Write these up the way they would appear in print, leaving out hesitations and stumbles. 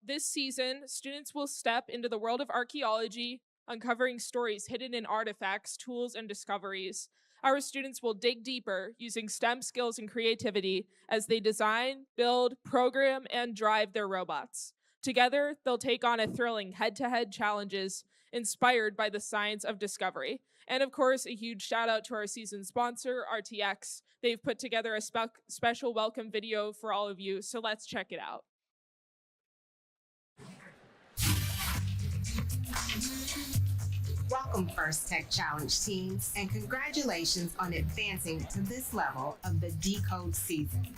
This season, students will step into the world of archaeology, uncovering stories hidden in artifacts, tools, and discoveries. Our students will dig deeper using STEM skills and creativity as they design, build, program, and drive their robots. Together, they'll take on a thrilling head-to-head challenges inspired by the science of discovery. And of course, a huge shout out to our season sponsor, RTX. They've put together a special welcome video for all of you, so let's check it out. Welcome, First Tech Challenge teams, and congratulations on advancing to this level of the DECODE season.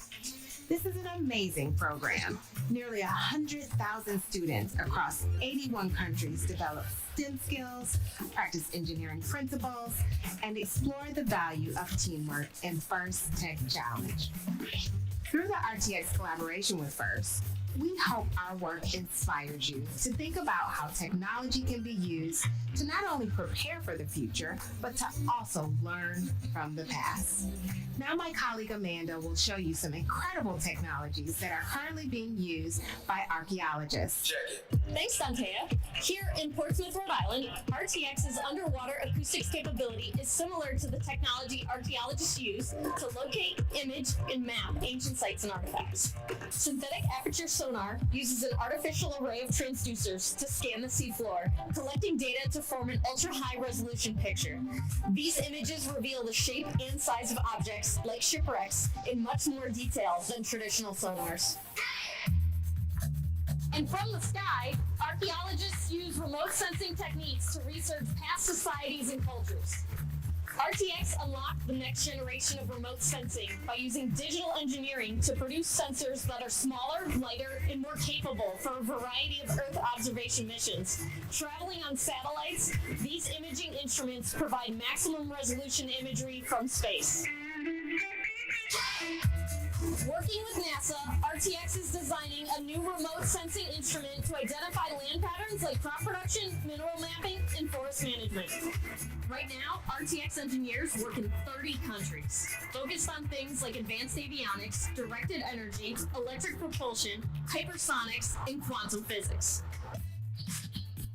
This is an amazing program. Nearly 100,000 students across 81 countries develop STEM skills, practice engineering principles, and explore the value of teamwork in First Tech Challenge. Through the RTX collaboration with First, we hope our work inspires you to think about how technology can be used to not only prepare for the future, but to also learn from the past. Now my colleague Amanda will show you some incredible technologies that are currently being used by archaeologists. Thanks, Dantea. Here in Portsmouth, Rhode Island, RTX's underwater acoustics capability is similar to the technology archaeologists use to locate, image, and map ancient sites and artifacts. Synthetic aperture sonar uses an artificial array of transducers to scan the seafloor, collecting data to form an ultra-high resolution picture. These images reveal the shape and size of objects, like shipwrecks, in much more detail than traditional sonars. And from the sky, archaeologists use remote sensing techniques to research past societies and cultures. RTX unlocked the next generation of remote sensing by using digital engineering to produce sensors that are smaller, lighter, and more capable for a variety of Earth observation missions. Traveling on satellites, these imaging instruments provide maximum resolution imagery from space. Working with NASA, RTX is designing a new remote sensing instrument to identify land patterns like crop production, mineral mapping, and forest management. Right now, RTX engineers work in 30 countries, focused on things like advanced avionics, directed energy, electric propulsion, hypersonics, and quantum physics.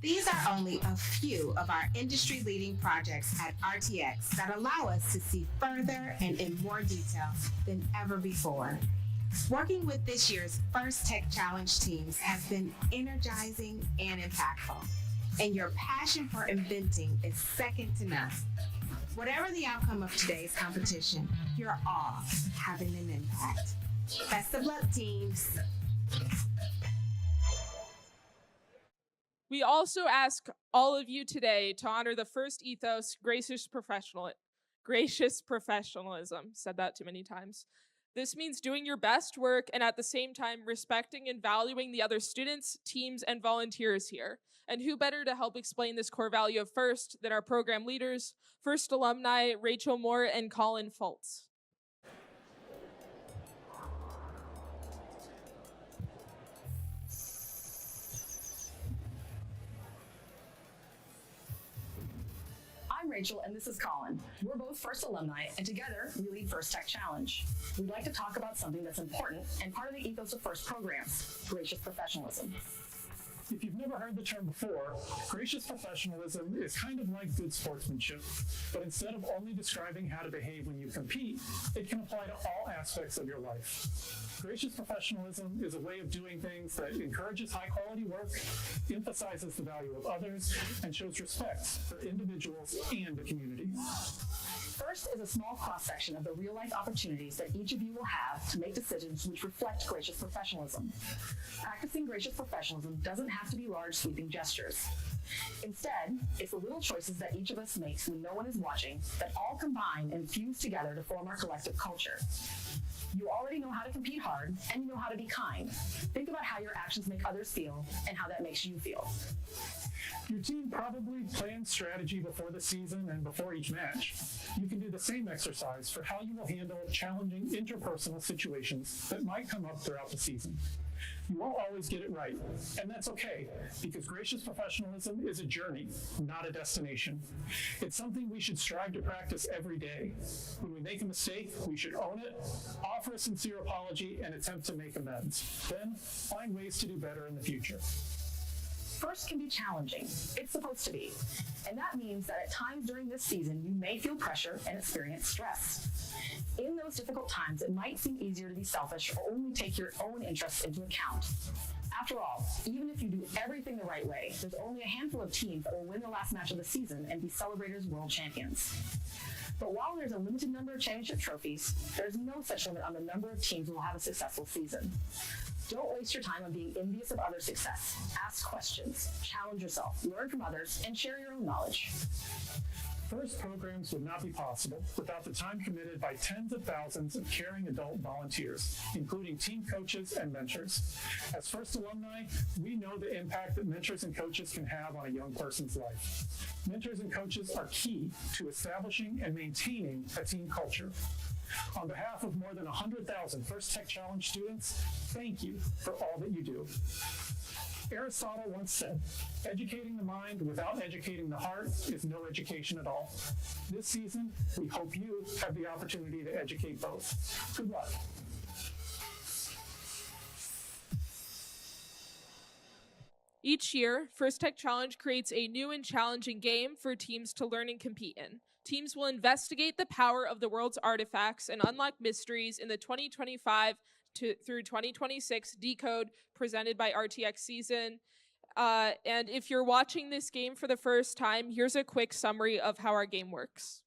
These are only a few of our industry-leading projects at RTX that allow us to see further and in more detail than ever before. Working with this year's First Tech Challenge teams has been energizing and impactful, and your passion for inventing is second to none. Whatever the outcome of today's competition, you're all having an impact. Best of luck, teams. We also ask all of you today to honor the first ethos, gracious professionalism. Said that too many times. This means doing your best work and at the same time respecting and valuing the other students, teams, and volunteers here. And who better to help explain this core value of FIRST than our program leaders, FIRST alumni Rachel Moore and Colin Fultz. I'm Rachel, and this is Colin. We're both FIRST alumni, and together we lead First Tech Challenge. We'd like to talk about something that's important and part of the ethos of FIRST programs, gracious professionalism. If you've never heard the term before, gracious professionalism is kind of like good sportsmanship, but instead of only describing how to behave when you compete, it can apply to all aspects of your life. Gracious professionalism is a way of doing things that encourages high-quality work, emphasizes the value of others, and shows respect for individuals and the community. FIRST is a small cross-section of the real-life opportunities that each of you will have to make decisions which reflect gracious professionalism. Practicing gracious professionalism doesn't have to be large, sweeping gestures. Instead, it's the little choices that each of us makes when no one is watching that all combine and fuse together to form our collective culture. You already know how to compete hard, and you know how to be kind. Think about how your actions make others feel and how that makes you feel. Your team probably plans strategy before the season and before each match. You can do the same exercise for how you will handle challenging interpersonal situations that might come up throughout the season. You won't always get it right, and that's okay, because gracious professionalism is a journey, not a destination. It's something we should strive to practice every day. When we make a mistake, we should own it, offer a sincere apology, and attempt to make amends. Then, find ways to do better in the future. First can be challenging. It's supposed to be. And that means that at times during this season, you may feel pressure and experience stress. In those difficult times, it might seem easier to be selfish or only take your own interests into account. After all, even if you do everything the right way, there's only a handful of teams that will win the last match of the season and be Celebrators world champions. But while there's a limited number of championship trophies, there's no such limit on the number of teams who will have a successful season. Don't waste your time on being envious of others' success. Ask questions, challenge yourself, learn from others, and share your own knowledge. First programs would not be possible without the time committed by tens of thousands of caring adult volunteers, including team coaches and mentors. As First alumni, we know the impact that mentors and coaches can have on a young person's life. Mentors and coaches are key to establishing and maintaining a team culture. On behalf of more than 100,000 First Tech Challenge students, thank you for all that you do. Aristotle once said, educating the mind without educating the heart is no education at all. This season, we hope you have the opportunity to educate both. Good luck. Each year, First Tech Challenge creates a new and challenging game for teams to learn and compete in. Teams will investigate the power of the world's artifacts and unlock mysteries in the 2025 through 2026 DECODE presented by RTX season. And if you're watching this game for the first time, here's a quick summary of how our game works.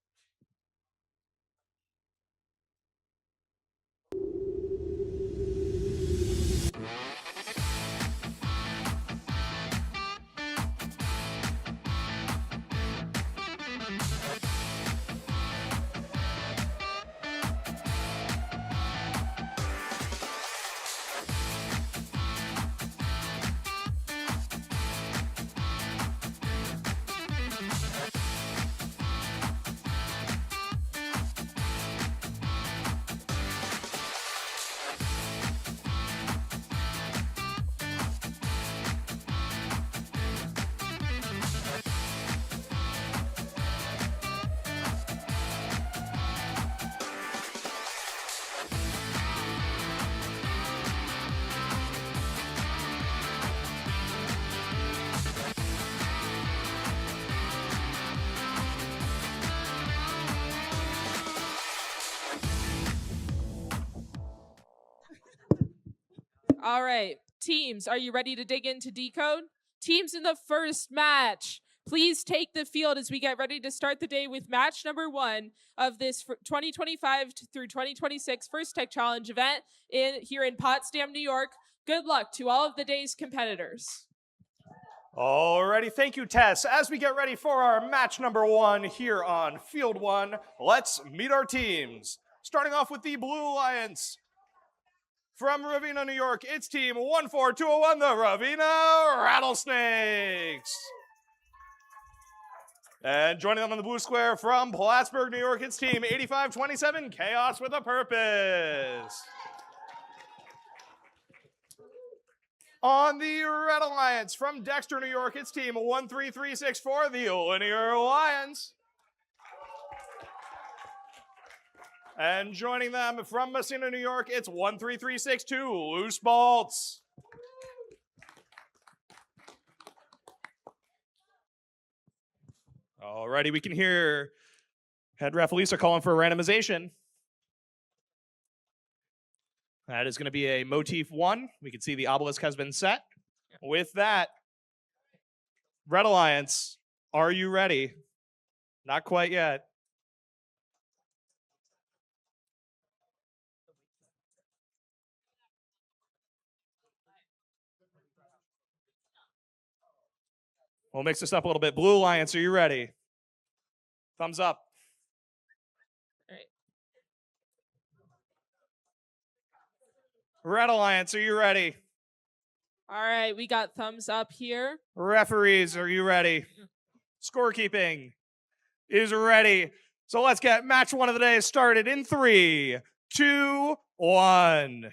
All right, teams, are you ready to dig into DECODE? Teams in the first match, please take the field as we get ready to start the day with match number 1 of this 2025 through 2026 First Tech Challenge event here in Potsdam, New York. Good luck to all of the day's competitors. Alrighty, thank you, Tess. As we get ready for our match number 1 here on Field 1, let's meet our teams. Starting off with the Blue Alliance. From Ravenna, New York, it's team 14201, the Ravenna Rattlesnakes. And joining them on the blue square from Plattsburgh, New York, it's team 8527, Chaos with a Purpose. On the Red Alliance from Dexter, New York, it's team 13364, the Linear Lions. And joining them from Messina, New York, it's 13362, Loose Bolts. Alrighty, we can hear head ref Lisa calling for a randomization. That is going to be a motif 1. We can see the obelisk has been set. With that, Red Alliance, are you ready? Not quite yet. We'll mix this up a little bit. Blue Alliance, are you ready? Thumbs up. All right. Red Alliance, are you ready? All right, we got thumbs up here. Referees, are you ready? Scorekeeping is ready. So let's get match 1 of the day started in 3, 2, 1.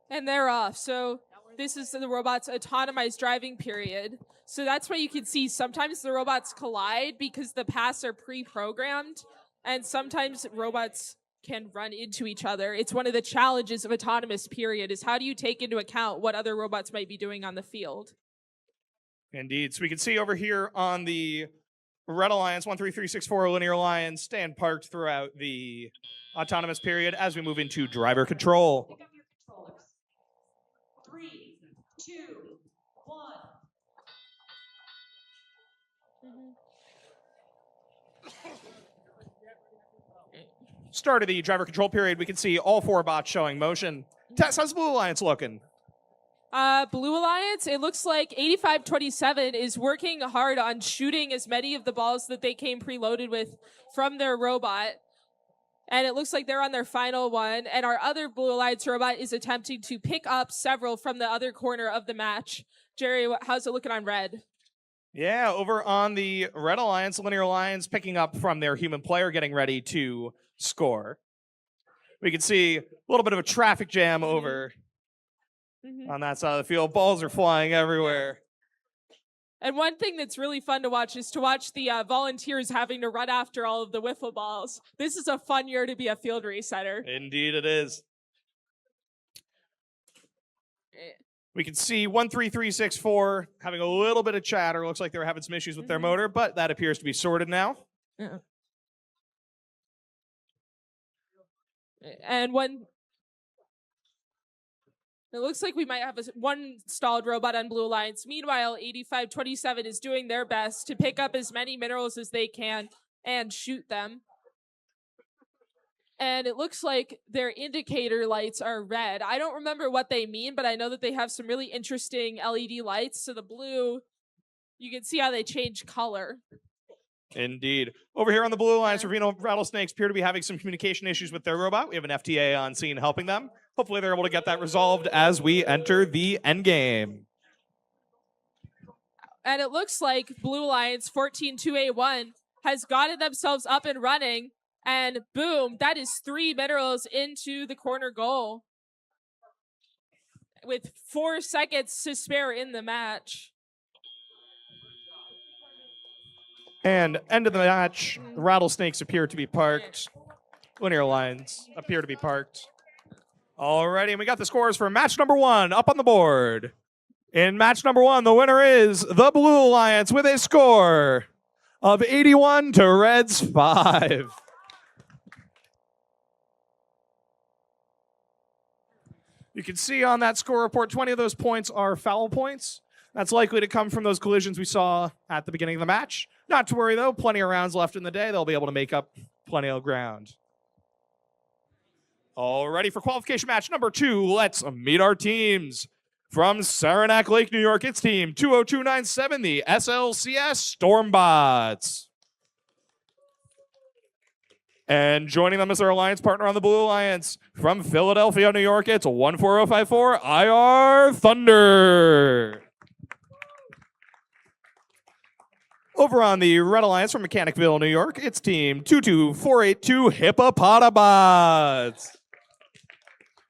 And they're off. So this is the robot's autonomized driving period. So that's why you can see sometimes the robots collide because the paths are pre-programmed, and sometimes robots can run into each other. It's one of the challenges of autonomous period is how do you take into account what other robots might be doing on the field? Indeed. So we can see over here on the Red Alliance 13364 linear line stand parked throughout the autonomous period as we move into driver control. Pick up your controllers. 3, 2, 1. Start of the driver control period, we can see all 4 bots showing motion. Tess, how's Blue Alliance looking? Blue Alliance, it looks like 8527 is working hard on shooting as many of the balls that they came preloaded with from their robot. And it looks like they're on their final one. And our other Blue Alliance robot is attempting to pick up several from the other corner of the match. Jerry, how's it looking on red? Yeah, over on the Red Alliance, linear lines picking up from their human player, getting ready to score. We can see a little bit of a traffic jam over on that side of the field. Balls are flying everywhere. And one thing that's really fun to watch is to watch the volunteers having to run after all of the wiffle balls. This is a fun year to be a field resetter. Indeed it is. We can see 13364 having a little bit of chatter. Looks like they were having some issues with their motor, but that appears to be sorted now. Yeah. And it looks like we might have one stalled robot on Blue Alliance. Meanwhile, 8527 is doing their best to pick up as many minerals as they can and shoot them. And it looks like their indicator lights are red. I don't remember what they mean, but I know that they have some really interesting LED lights. So the blue, you can see how they change color. Indeed. Over here on the Blue Alliance, Ravino Rattlesnakes appear to be having some communication issues with their robot. We have an FTA on scene helping them. Hopefully they're able to get that resolved as we enter the end game. And it looks like Blue Alliance 142A1 has gotten themselves up and running. And boom, that is 3 minerals into the corner goal with 4 seconds to spare in the match. And end of the match, the Rattlesnakes appear to be parked. Linear lines appear to be parked. Alrighty, and we got the scores for match number 1 up on the board. In match number 1, the winner is the Blue Alliance with a score of 81 to Reds 5. You can see on that score report, 20 of those points are foul points. That's likely to come from those collisions we saw at the beginning of the match. Not to worry, though. Plenty of rounds left in the day. They'll be able to make up plenty of ground. All ready for qualification match number 2. Let's meet our teams. From Saranac Lake, New York, it's team 20297, the SLCS Stormbots. And joining them as their alliance partner on the Blue Alliance, from Philadelphia, New York, it's 14054 IR Thunder. Over on the Red Alliance from Mechanicville, New York, it's team 22482 Hippopotamots.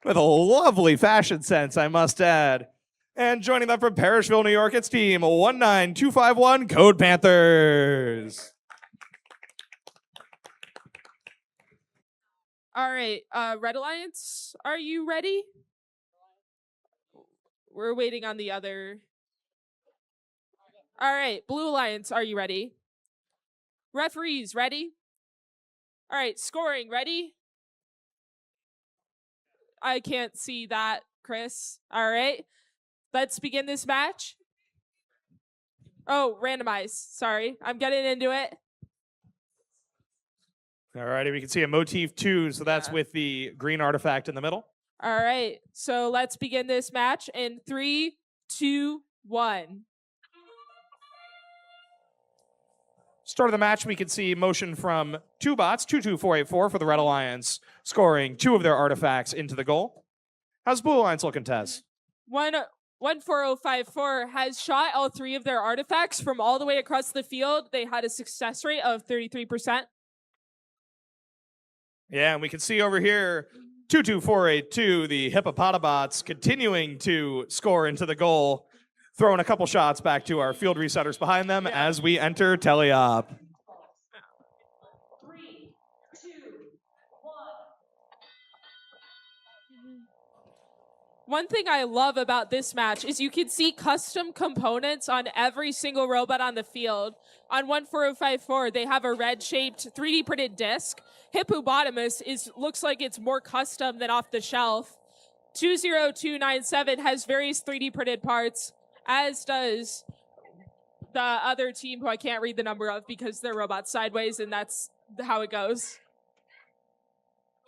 With a lovely fashion sense, I must add. And joining them from Parrishville, New York, it's team 19251 Code Panthers. All right, Red Alliance, are you ready? We're waiting on the other. All right, Blue Alliance, are you ready? Referees, ready? All right, scoring, ready? I can't see that, Chris. All right, let's begin this match. Oh, randomize. Sorry, I'm getting into it. All righty, we can see a motif 2, so that's with the green artifact in the middle. All right, so let's begin this match in 3, 2, 1. Start of the match, we can see motion from 2 bots, 22484 for the Red Alliance, scoring 2 of their artifacts into the goal. How's Blue Alliance looking, Tess? 14054 has shot all 3 of their artifacts from all the way across the field. They had a success rate of 33%. Yeah, and we can see over here 22482, the Hippopotabots continuing to score into the goal, throwing a couple shots back to our field resetters behind them as we enter teleop. 3, 2, 1. One thing I love about this match is you can see custom components on every single robot on the field. On 14054, they have a red-shaped 3D printed disc. Hippopotamus looks like it's more custom than off the shelf. 20297 has various 3D printed parts, as does the other team who I can't read the number of because their robot's sideways, and that's how it goes.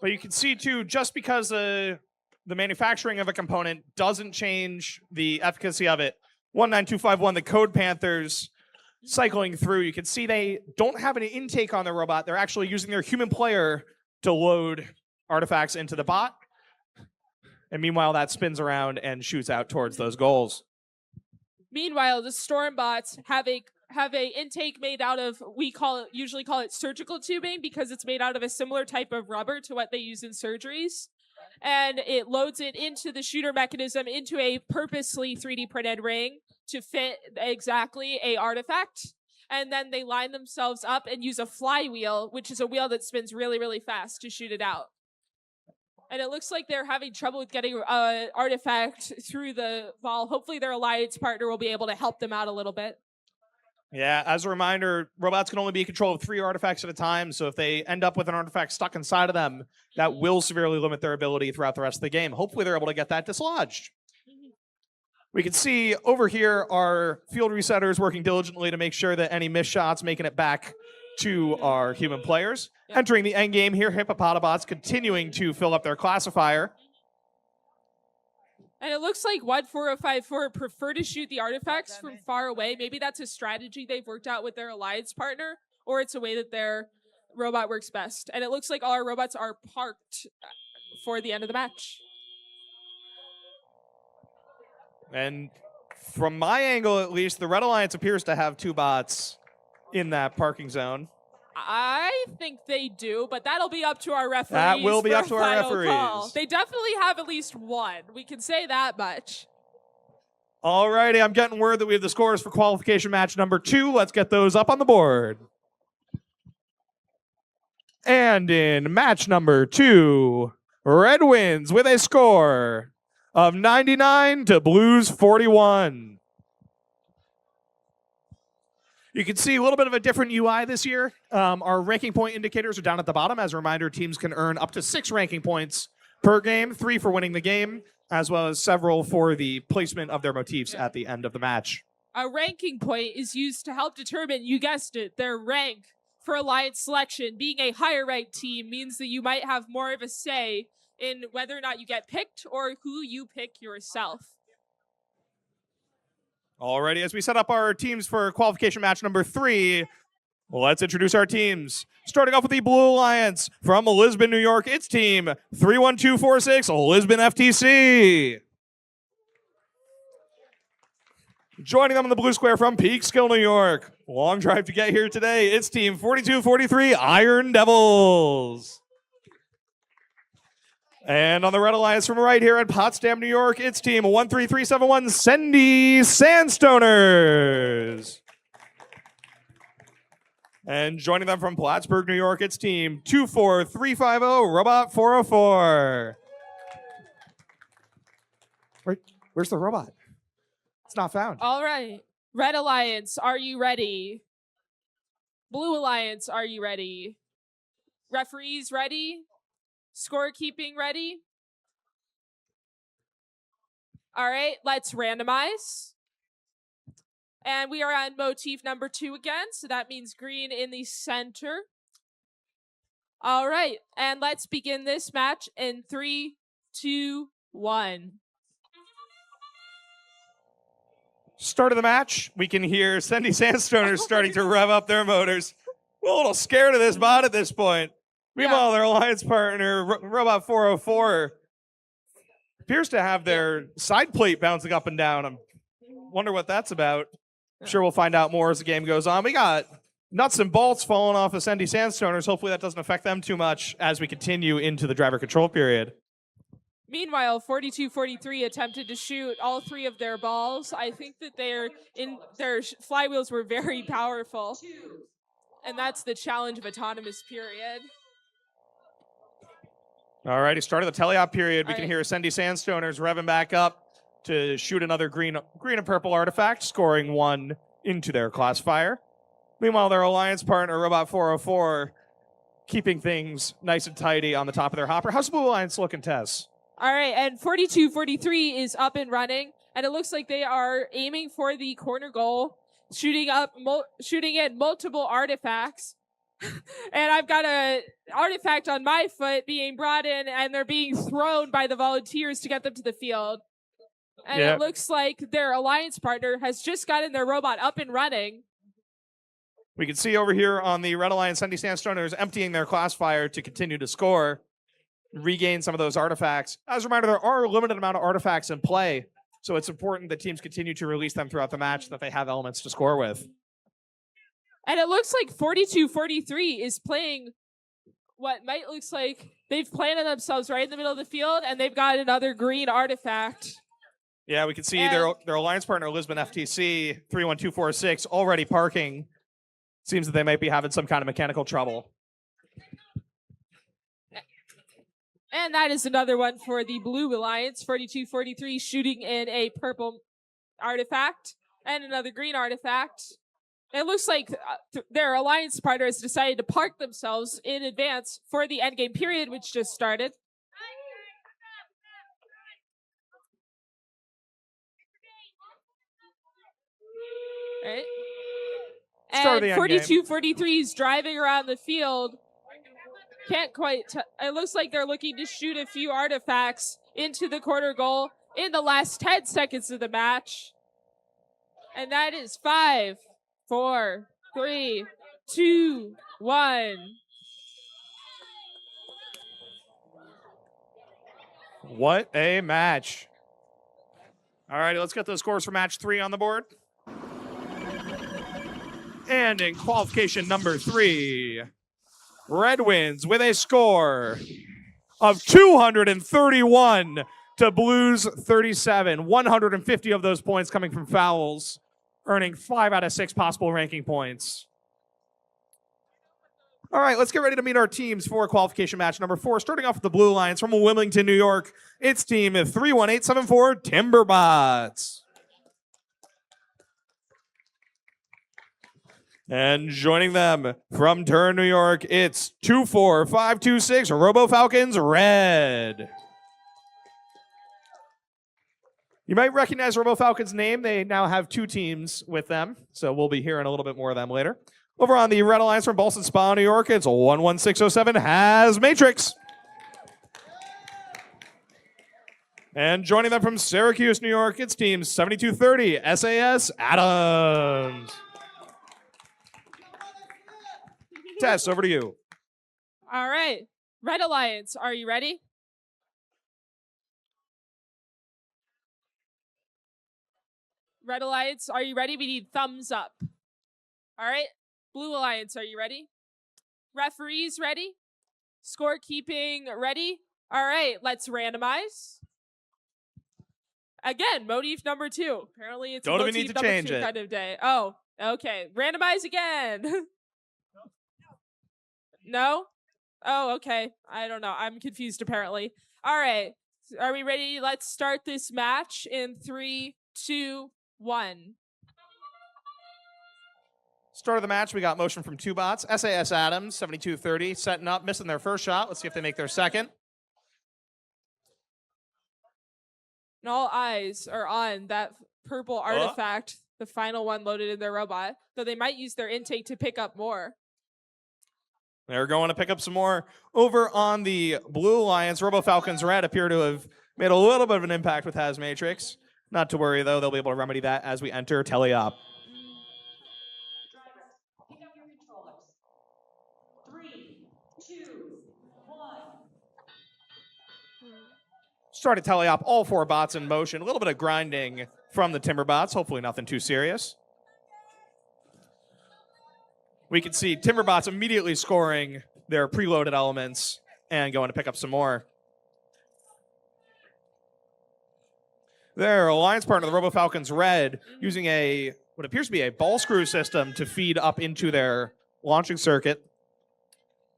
But you can see, too, just because the manufacturing of a component doesn't change the efficacy of it. 19251, the Code Panthers cycling through. You can see they don't have an intake on their robot. They're actually using their human player to load artifacts into the bot. And meanwhile, that spins around and shoots out towards those goals. Meanwhile, the Stormbots have a intake made out of, usually call it surgical tubing because it's made out of a similar type of rubber to what they use in surgeries. And it loads it into the shooter mechanism into a purposely 3D printed ring to fit exactly a artifact. And then they line themselves up and use a flywheel, which is a wheel that spins really, really fast to shoot it out. And it looks like they're having trouble with getting an artifact through the ball. Hopefully their alliance partner will be able to help them out a little bit. Yeah, as a reminder, robots can only be in control of 3 artifacts at a time, so if they end up with an artifact stuck inside of them, that will severely limit their ability throughout the rest of the game. Hopefully they're able to get that dislodged. We can see over here our field resetters working diligently to make sure that any missed shots making it back to our human players. Yep. Entering the end game here, Hippopotabots continuing to fill up their classifier. And it looks like 14054 prefer to shoot the artifacts from far away. Maybe that's a strategy they've worked out with their alliance partner, or it's a way that their robot works best. And it looks like all our robots are parked for the end of the match. And from my angle, at least, the Red Alliance appears to have 2 bots in that parking zone. I think they do, but that'll be up to our referees. That will be up to our referees. Call. They definitely have at least 1. We can say that much. Alrighty, I'm getting word that we have the scores for qualification match number 2. Let's get those up on the board. And in match number 2, Red wins with a score of 99 to Blues 41. You can see a little bit of a different UI this year. Our ranking point indicators are down at the bottom. As a reminder, teams can earn up to 6 ranking points per game, 3 for winning the game, as well as several for the placement of their motifs at the end of the match. A ranking point is used to help determine, you guessed it, their rank for alliance selection. Being a higher ranked team means that you might have more of a say in whether or not you get picked or who you pick yourself. Alrighty, as we set up our teams for qualification match number 3, let's introduce our teams. Starting off with the Blue Alliance from Lisbon, New York, its team 31246 Lisbon FTC. Joining them in the blue square from Peekskill, New York, long drive to get here today, its team 4243 Iron Devils. And on the Red Alliance from right here in Potsdam, New York, it's team 13371 Sendy Sandstoners. And joining them from Plattsburgh, New York, it's team 24350 Robot 404. Where's the robot? It's not found. All right. Red Alliance, are you ready? Blue Alliance, are you ready? Referees ready? Scorekeeping ready? All right, let's randomize. And we are on motif number 2 again, so that means green in the center. All right, and let's begin this match in 3, 2, 1. Start of the match, we can hear Sendy Sandstoners starting to rev up their motors. We're a little scared of this bot at this point. Meanwhile, their alliance partner, Robot 404, appears to have their side plate bouncing up and down. I wonder what that's about. I'm sure we'll find out more as the game goes on. We got nuts and bolts falling off of Sendy Sandstoners. Hopefully that doesn't affect them too much as we continue into the driver control period. Meanwhile, 42-43 attempted to shoot all 3 of their balls. I think that their flywheels were very powerful. And that's the challenge of autonomous period. All righty, start of the teleop period. We All can right. hear Sendy Sandstoners revving back up to shoot another green and purple artifact, scoring 1 into their Classifier. Meanwhile, their alliance partner, Robot 404, keeping things nice and tidy on the top of their hopper. How's the Blue Alliance looking, Tess? All right, and 42-43 is up and running, and it looks like they are aiming for the corner goal, shooting in multiple artifacts. And I've got an artifact on my foot being brought in, and they're being thrown by the volunteers to get them to the field. And Yep. It looks like their alliance partner has just gotten their robot up and running. We can see over here on the Red Alliance, Sendy Sandstoners emptying their Classifier to continue to score, regain some of those artifacts. As a reminder, there are a limited amount of artifacts in play, so it's important that teams continue to release them throughout the match so that they have elements to score with. And it looks like 42-43 is playing what might looks like they've planted themselves right in the middle of the field, and they've got another green artifact. Yeah, we can see And- their alliance partner, Lisbon FTC, 31246, already parking. Seems that they might be having some kind of mechanical trouble. And that is another one for the Blue Alliance, 42-43, shooting in a purple artifact and another green artifact. It looks like their alliance partner has decided to park themselves in advance for the endgame period, which just started. Right. Start of And the endgame. 42-43 is driving around the field. Can't quite. It looks like they're looking to shoot a few artifacts into the corner goal in the last 10 seconds of the match. And that is 5, 4, 3, 2, 1. What a match. All right, let's get those scores for match 3 on the board. And in qualification number 3, Red wins with a score of 231 to Blues 37. 150 of those points coming from fouls, earning 5 out of 6 possible ranking points. All right, let's get ready to meet our teams for qualification match number 4. Starting off with the Blue Alliance from Wilmington, New York. It's team 31874 Timberbots. And joining them from Durham, New York, it's 24526 Robo Falcons Red. You might recognize Robo Falcons' name. They now have 2 teams with them, so we'll be hearing a little bit more of them later. Over on the Red Alliance from Boston Spa, New York, it's 11607 Has Matrix. And joining them from Syracuse, New York, it's team 7230 SAS Adams. Tess, over to you. All right. Red Alliance, are you ready? Red Alliance, are you ready? We need thumbs up. All right. Blue Alliance, are you ready? Referees ready? Scorekeeping ready? All right, let's randomize. Again, motif number 2. Apparently it's Don't a even motif need to number change 2 it. kind of day. Oh, okay. Randomize again. No? Oh, okay. I don't know. I'm confused apparently. All right. Are we ready? Let's start this match in 3, 2, 1. Start of the match, we got motion from 2 bots. SAS Adams, 7230, setting up, missing their first shot. Let's see if they make their second. And all eyes are on that purple artifact, the final one loaded in their robot, though they might use their intake to pick up more. They're going to pick up some more. Over on the Blue Alliance, Robo Falcons Red appear to have made a little bit of an impact with Has Matrix. Not to worry, though. They'll be able to remedy that as we enter teleop. Driver, pick up your controllers. 3, 2, 1. Started teleop, all 4 bots in motion. A little bit of grinding from the Timberbots. Hopefully nothing too serious. We can see Timberbots immediately scoring their preloaded elements and going to pick up some more. Their alliance partner, the Robo Falcons Red, using what appears to be a ball screw system to feed up into their launching circuit.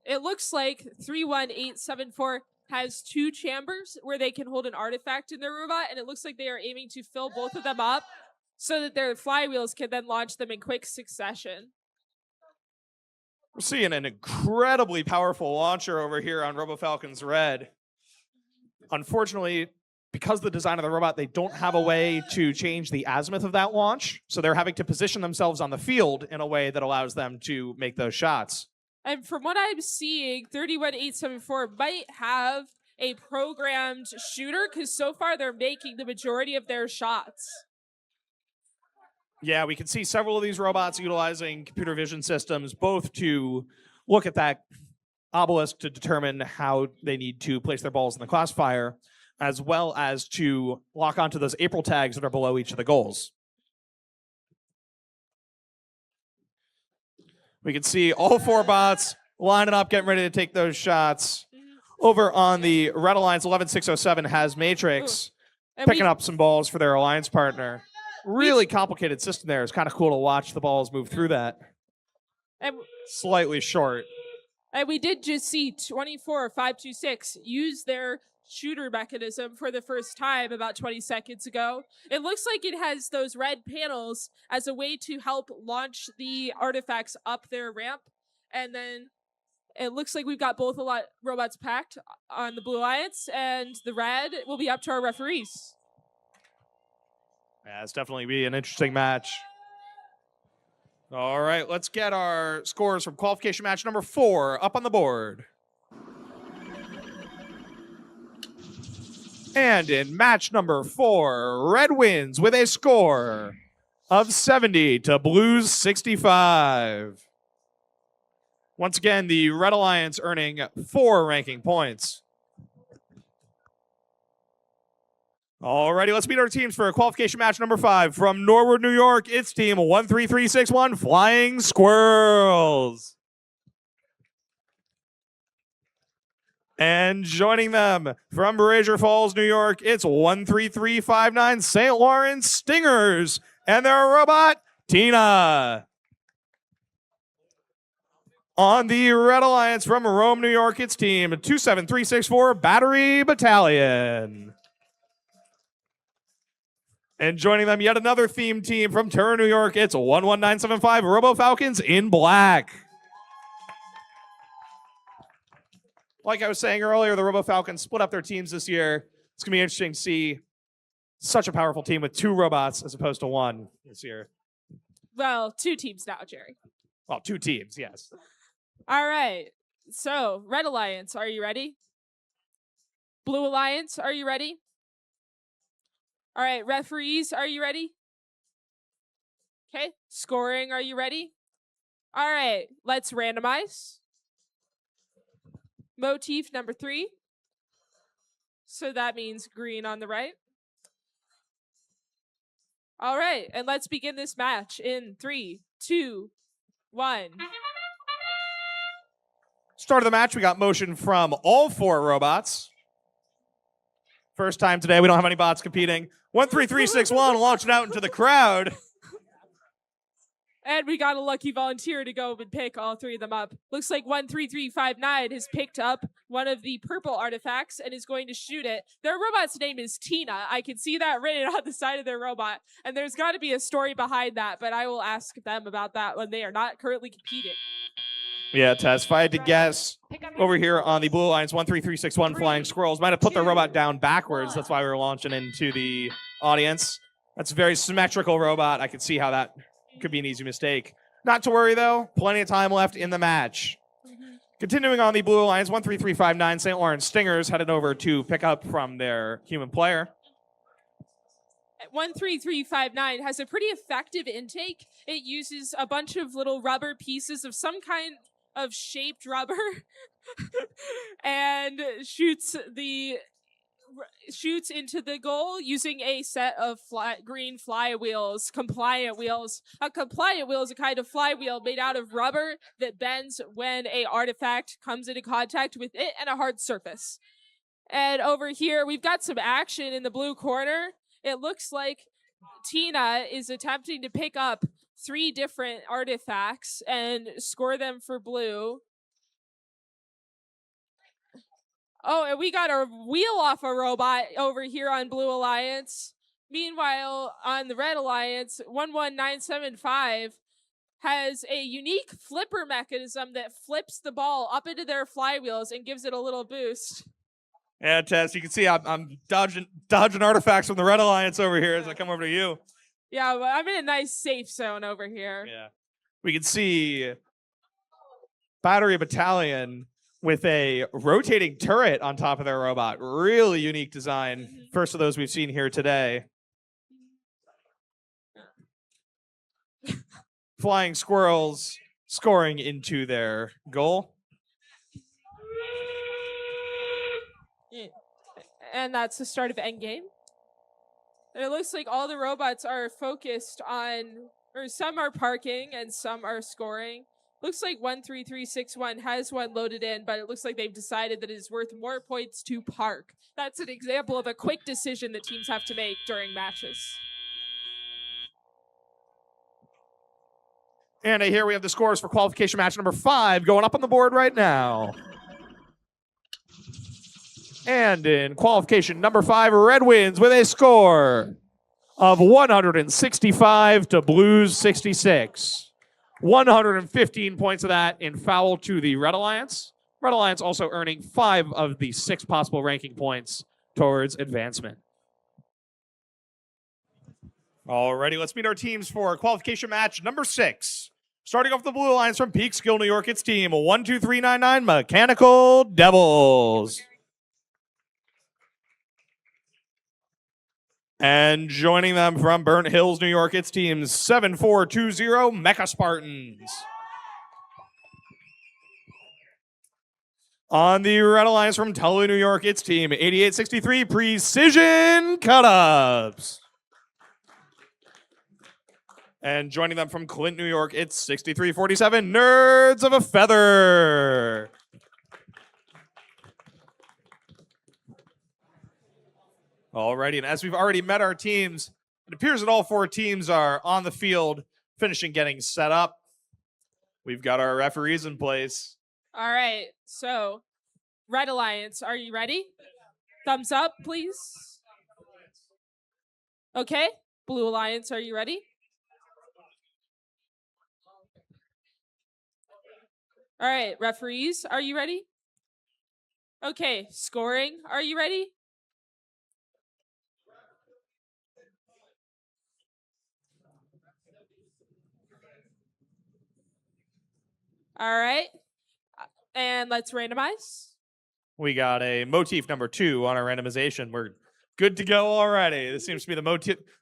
It looks like 31874 has 2 chambers where they can hold an artifact in their robot, and it looks like they are aiming to fill both of them up so that their flywheels can then launch them in quick succession. We're seeing an incredibly powerful launcher over here on Robo Falcons Red. Unfortunately, because of the design of the robot, they don't have a way to change the azimuth of that launch, so they're having to position themselves on the field in a way that allows them to make those shots. And from what I'm seeing, 31874 might have a programmed shooter, because so far they're making the majority of their shots. Yeah, we can see several of these robots utilizing computer vision systems, both to look at that obelisk to determine how they need to place their balls in the classifier, as well as to lock onto those April tags that are below each of the goals. We can see all 4 bots lining up, getting ready to take those shots. Over on the Red Alliance, 11607 has Matrix picking up some balls for their alliance partner. Really complicated system there. It's kind of cool to watch the balls move through that. And slightly short. And we did just see 24526 use their shooter mechanism for the first time about 20 seconds ago. It looks like it has those red panels as a way to help launch the artifacts up their ramp. And then it looks like we've got both robots packed on the Blue Alliance, and the red will be up to our referees. Yeah, it's definitely be an interesting match. All right, let's get our scores from qualification match number 4 up on the board. And in match number 4, Red wins with a score of 70 to Blues 65. Once again, the Red Alliance earning 4 ranking points. Alrighty, let's meet our teams for qualification match number 5. From Norwood, New York, it's team 13361 Flying Squirrels. And joining them from Brazier Falls, New York, it's 13359 St. Lawrence Stingers and their robot, Tina. On the Red Alliance from Rome, New York, it's team 27364 Battery Battalion. And joining them, yet another theme team from Turin, New York, it's 11975 Robo Falcons in black. Like I was saying earlier, the Robo Falcons split up their teams this year. It's going to be interesting to see such a powerful team with 2 robots as opposed to 1 this year. Well, 2 teams now, Jerry. Well, 2 teams, yes. All right. So, Red Alliance, are you ready? Blue Alliance, are you ready? All right, referees, are you ready? Okay, scoring, are you ready? All right, let's randomize. Motif number 3. So that means green on the right. All right, and let's begin this match in 3, 2, 1. Start of the match, we got motion from all 4 robots. First time today, we don't have any bots competing. 13361 launching out into the crowd. And we got a lucky volunteer to go and pick all 3 of them up. Looks like 13359 has picked up one of the purple artifacts and is going to shoot it. Their robot's name is Tina. I can see that written on the side of their robot. And there's got to be a story behind that, but I will ask them about that when they are not currently competing. Yeah, Tess, if I had to guess, over here on the Blue Alliance, 13361 Flying Squirrels might have put their robot down backwards. That's why we were launching into the audience. That's a very symmetrical robot. I could see how that could be an easy mistake. Not to worry, though. Plenty of time left in the match. Continuing on the Blue Alliance, 13359 St. Lawrence Stingers headed over to pick up from their human player. 13359 has a pretty effective intake. It uses a bunch of little rubber pieces of some kind of shaped rubber and shoots into the goal using a set of green flywheels, compliant wheels. A compliant wheel is a kind of flywheel made out of rubber that bends when a artifact comes into contact with it and a hard surface. And over here, we've got some action in the blue corner. It looks like Tina is attempting to pick up 3 different artifacts and score them for blue. Oh, and we got a wheel off a robot over here on Blue Alliance. Meanwhile, on the Red Alliance, 11975 has a unique flipper mechanism that flips the ball up into their flywheels and gives it a little boost. Yeah, Tess, you can see I'm dodging artifacts from the Red Alliance over here as I come over to you. Yeah, well, I'm in a nice safe zone over here. Yeah. We can see Battery Battalion with a rotating turret on top of their robot. Really unique design. First of those we've seen here today. Flying squirrels scoring into their goal. And that's the start of endgame. And it looks like all the robots are focused on, or some are parking and some are scoring. Looks like 13361 has one loaded in, but it looks like they've decided that it is worth more points to park. That's an example of a quick decision that teams have to make during matches. And here we have the scores for qualification match number 5 going up on the board right now. And in qualification number 5, Red wins with a score of 165 to Blues 66. 115 points of that in foul to the Red Alliance. Red Alliance also earning 5 of the 6 possible ranking points towards advancement. Alrighty, let's meet our teams for qualification match number 6. Starting off the Blue Alliance from Peekskill, New York, it's team 12399 Mechanical Devils. And joining them from Burnt Hills, New York, it's team 7420 Mecha Spartans. On the Red Alliance from Tully, New York, it's team 8863 Precision Cut-Ups. And joining them from Clint, New York, it's 6347 Nerds of a Feather. Alrighty, and as we've already met our teams, it appears that all 4 teams are on the field, finishing getting set up. We've got our referees in place. All right, so Red Alliance, are you ready? Thumbs up, please. Okay, Blue Alliance, are you ready? All right, referees, are you ready? Okay, scoring, are you ready? All right, and let's randomize. We got a motif number 2 on our randomization. We're good to go already. This seems to be the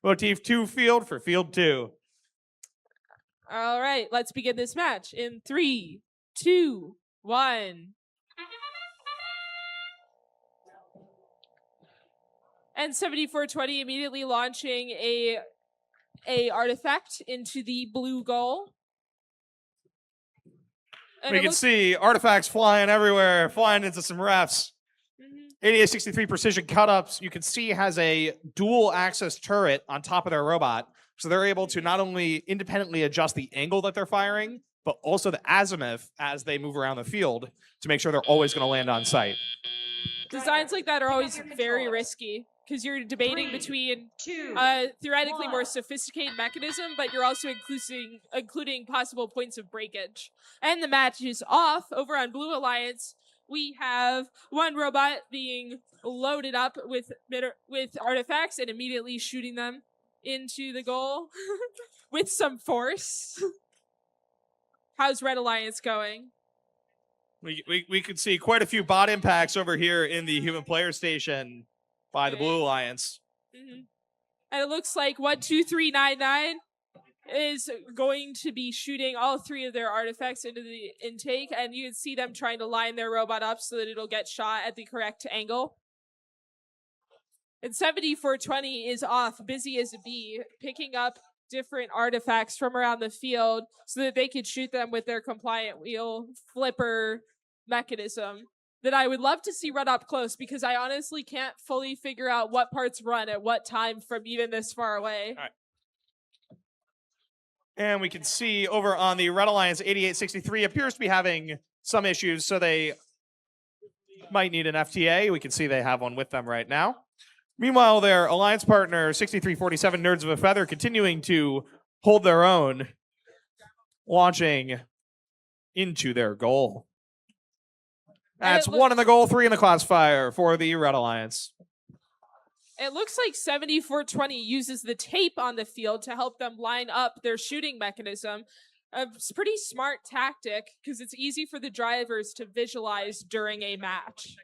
motif 2 field for field 2. All right, let's begin this match in 3, 2, 1. And 7420 immediately launching a artifact into the blue goal. And we can see artifacts flying everywhere, flying into some refs. 8863 Precision Cut-Ups, you can see, has a dual axis turret on top of their robot. So they're able to not only independently adjust the angle that they're firing, but also the azimuth as they move around the field to make sure they're always going to land on site. Designs like that are always very risky because you're debating between theoretically more sophisticated mechanism, but you're also including possible points of breakage. And the match is off. Over on Blue Alliance, we have one robot being loaded up with artifacts and immediately shooting them into the goal with some force. How's Red Alliance going? We could see quite a few bot impacts over here in the human player station by the Blue Alliance. And it looks like 12399 is going to be shooting all 3 of their artifacts into the intake, and you can see them trying to line their robot up so that it'll get shot at the correct angle. And 7420 is off, busy as a bee, picking up different artifacts from around the field so that they could shoot them with their compliant wheel flipper mechanism. that I would love to see run up close because I honestly can't fully figure out what parts run at what time from even this far away. All right. And we can see over on the Red Alliance, 8863 appears to be having some issues, so they might need an FTA. We can see they have one with them right now. Meanwhile, their alliance partner, 6347 Nerds of a Feather, continuing to hold their own, launching into their goal. That's 1 in the goal, 3 in the classifier for the Red Alliance. It looks like 7420 uses the tape on the field to help them line up their shooting mechanism. A pretty smart tactic because it's easy for the drivers to visualize during a match.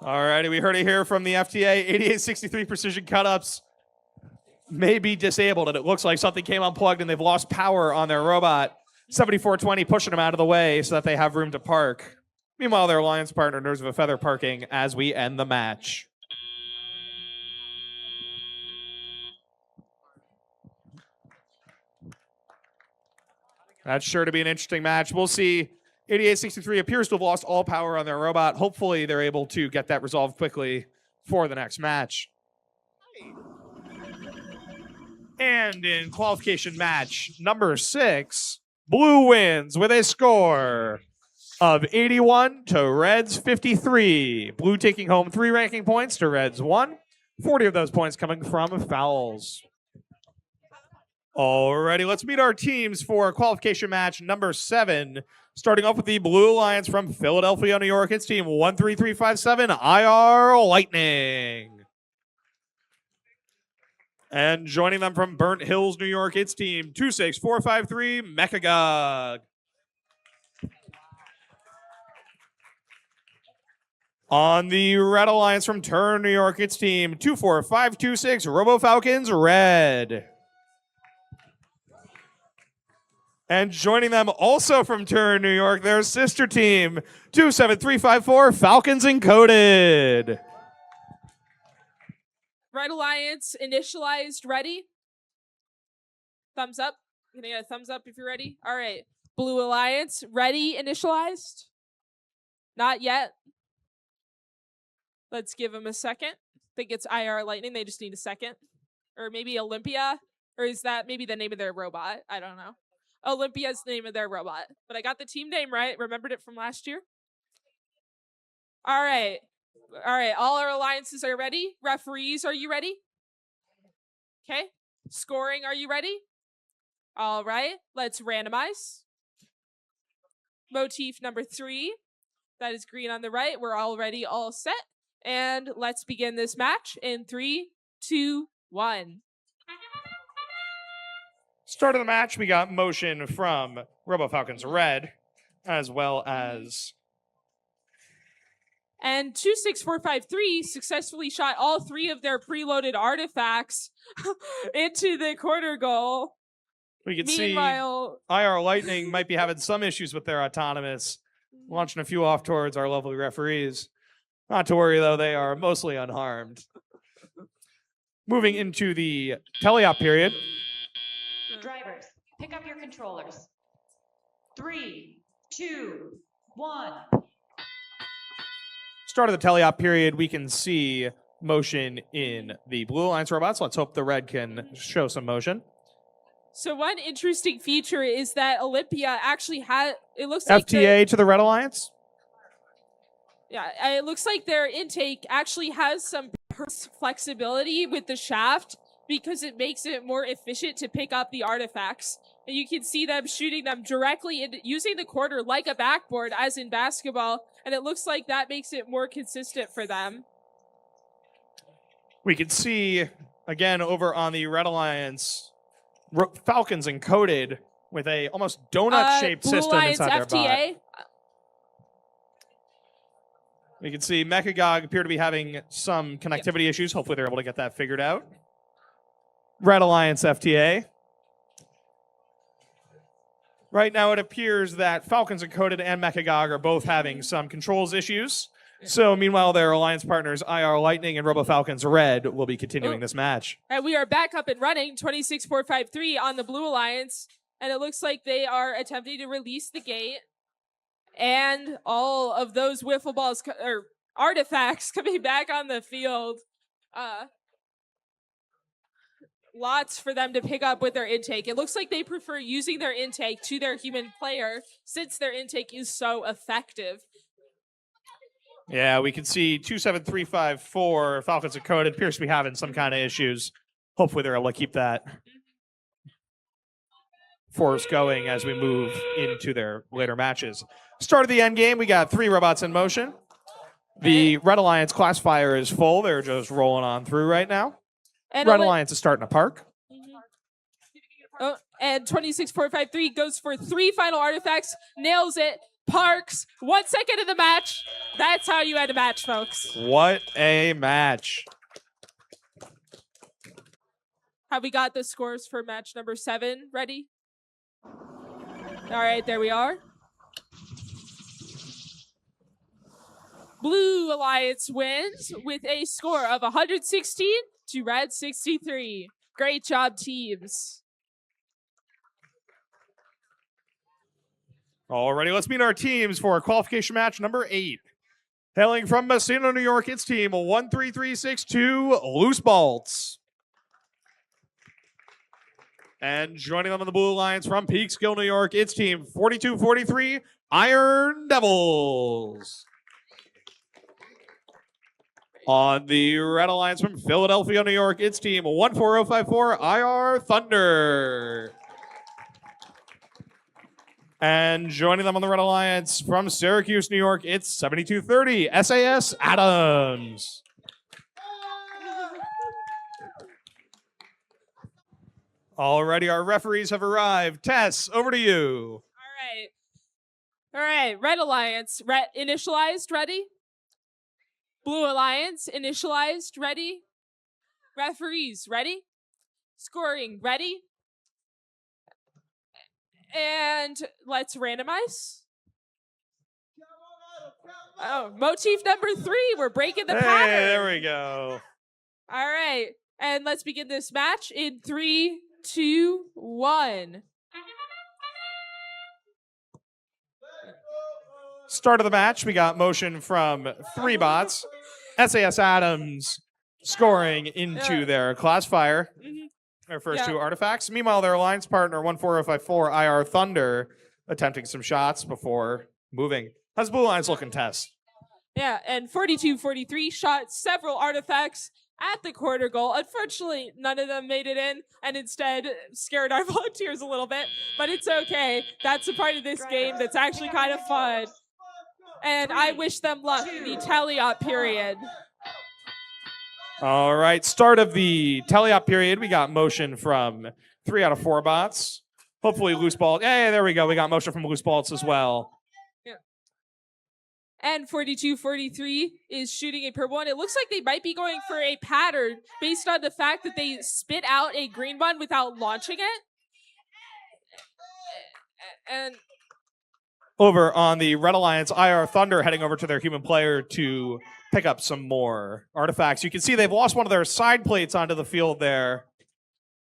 Alrighty, we heard it here from the FTA. 8863 Precision Cut-Ups may be disabled, and it looks like something came unplugged and they've lost power on their robot. 7420 pushing them out of the way so that they have room to park. Meanwhile, their alliance partner, Nerds of a Feather, parking as we end the match. That's sure to be an interesting match. We'll see. 8863 appears to have lost all power on their robot. Hopefully, they're able to get that resolved quickly for the next match. And in qualification match number 6, Blue wins with a score of 81 to Reds 53. Blue taking home 3 ranking points to Reds 1. 40 of those points coming from fouls. Alrighty, let's meet our teams for qualification match number 7. Starting off with the Blue Alliance from Philadelphia, New York. It's team 13357, IR Lightning. And joining them from Burnt Hills, New York, it's team 26453, Mechagog. On the Red Alliance from Turn, New York, it's team 24526, Robo Falcons Red. And joining them also from Turn, New York, their sister team, 27354, Falcons Encoded. Red Alliance initialized, ready? Thumbs up. Can I get a thumbs up if you're ready? All right. Blue Alliance, ready, initialized? Not yet. Let's give them a second. I think it's IR Lightning. They just need a second. Or maybe Olympia. Or is that maybe the name of their robot? I don't know. Olympia's the name of their robot. But I got the team name right. Remembered it from last year. All right. All right. All our alliances are ready. Referees, are you ready? Okay. Scoring, are you ready? All right. Let's randomize. Motif number 3. That is green on the right. We're already all set. And let's begin this match in 3, 2, 1. Start of the match, we got motion from Robo Falcons Red, as well as... And 26453 successfully shot all 3 of their preloaded artifacts into the corner goal. We can Meanwhile, see IR Lightning might be having some issues with their autonomous, launching a few off towards our lovely referees. Not to worry, though, they are mostly unharmed. Moving into the teleop period. Drivers, pick up your controllers. 3, 2, 1. Start of the teleop period, we can see motion in the Blue Alliance robots. Let's hope the red can show some motion. so one interesting feature is that Olympia actually had, it looks like FTA to the Red Alliance. Yeah, it looks like their intake actually has some flexibility with the shaft because it makes it more efficient to pick up the artifacts. And you can see them shooting them directly into using the corner like a backboard as in basketball. And it looks like that makes it more consistent for them. We can see, again, over on the Red Alliance, Falcons Encoded with a almost donut-shaped Blue system Alliance inside their FTA. bot. We can see Mechagog appear to be having some connectivity issues. Hopefully they're able to get that figured out. Red Alliance FTA. Right now it appears that Falcons Encoded and Mechagog are both having some controls issues. So meanwhile, their alliance partners IR Lightning and Robo Falcons Red will be continuing this match. And we are back up and running, 26453 on the Blue Alliance. And it looks like they are attempting to release the gate. And all of those wiffle balls or artifacts coming back on the field. Lots for them to pick up with their intake. It looks like they prefer using their intake to their human player since their intake is so effective. Yeah, we can see 27354 Falcons DECODE appears to be having some kind of issues. Hopefully they're able to keep that force going as we move into their later matches. Start of the end game, we got 3 robots in motion. The Red Alliance Classifier is full. They're just rolling on through right now. And Red Alliance is starting to park. Oh, and 26453 goes for 3 final artifacts, nails it, parks, 1 second of the match. That's how you end a match, folks. What a match. Have we got the scores for match number 7 ready? All right, there we are. Blue Alliance wins with a score of 116 to Red 63. Great job, teams. Alrighty, let's meet our teams for qualification match number 8. Hailing from Messina, New York, it's team 13362 Loose Bolts. And joining them on the Blue Alliance from Peekskill, New York, it's team 4243 Iron Devils. On the Red Alliance from Philadelphia, New York, it's team 14054 IR Thunder. And joining them on the Red Alliance from Syracuse, New York, it's 7230 SAS Adams. Alrighty, our referees have arrived. Tess, over to you. All right. Red Alliance, initialized, ready? Blue Alliance, initialized, ready? Referees, ready? Scoring, ready? And let's randomize. Oh, motif number 3. We're breaking the pattern. There we go. All right. And let's begin this match in 3, 2, 1. Start of the match, we got motion from 3 bots. SAS Adams scoring into their Classifier. Their first 2 artifacts. Meanwhile, their alliance partner, 14054 IR Thunder, attempting some shots before moving. How's Blue Alliance looking, Tess? Yeah, and 4243 shot several artifacts at the quarter goal. Unfortunately, none of them made it in, and instead scared our volunteers a little bit. But it's okay. That's a part of this game that's actually kind of fun. And I wish them luck in the tally-up period. All right, start of the tally-up period. We got motion from 3 out of 4 bots. Hopefully loose ball. Hey, there we go. We got motion from loose balls as well. Yeah. And 4243 is shooting a purple one. It looks like they might be going for a pattern based on the fact that they spit out a green one without launching it. And over on the Red Alliance, IR Thunder heading over to their human player to pick up some more artifacts. You can see they've lost one of their side plates onto the field there.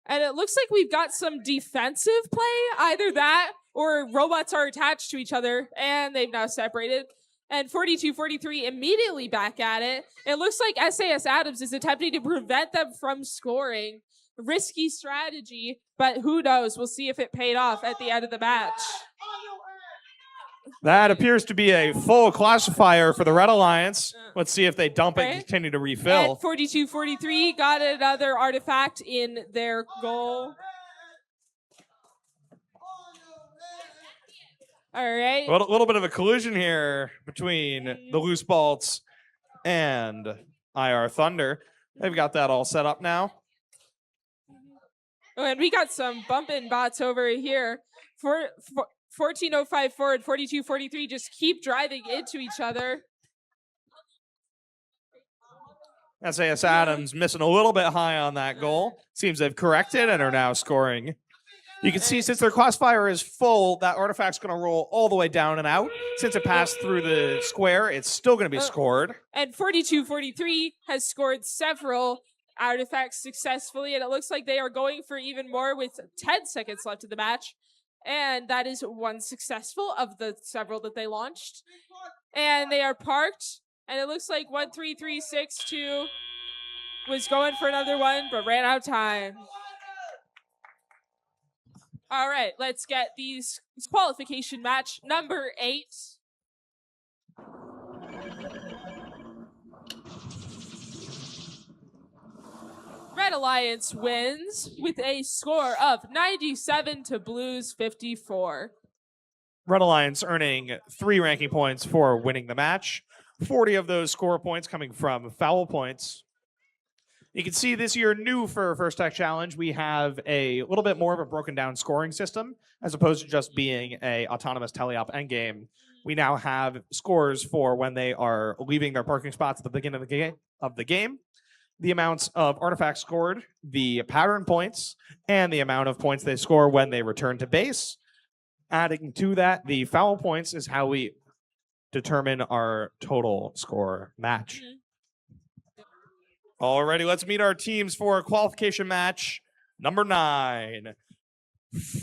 And it looks like we've got some defensive play. Either that or robots are attached to each other and they've now separated. And 4243 immediately back at it. It looks like SAS Adams is attempting to prevent them from scoring. Risky strategy, but who knows? We'll see if it paid off at the end of the match. That appears to be a full Classifier for the Red Alliance. Let's see if they dump it and continue to refill. And 4243 got another artifact in their goal. All right. A little bit of a collision here between the loose bolts and IR Thunder. They've got that all set up now. Oh, and we got some bumping bots over here. 14054 and 4243 just keep driving into each other. SAS Adams missing a little bit high on that goal. Seems they've corrected and are now scoring. You can see since their Classifier is full, that artifact's going to roll all the way down and out. Since it passed through the square, it's still going to be scored. And 4243 has scored several artifacts successfully, and it looks like they are going for even more with 10 seconds left in the match. And that is one successful of the several that they launched. And they are parked. And it looks like 13362 was going for another one, but ran out of time. All right, let's get these qualification match number 8. Red Alliance wins with a score of 97 to Blues 54. Red Alliance earning 3 ranking points for winning the match. 40 of those score points coming from foul points. You can see this year, new for First Tech Challenge, we have a little bit more of a broken down scoring system as opposed to just being a autonomous teleop endgame. We now have scores for when they are leaving their parking spots at the beginning of the game, the amounts of artifacts scored, the pattern points, and the amount of points they score when they return to base. Adding to that, the foul points is how we determine our total score match. Alrighty, let's meet our teams for qualification match number 9.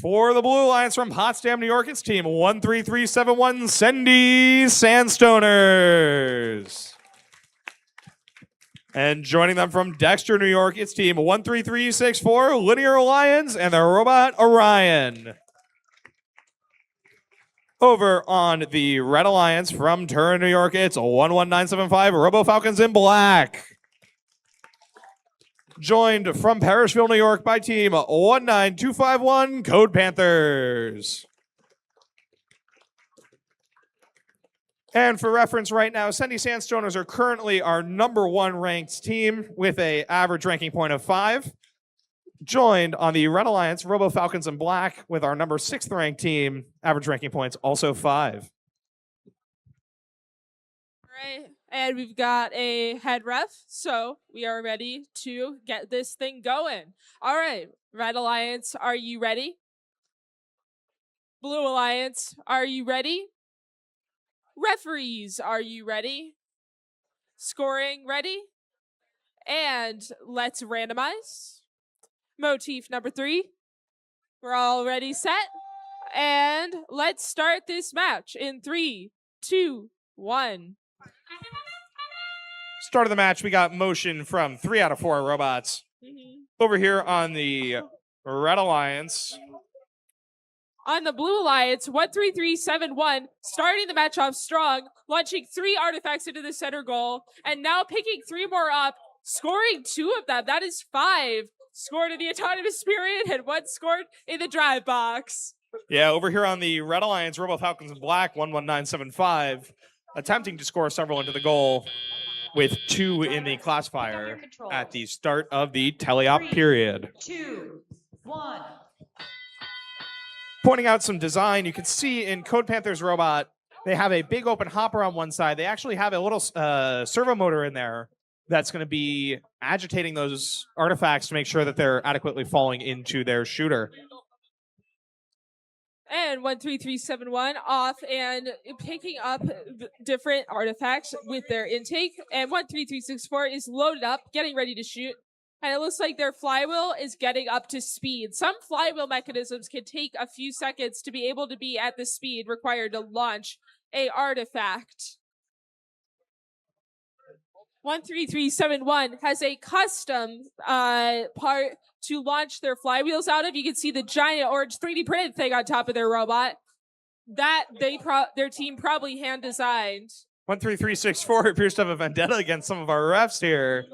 For the Blue Alliance from Potsdam, New York, it's team 13371 Sendy Sandstoners. And joining them from Dexter, New York, it's team 13364 Linear Alliance and their robot Orion. Over on the Red Alliance from Turin, New York, it's 11975 Robo Falcons in Black. Joined from Parrishville, New York by team 19251 Code Panthers. And for reference right now, Sendy Sandstoners are currently our number 1 ranked team with an average ranking point of 5. Joined on the Red Alliance, Robo Falcons in Black with our number 6th ranked team, average ranking points also 5. All right, and we've got a head ref, so we are ready to get this thing going. All right, Red Alliance, are you ready? Blue Alliance, are you ready? Referees, are you ready? Scoring ready? And let's randomize. Motif number 3. We're all ready, set, and let's start this match in 3, 2, 1. Start of the match, we got motion from 3 out of 4 robots. Over here on the Red Alliance. On the Blue Alliance, 13371, starting the match off strong, launching 3 artifacts into the center goal, and now picking 3 more up, scoring 2 of them. That is 5 scored in the autonomous period and 1 scored in the drive box. Yeah, over here on the Red Alliance, Robo Falcons in Black, 11975, attempting to score several into the goal with 2 in the classifier at the start of the teleop period. 2, 1. Pointing out some design, you can see in Code Panther's robot, they have a big open hopper on one side. They actually have a little servo motor in there that's going to be agitating those artifacts to make sure that they're adequately falling into their shooter. And 13371 off and picking up different artifacts with their intake. And 13364 is loaded up, getting ready to shoot. And it looks like their flywheel is getting up to speed. Some flywheel mechanisms can take a few seconds to be able to be at the speed required to launch a artifact. 13371 has a custom part to launch their flywheels out of. You can see the giant orange 3D printed thing on top of their robot. That their team probably hand designed. 13364 appears to have a vendetta against some of our refs here.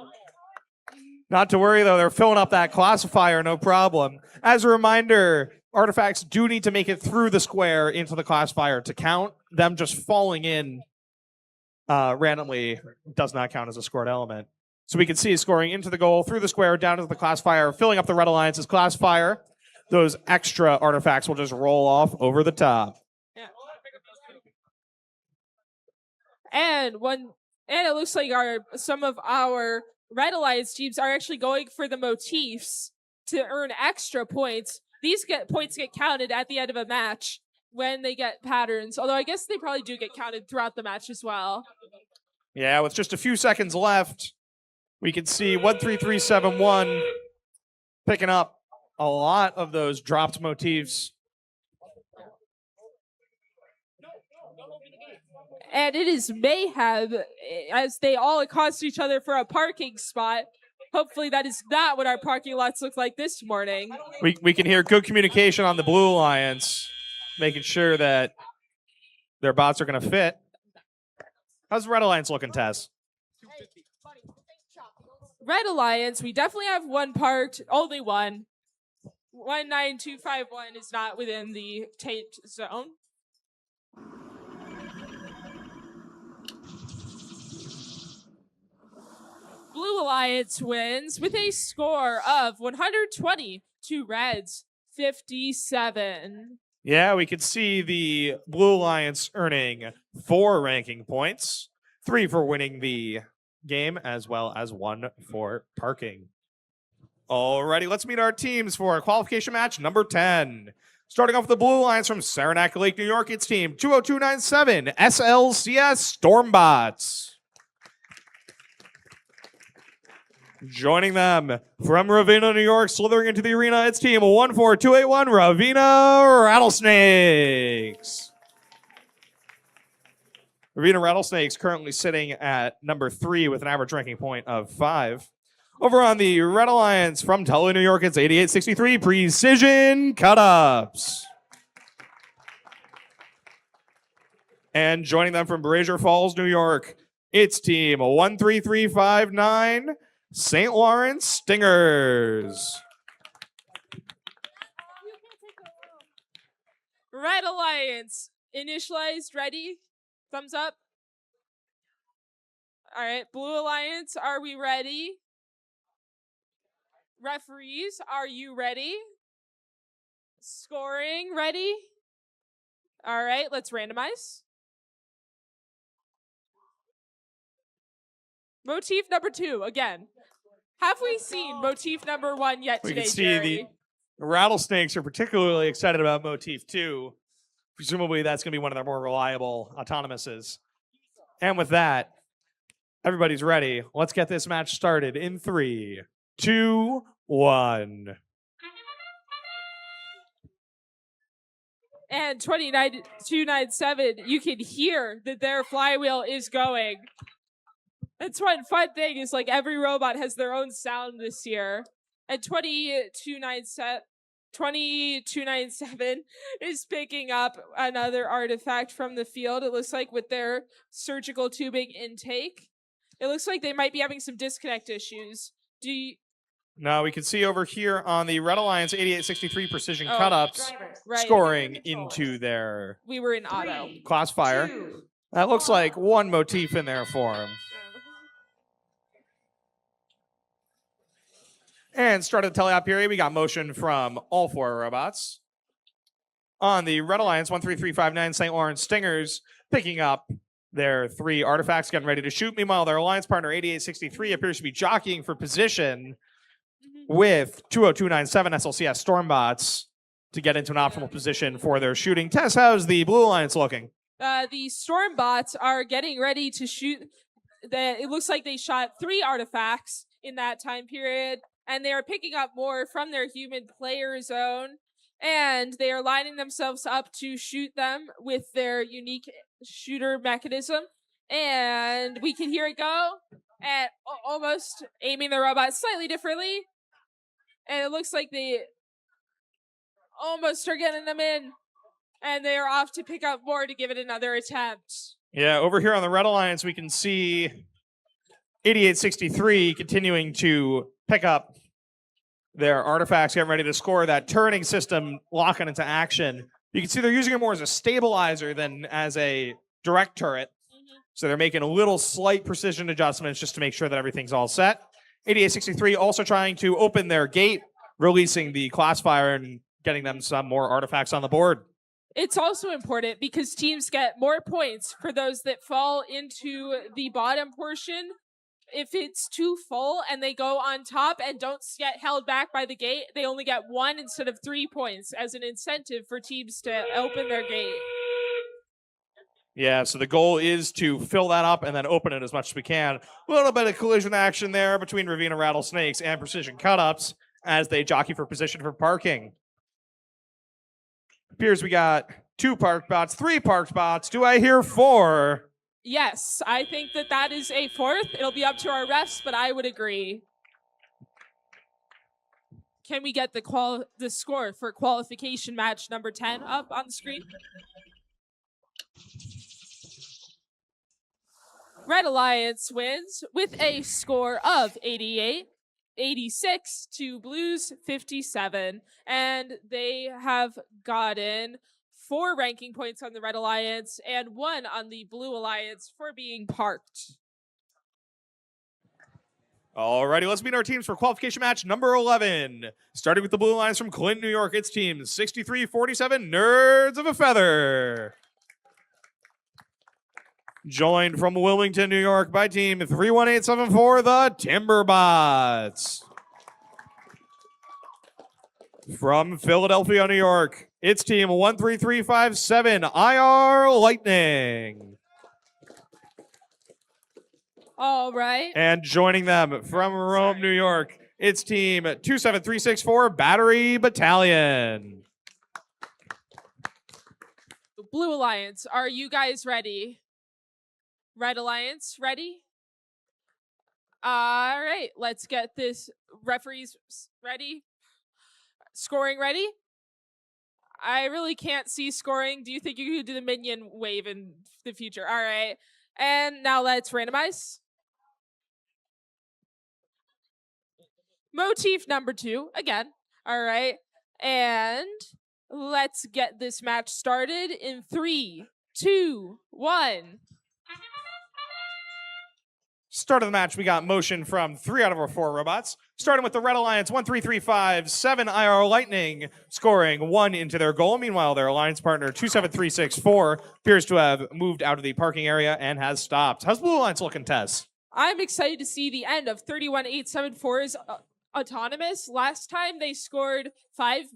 Not to worry, though. They're filling up that classifier, no problem. As a reminder, artifacts do need to make it through the square into the classifier to count. Them just falling in randomly does not count as a scored element. So we can see scoring into the goal, through the square, down to the classifier, filling up the Red Alliance's classifier. Those extra artifacts will just roll off over the top. Yeah. And it looks like some of our Red Alliance teams are actually going for the motifs to earn extra points. These points get counted at the end of a match when they get patterns, although I guess they probably do get counted throughout the match as well. Yeah, with just a few seconds left, we can see 13371 picking up a lot of those dropped motifs. And it is mayhem as they all accost each other for a parking spot. Hopefully that is not what our parking lots look like this morning. We can hear good communication on the Blue Alliance, making sure that their bots are going to fit. How's the Red Alliance looking, Tess? Red Alliance, we definitely have one parked, only one. 19251 is not within the taped zone. Blue Alliance wins with a score of 120 to Reds 57. Yeah, we could see the Blue Alliance earning 4 ranking points, 3 for winning the game, as well as 1 for parking. Alrighty, let's meet our teams for a qualification match number 10. Starting off with the Blue Alliance from Saranac Lake, New York, it's team 20297 SLCS Stormbots. Joining them from Ravenna, New York, slithering into the arena, it's team 14281 Ravenna Rattlesnakes. Ravenna Rattlesnakes currently sitting at number 3 with an average ranking point of 5. Over on the Red Alliance from Tully, New York, it's 8863 Precision Cut-Ups. And joining them from Brazier Falls, New York, it's team 13359 St. Lawrence Stingers. Red Alliance, initialized, ready? Thumbs up. All right, Blue Alliance, are we ready? Referees, are you ready? Scoring, ready? All right, let's randomize. Motif number 2, again. Have we seen motif number 1 yet We today, can see Jerry? the Rattlesnakes are particularly excited about motif 2. Presumably that's going to be one of their more reliable autonomouses. And with that, everybody's ready. Let's get this match started in 3, 2, 1. And 29297, you can hear that their flywheel is going. That's one fun thing is like every robot has their own sound this year. And 2297 is picking up another artifact from the field. It looks like with their surgical tubing intake. It looks like they might be having some disconnect issues. Now we can see over here on the Red Alliance 8863 Precision Cut-Ups Right. scoring into their We were in auto. Classifier. That looks like one motif in there for him. And started the teleop period, we got motion from all 4 robots. On the Red Alliance 13359 St. Lawrence Stingers, picking up their 3 artifacts, getting ready to shoot. Meanwhile, their alliance partner 8863 appears to be jockeying for position with 20297 SLCS Stormbots to get into an optimal position for their shooting. Tess, how's the Blue Alliance looking? The Stormbots are getting ready to shoot. It looks like they shot 3 artifacts in that time period, and they are picking up more from their human player zone, and they are lining themselves up to shoot them with their unique shooter mechanism. And we can hear it go at almost aiming the robot slightly differently. And it looks like they almost are getting them in, and they are off to pick up more to give it another attempt. Yeah, over here on the Red Alliance, we can see 8863 continuing to pick up their artifacts, getting ready to score. That turning system locking into action. You can see they're using it more as a stabilizer than as a direct turret. So they're making a little slight precision adjustments just to make sure that everything's all set. 8863 also trying to open their gate, releasing the Classifier and getting them some more artifacts on the board. It's also important because teams get more points for those that fall into the bottom portion. If it's too full and they go on top and don't get held back by the gate, they only get 1 instead of 3 points as an incentive for teams to open their gate. Yeah, so the goal is to fill that up and then open it as much as we can. A little bit of collision action there between Ravenna Rattlesnakes and Precision Cut-Ups as they jockey for position for parking. Appears we got 2 parked bots, 3 parked bots. Do I hear 4? Yes, I think that that is a fourth. It'll be up to our refs, but I would agree. Can we get the score for qualification match number 10 up on the screen? Red Alliance wins with a score of 86 to Blues 57. And they have gotten 4 ranking points on the Red Alliance and 1 on the Blue Alliance for being parked. Alrighty, let's meet our teams for qualification match number 11. Starting with the Blue Alliance from Clinton, New York, it's team 6347 Nerds of a Feather. Joined from Wilmington, New York by team 31874, the Timberbots. From Philadelphia, New York, it's team 13357 IR Lightning. All right. And joining them from Rome, New York, it's team 27364 Battery Battalion. Blue Alliance, are you guys ready? Red Alliance, ready? All right, let's get this. Referees ready? Scoring ready? I really can't see scoring. Do you think you could do the minion wave in the future? All right. And now let's randomize. Motif number 2, again. All right. And let's get this match started in 3, 2, 1. Start of the match, we got motion from 3 out of our 4 robots. Starting with the Red Alliance, 13357 IR Lightning, scoring 1 into their goal. Meanwhile, their alliance partner, 27364, appears to have moved out of the parking area and has stopped. How's Blue Alliance looking, Tess? I'm excited to see the end of 31874's autonomous. Last time they scored 5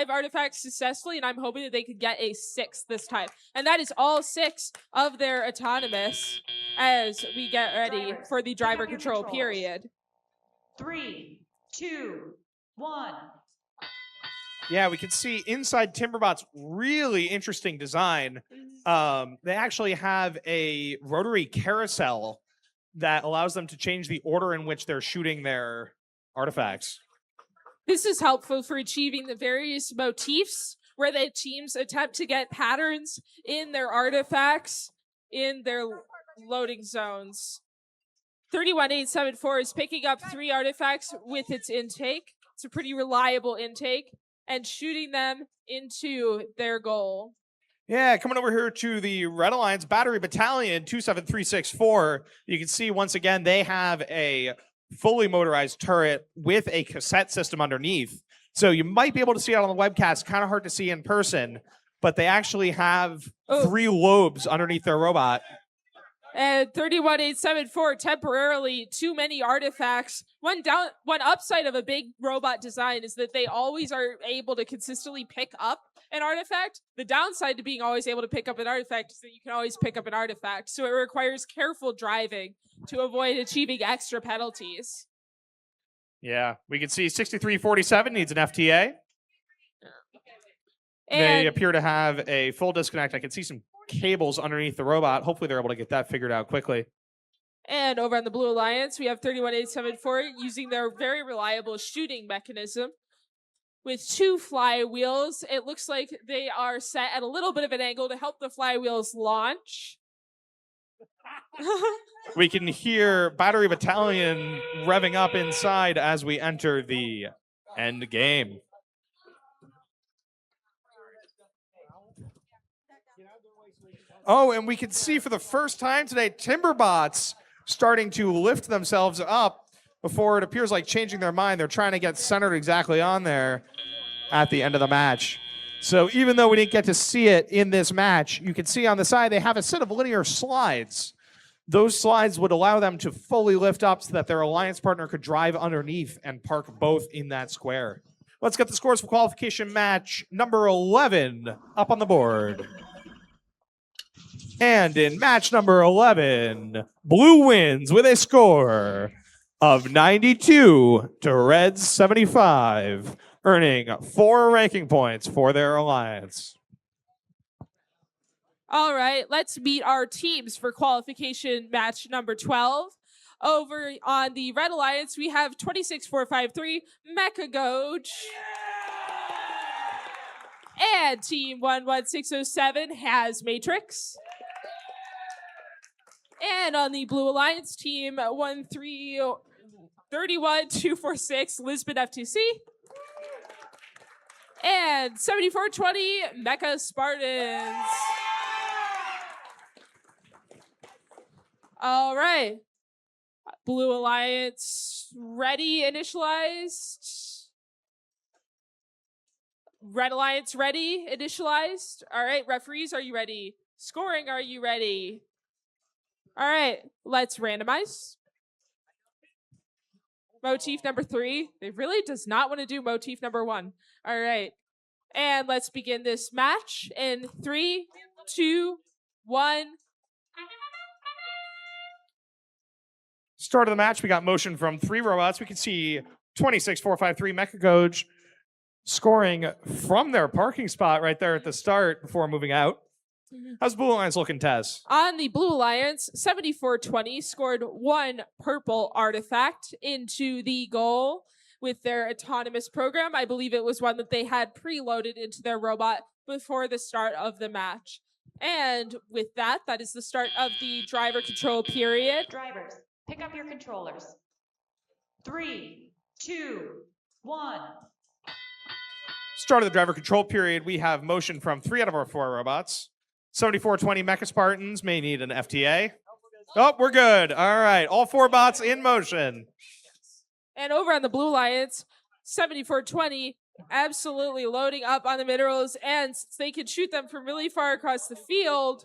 artifacts successfully, and I'm hoping that they could get a 6th this time. And that is all 6 of their autonomous as we get ready for the driver control period. 3, 2, 1. Yeah, we can see inside Timberbot's really interesting design. They actually have a rotary carousel that allows them to change the order in which they're shooting their artifacts. This is helpful for achieving the various motifs where the teams attempt to get patterns in their artifacts in their loading zones. 31874 is picking up 3 artifacts with its intake. It's a pretty reliable intake and shooting them into their goal. Yeah, coming over here to the Red Alliance Battery Battalion 27364, you can see once again they have a fully motorized turret with a cassette system underneath. So you might be able to see it on the webcast, kind of hard to see in person, but they actually have 3 lobes underneath their robot. And 31874 temporarily too many artifacts. One upside of a big robot design is that they always are able to consistently pick up an artifact. The downside to being always able to pick up an artifact is that you can always pick up an artifact. So it requires careful driving to avoid achieving extra penalties. Yeah, we can see 6347 needs an FTA. And they appear to have a full disconnect. I can see some cables underneath the robot. Hopefully they're able to get that figured out quickly. And over on the Blue Alliance, we have 31874 using their very reliable shooting mechanism. With 2 flywheels, it looks like they are set at a little bit of an angle to help the flywheels launch. We can hear Battery Battalion revving up inside as we enter the end game. Oh, and we can see for the first time today, Timberbots starting to lift themselves up before it appears like changing their mind. They're trying to get centered exactly on there at the end of the match. So even though we didn't get to see it in this match, you can see on the side they have a set of linear slides. Those slides would allow them to fully lift up so that their alliance partner could drive underneath and park both in that square. Let's get the scores for qualification match number 11 up on the board. And in match number 11, Blue wins with a score of 92 to Red's 75, earning 4 ranking points for their alliance. All right, let's meet our teams for qualification match number 12. Over on the Red Alliance, we have 26453 Mechagoge. And team 11607 has Matrix. And on the Blue Alliance, team 1331246 Lisbon FTC. And 7420 Mecha Spartans. All right. Blue Alliance ready, initialized. Red Alliance ready, initialized. All right, referees, are you ready? Scoring, are you ready? All right, let's randomize. Motif number 3. It really does not want to do motif number 1. All right, and let's begin this match in 3, 2, 1. Start of the match, we got motion from 3 robots. We can see 26453 Mechagoge scoring from their parking spot right there at the start before moving out. How's Blue Alliance looking, Tess? On the Blue Alliance, 7420 scored 1 purple artifact into the goal with their autonomous program. I believe it was one that they had preloaded into their robot before the start of the match. And with that, that is the start of the driver control period. Drivers, pick up your controllers. 3, 2, 1. Start of the driver control period, we have motion from 3 out of our 4 robots. 7420 Mecha Spartans may need an FTA. Oh, we're good. All right, all 4 bots in motion. And over on the Blue Alliance, 7420 absolutely loading up on the minerals, and they can shoot them from really far across the field,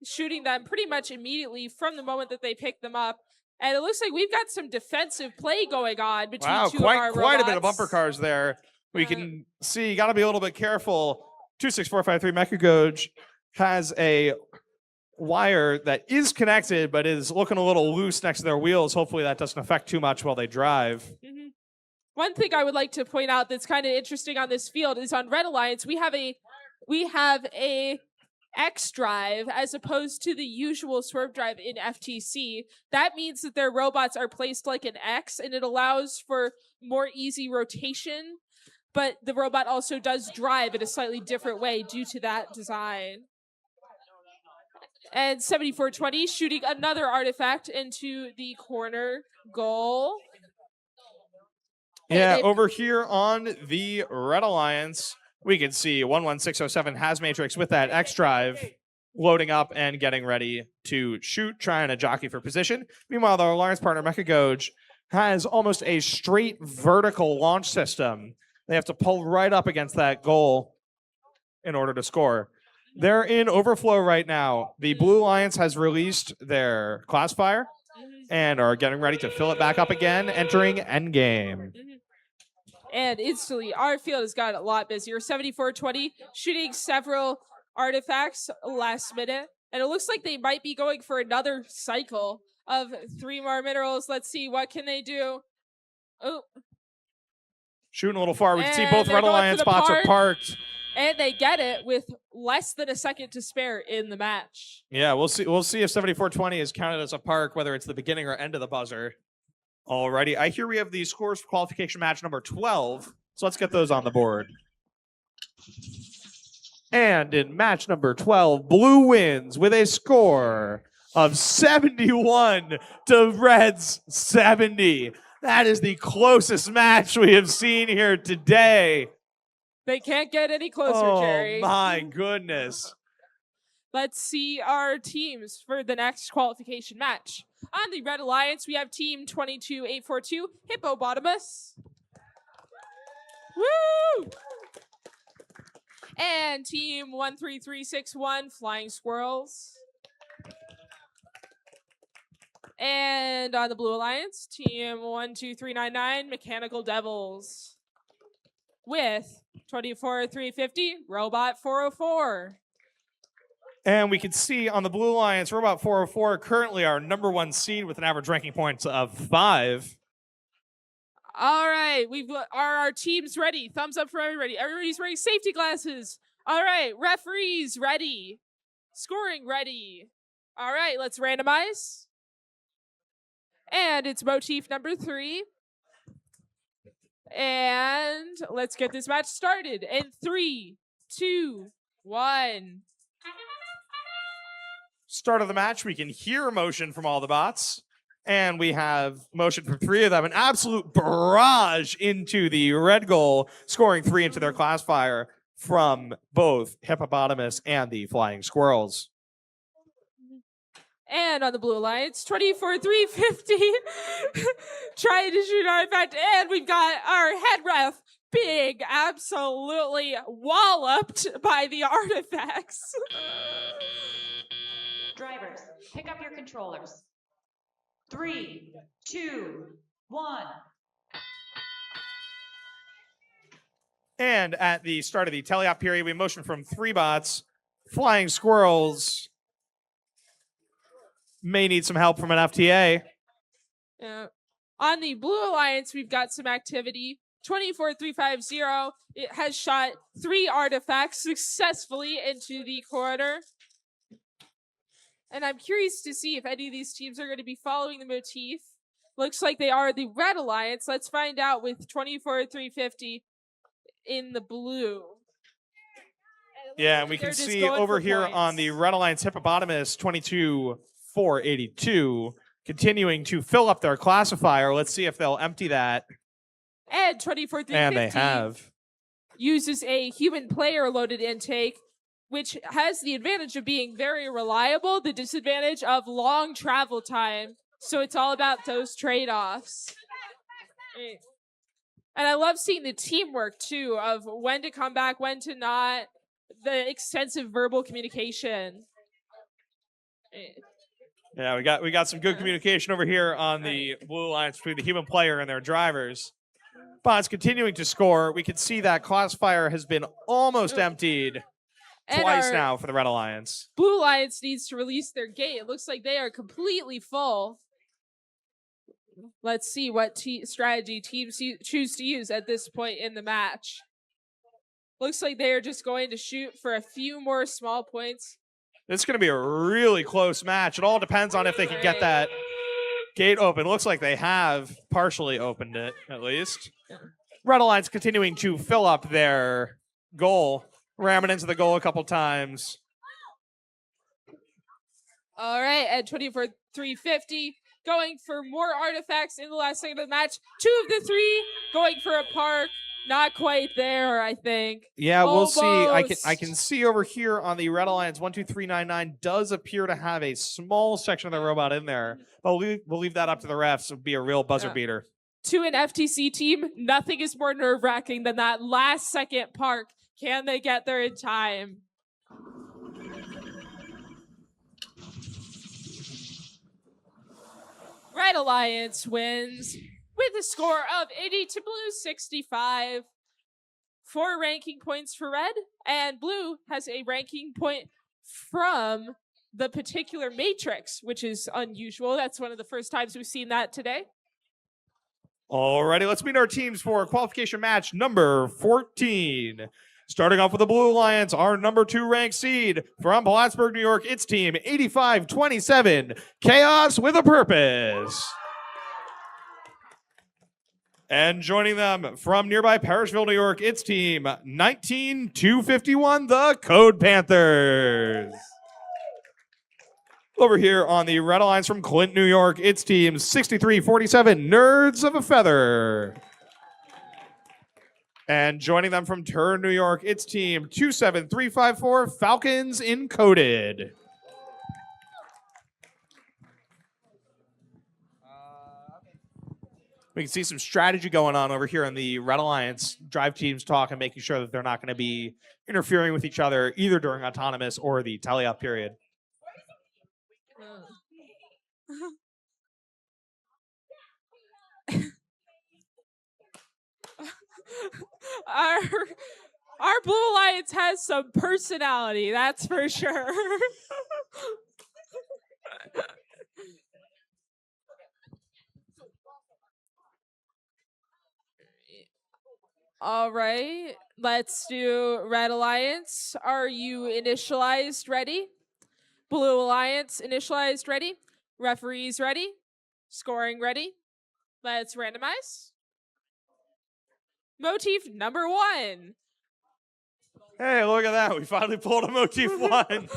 shooting them pretty much immediately from the moment that they pick them up. And it looks like we've got some defensive play going on between two of our robots. Quite a bit of bumper cars there. We can see, you got to be a little bit careful. 26453 Mechagoge has a wire that is connected, but is looking a little loose next to their wheels. Hopefully that doesn't affect too much while they drive. One thing I would like to point out that's kind of interesting on this field is on Red Alliance, we have a X drive as opposed to the usual swerve drive in FTC. That means that their robots are placed like an X, and it allows for more easy rotation, but the robot also does drive in a slightly different way due to that design. And 7420 shooting another artifact into the corner goal. Yeah, over here on the Red Alliance, we can see 11607 has Matrix with that X drive loading up and getting ready to shoot, trying to jockey for position. Meanwhile, the Alliance partner Mechagoge has almost a straight vertical launch system. They have to pull right up against that goal in order to score. They're in overflow right now. The Blue Alliance has released their Classifier and are getting ready to fill it back up again, entering endgame. And instantly, our field has got a lot busier. 7420 shooting several artifacts last minute. And it looks like they might be going for another cycle of 3 more minerals. Let's see, what can they do? Oh. Shooting a little far. We can see both Red Alliance spots are parked. And they get it with less than a second to spare in the match. Yeah, we'll see. We'll see if 7420 is counted as a park, whether it's the beginning or end of the buzzer. Alrighty, I hear we have the scores for qualification match number 12, so let's get those on the board. And in match number 12, Blue wins with a score of 71 to Red's 70. That is the closest match we have seen here today. They can't get any closer, Jerry. Oh my goodness. Let's see our teams for the next qualification match. On the Red Alliance, we have team 22842, Hippopotamus. Woo! And team 13361, Flying Squirrels. And on the Blue Alliance, team 12399, Mechanical Devils. With 24350, Robot 404. And we can see on the Blue Alliance, Robot 404 currently our #1 seed with an average ranking points of 5. All right, are our teams ready? Thumbs up for everybody. Everybody's wearing safety glasses. All right, referees ready. Scoring ready. All right, let's randomize. And it's motif number 3. And let's get this match started in 3, 2, 1. Start of the match, we can hear motion from all the bots. And we have motion from 3 of them. An absolute barrage into the red goal, scoring 3 into their classifier from both Hippopotamus and the Flying Squirrels. And on the Blue Alliance, 24-350. Trying to shoot artifact. And we've got our head ref, Big, absolutely walloped by the artifacts. Drivers, pick up your controllers. 3, 2, 1. And at the start of the teleop period, we motion from 3 bots. Flying Squirrels may need some help from an FTA. On the Blue Alliance, we've got some activity. 24-350. It has shot 3 artifacts successfully into the corner. And I'm curious to see if any of these teams are going to be following the motif. Looks like they are the Red Alliance. Let's find out with 24-350 in the blue. Yeah, and we can see over here on the Red Alliance Hippopotamus, 22-482, continuing to fill up their classifier. Let's see if they'll empty that. And 24-350 and they have. Uses a human player loaded intake, which has the advantage of being very reliable, the disadvantage of long travel time. So it's all about those trade-offs. And I love seeing the teamwork, too, of when to come back, when to not, the extensive verbal communication. Yeah, we got some good communication over here on the Blue Alliance between the human player and their drivers. Bots continuing to score. We can see that classifier has been almost emptied twice now for the Red Alliance. Blue Alliance needs to release their gate. It looks like they are completely full. Let's see what strategy teams choose to use at this point in the match. Looks like they are just going to shoot for a few more small points. This is going to be a really close match. It all depends on if they can get that gate open. Looks like they have partially opened it, at least. Red Alliance continuing to fill up their goal, ramming into the goal a couple times. All right, at 24-350, going for more artifacts in the last second of the match. 2 of the 3 going for a park. Not quite there, I think. Yeah, almost. We'll see. I can see over here on the Red Alliance 12399 does appear to have a small section of the robot in there, but we'll leave that up to the refs. It'll be a real buzzer beater. To an FTC team, nothing is more nerve-wracking than that last second park. Can they get there in time? Red Alliance wins with a score of 80 to Blue 65. 4 ranking points for Red, and Blue has a ranking point from the particular matrix, which is unusual. That's one of the first times we've seen that today. Alrighty, let's meet our teams for qualification match number 14. Starting off with the Blue Alliance, our number 2 ranked seed from Plattsburgh, New York. It's team 8527, Chaos with a Purpose. And joining them from nearby Parrishville, New York, it's team 19251, the Code Panthers. Over here on the Red Alliance from Clinton, New York, it's team 6347, Nerds of a Feather. And joining them from Turin, New York, it's team 27354, Falcons Encoded. We can see some strategy going on over here in the Red Alliance. Drive teams talk and making sure that they're not going to be interfering with each other either during autonomous or the teleop period. Our Blue Alliance has some personality, that's for sure. All right, let's do Red Alliance. Are you initialized ready? Blue Alliance initialized ready. Referees ready. Scoring ready. Let's randomize. Motif number 1. Hey, look at that. We finally pulled a motif 1.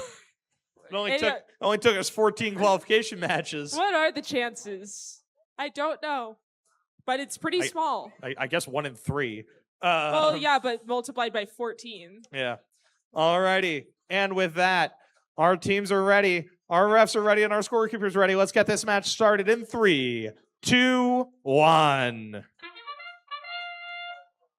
It only took us 14 qualification matches. What are the chances? I don't know. But it's pretty small. I guess 1 in 3. Well, yeah, but multiplied by 14. Yeah. All righty. And with that, our teams are ready. Our refs are ready and our scorekeepers ready. Let's get this match started in 3, 2, 1.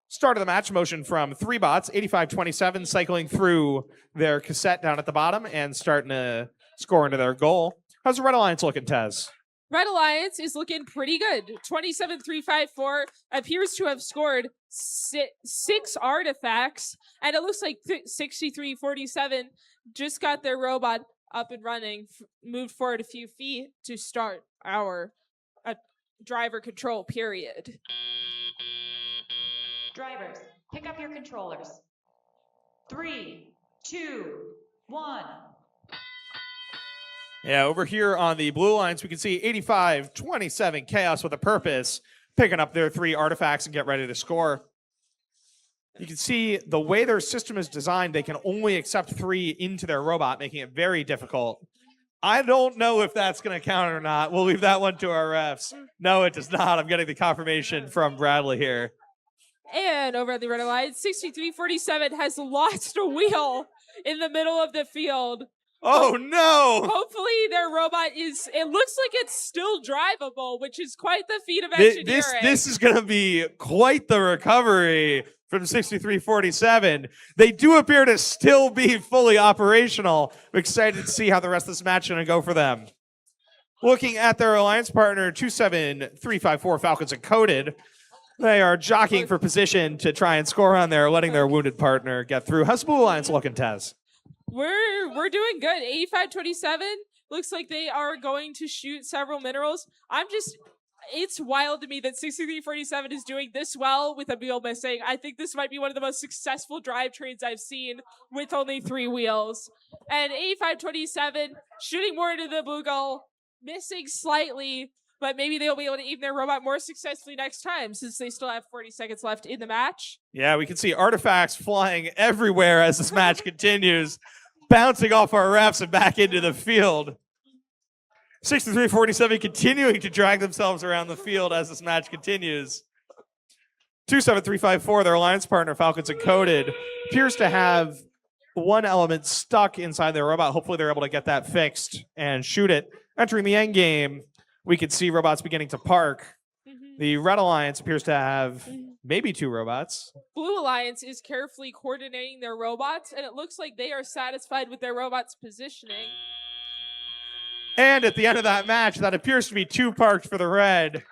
Start of the match, motion from 3 bots, 85-27, cycling through their cassette down at the bottom and starting to score into their goal. How's the Red Alliance looking, Tez? Red Alliance is looking pretty good. 27-3-5-4 appears to have scored 6 artifacts, and it looks like 63-47 just got their robot up and running, moved forward a few feet to start our driver control period. Drivers, pick up your controllers. 3, 2, 1. Yeah, over here on the Blue Alliance, we can see 85-27 Chaos with a Purpose picking up their 3 artifacts and get ready to score. You can see the way their system is designed, they can only accept 3 into their robot, making it very difficult. I don't know if that's going to count or not. We'll leave that one to our refs. No, it does not. I'm getting the confirmation from Bradley here. And over at the Red Alliance, 63-47 has lost a wheel in the middle of the field. Oh, no! Hopefully their robot it looks like it's still drivable, which is quite the feat of engineering. This is going to be quite the recovery from 63-47. They do appear to still be fully operational. I'm excited to see how the rest of this match is going to go for them. Looking at their alliance partner, 27354 Falcons Encoded. They are jockeying for position to try and score on there, letting their wounded partner get through. How's the Blue Alliance looking, Tez? We're doing good. 85-27. Looks like they are going to shoot several minerals. It's wild to me that 63-47 is doing this well with a wheel missing. I think this might be one of the most successful drivetrains I've seen with only 3 wheels. And 85-27 shooting more into the blue goal, missing slightly, but maybe they'll be able to even their robot more successfully next time since they still have 40 seconds left in the match. Yeah, we can see artifacts flying everywhere as this match continues, bouncing off our refs and back into the field. 63-47 continuing to drag themselves around the field as this match continues. 27354, their alliance partner, Falcons Encoded, appears to have one element stuck inside their robot. Hopefully they're able to get that fixed and shoot it. Entering the end game, we could see robots beginning to park. The Red Alliance appears to have maybe 2 robots. Blue Alliance is carefully coordinating their robots, and it looks like they are satisfied with their robots' positioning. And at the end of that match, that appears to be 2 parked for the Red.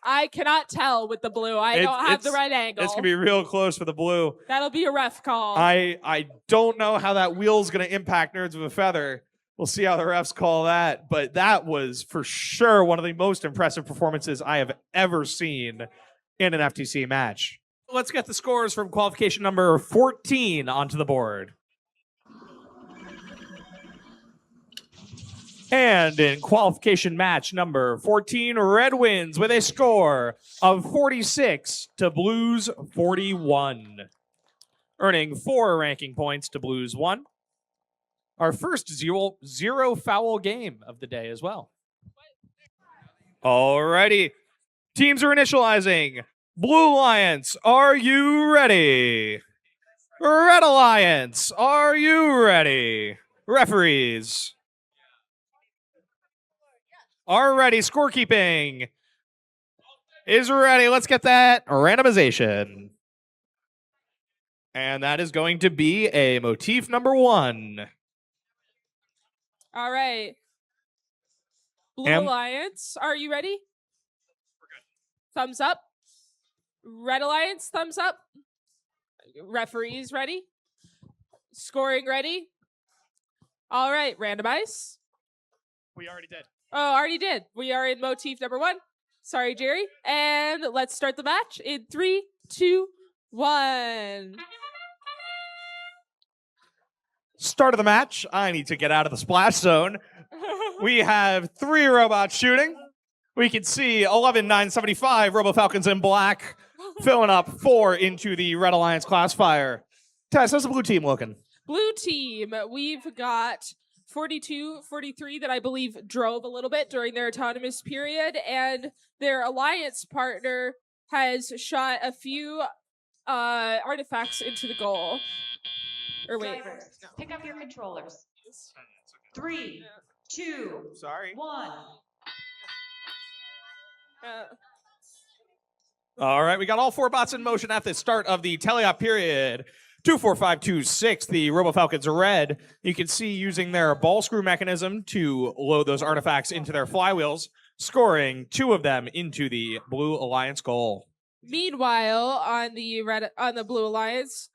I cannot tell with the blue. I don't have the right angle. It's going to be real close for the blue. That'll be a ref call. I don't know how that wheel's going to impact Nerds with a Feather. We'll see how the refs call that. But that was for sure one of the most impressive performances I have ever seen in an FTC match. Let's get the scores from qualification number 14 onto the board. And in qualification match number 14, Red wins with a score of 46 to Blues 41. Earning 4 ranking points to Blues 1. Our first zero foul game of the day as well. Alrighty. Teams are initializing. Blue Alliance, are you ready? Red Alliance, are you ready? Referees. Alrighty, scorekeeping is ready. Let's get that randomization. And that is going to be a motif number 1. All right. Blue Alliance, are you ready? We're good. Thumbs up. Red Alliance, thumbs up. Referees ready? Scoring ready? All right, randomize. We already did. Oh, already did. We are in motif number 1. Sorry, Jerry. And let's start the match in 3, 2, 1. Start of the match. I need to get out of the splash zone. We have 3 robots shooting. We can see 11,975 Robo Falcons in black, filling up 4 into the Red Alliance Classifier. Tess, how's the blue team looking? Blue team, we've got 42, 43 that I believe drove a little bit during their autonomous period, and their alliance partner has shot a few artifacts into the goal. Or wait. Drivers, pick up your controllers. 3, 2, Sorry. 1. All right, we got all 4 bots in motion at the start of the teleop period. 24526, the Robo Falcons red. You can see using their ball screw mechanism to load those artifacts into their flywheels, scoring 2 of them into the Blue Alliance goal. Meanwhile, on the Blue Alliance,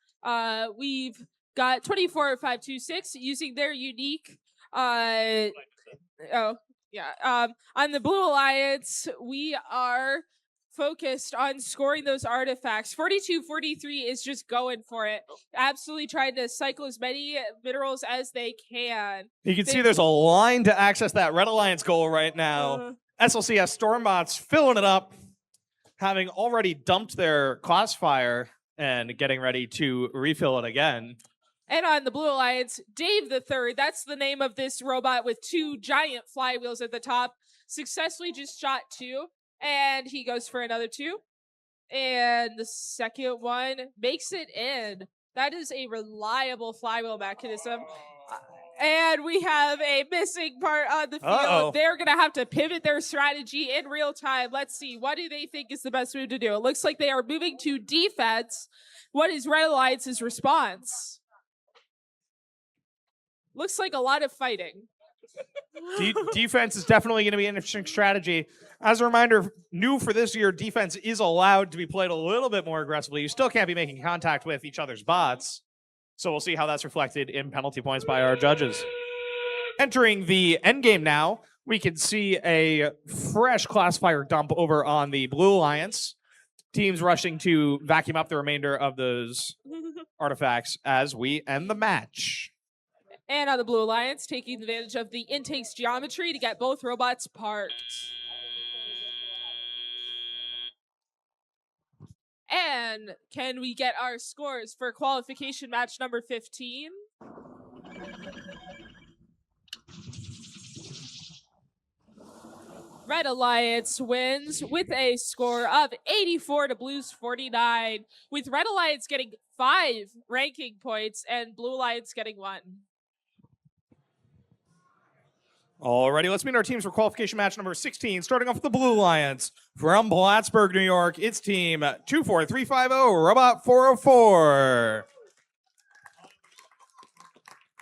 we've got 24526 using their unique. On the Blue Alliance, we are focused on scoring those artifacts. 4243 is just going for it, absolutely trying to cycle as many minerals as they can. You can see there's a line to access that Red Alliance goal right now. SLCS Stormbots filling it up, having already dumped their Classifier and getting ready to refill it again. And on the Blue Alliance, Dave the Third, that's the name of this robot with 2 giant flywheels at the top, successfully just shot 2, and he goes for another 2. And the second one makes it in. That is a reliable flywheel mechanism. And we have a missing part on the field. They're going to have to pivot their strategy in real time. Let's see. What do they think is the best move to do? It looks like they are moving to defense. What is Red Alliance's response? Looks like a lot of fighting. Defense is definitely going to be an interesting strategy. As a reminder, new for this year, defense is allowed to be played a little bit more aggressively. You still can't be making contact with each other's bots. So we'll see how that's reflected in penalty points by our judges. Entering the endgame now, we can see a fresh Classifier dump over on the Blue Alliance. Teams rushing to vacuum up the remainder of those artifacts as we end the match. And on the Blue Alliance, taking advantage of the intakes geometry to get both robots parked. And can we get our scores for qualification match number 15? Red Alliance wins with a score of 84 to Blue's 49, with Red Alliance getting 5 ranking points and Blue Alliance getting 1. Alrighty, let's meet our teams for qualification match number 16. Starting off with the Blue Alliance from Plattsburgh, New York. It's team 24350, Robot 404.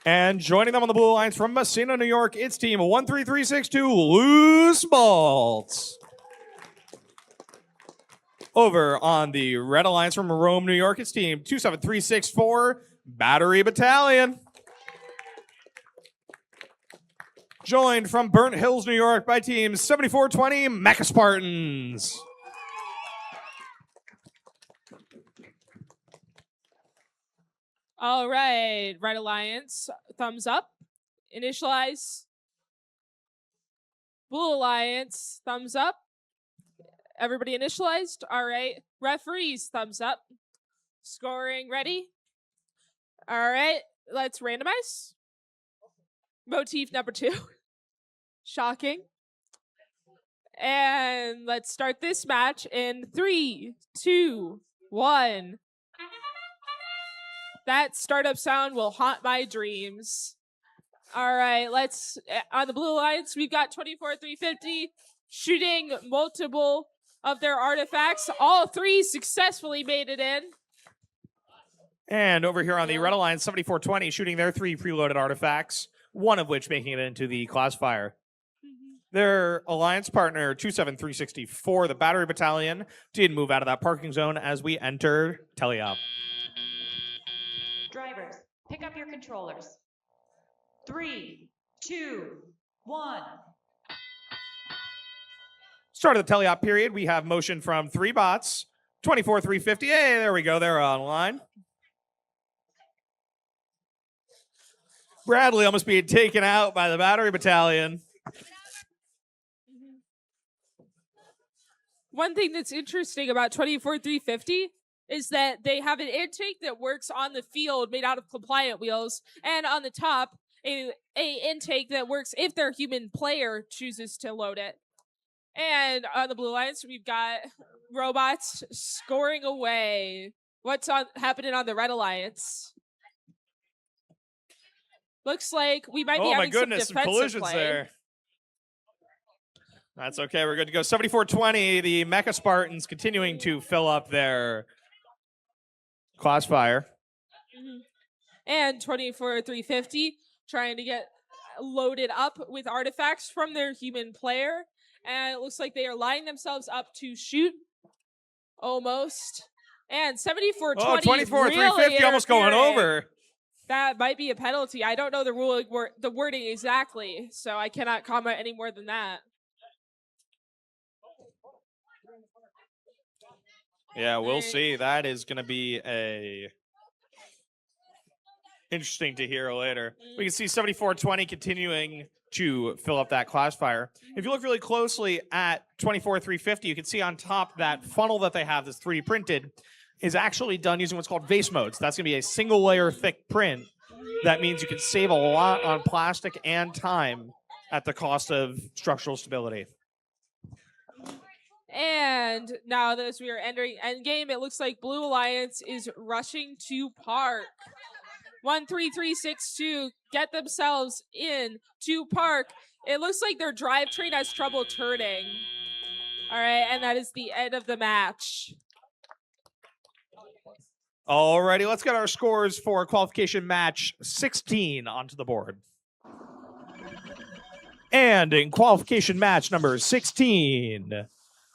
And joining them on the Blue Alliance from Messina, New York, it's team 13362, Loose Bolts. Over on the Red Alliance from Rome, New York, it's team 27364, Battery Battalion. Joined from Burnt Hills, New York by team 7420 Mecha Spartans. All right, Red Alliance, thumbs up. Initialize. Blue Alliance, thumbs up. Everybody initialized? All right. Referees, thumbs up. Scoring ready? All right, let's randomize. Motif number 2. Shocking. And let's start this match in 3, 2, 1. That startup sound will haunt my dreams. All right, let's, on the Blue Alliance, we've got 24350 shooting multiple of their artifacts. All 3 successfully made it in. And over here on the Red Alliance, 7420 shooting their 3 preloaded artifacts, one of which making it into the Classifier. Their alliance partner, 27364, the Battery Battalion, did move out of that parking zone as we enter Teleop. Drivers, pick up your controllers. 3, 2, 1. Start of the Teleop period, we have motion from 3 bots. 24350, hey, there we go, they're online. Bradley almost being taken out by the battery battalion. One thing that's interesting about 24-350 is that they have an intake that works on the field made out of compliant wheels, and on the top, a intake that works if their human player chooses to load it. And on the Blue Alliance, we've got robots scoring away. What's happening on the Red Alliance? Looks like we might be having some defensive collisions play. There. That's okay. We're good to go. 74-20. The Mecha Spartans continuing to fill up their Classifier. And 24-350 trying to get loaded up with artifacts from their human player. And it looks like they are lining themselves up to shoot. Almost. And 74-20. Oh, 24-350 almost going over. That might be a penalty. I don't know the wording exactly, so I cannot comment any more than that. Yeah, we'll see. That is going to be interesting to hear later. We can see 74-20 continuing to fill up that Classifier. If you look really closely at 24-350, you can see on top that funnel that they have that's 3D printed is actually done using what's called vase modes. That's going to be a single layer thick print. That means you can save a lot on plastic and time at the cost of structural stability. And now that as we are entering endgame, it looks like Blue Alliance is rushing to park. 1-3-3-6-2 get themselves in to park. It looks like their drivetrain has trouble turning. All right, and that is the end of the match. Alrighty, let's get our scores for qualification match 16 onto the board. And in qualification match number 16,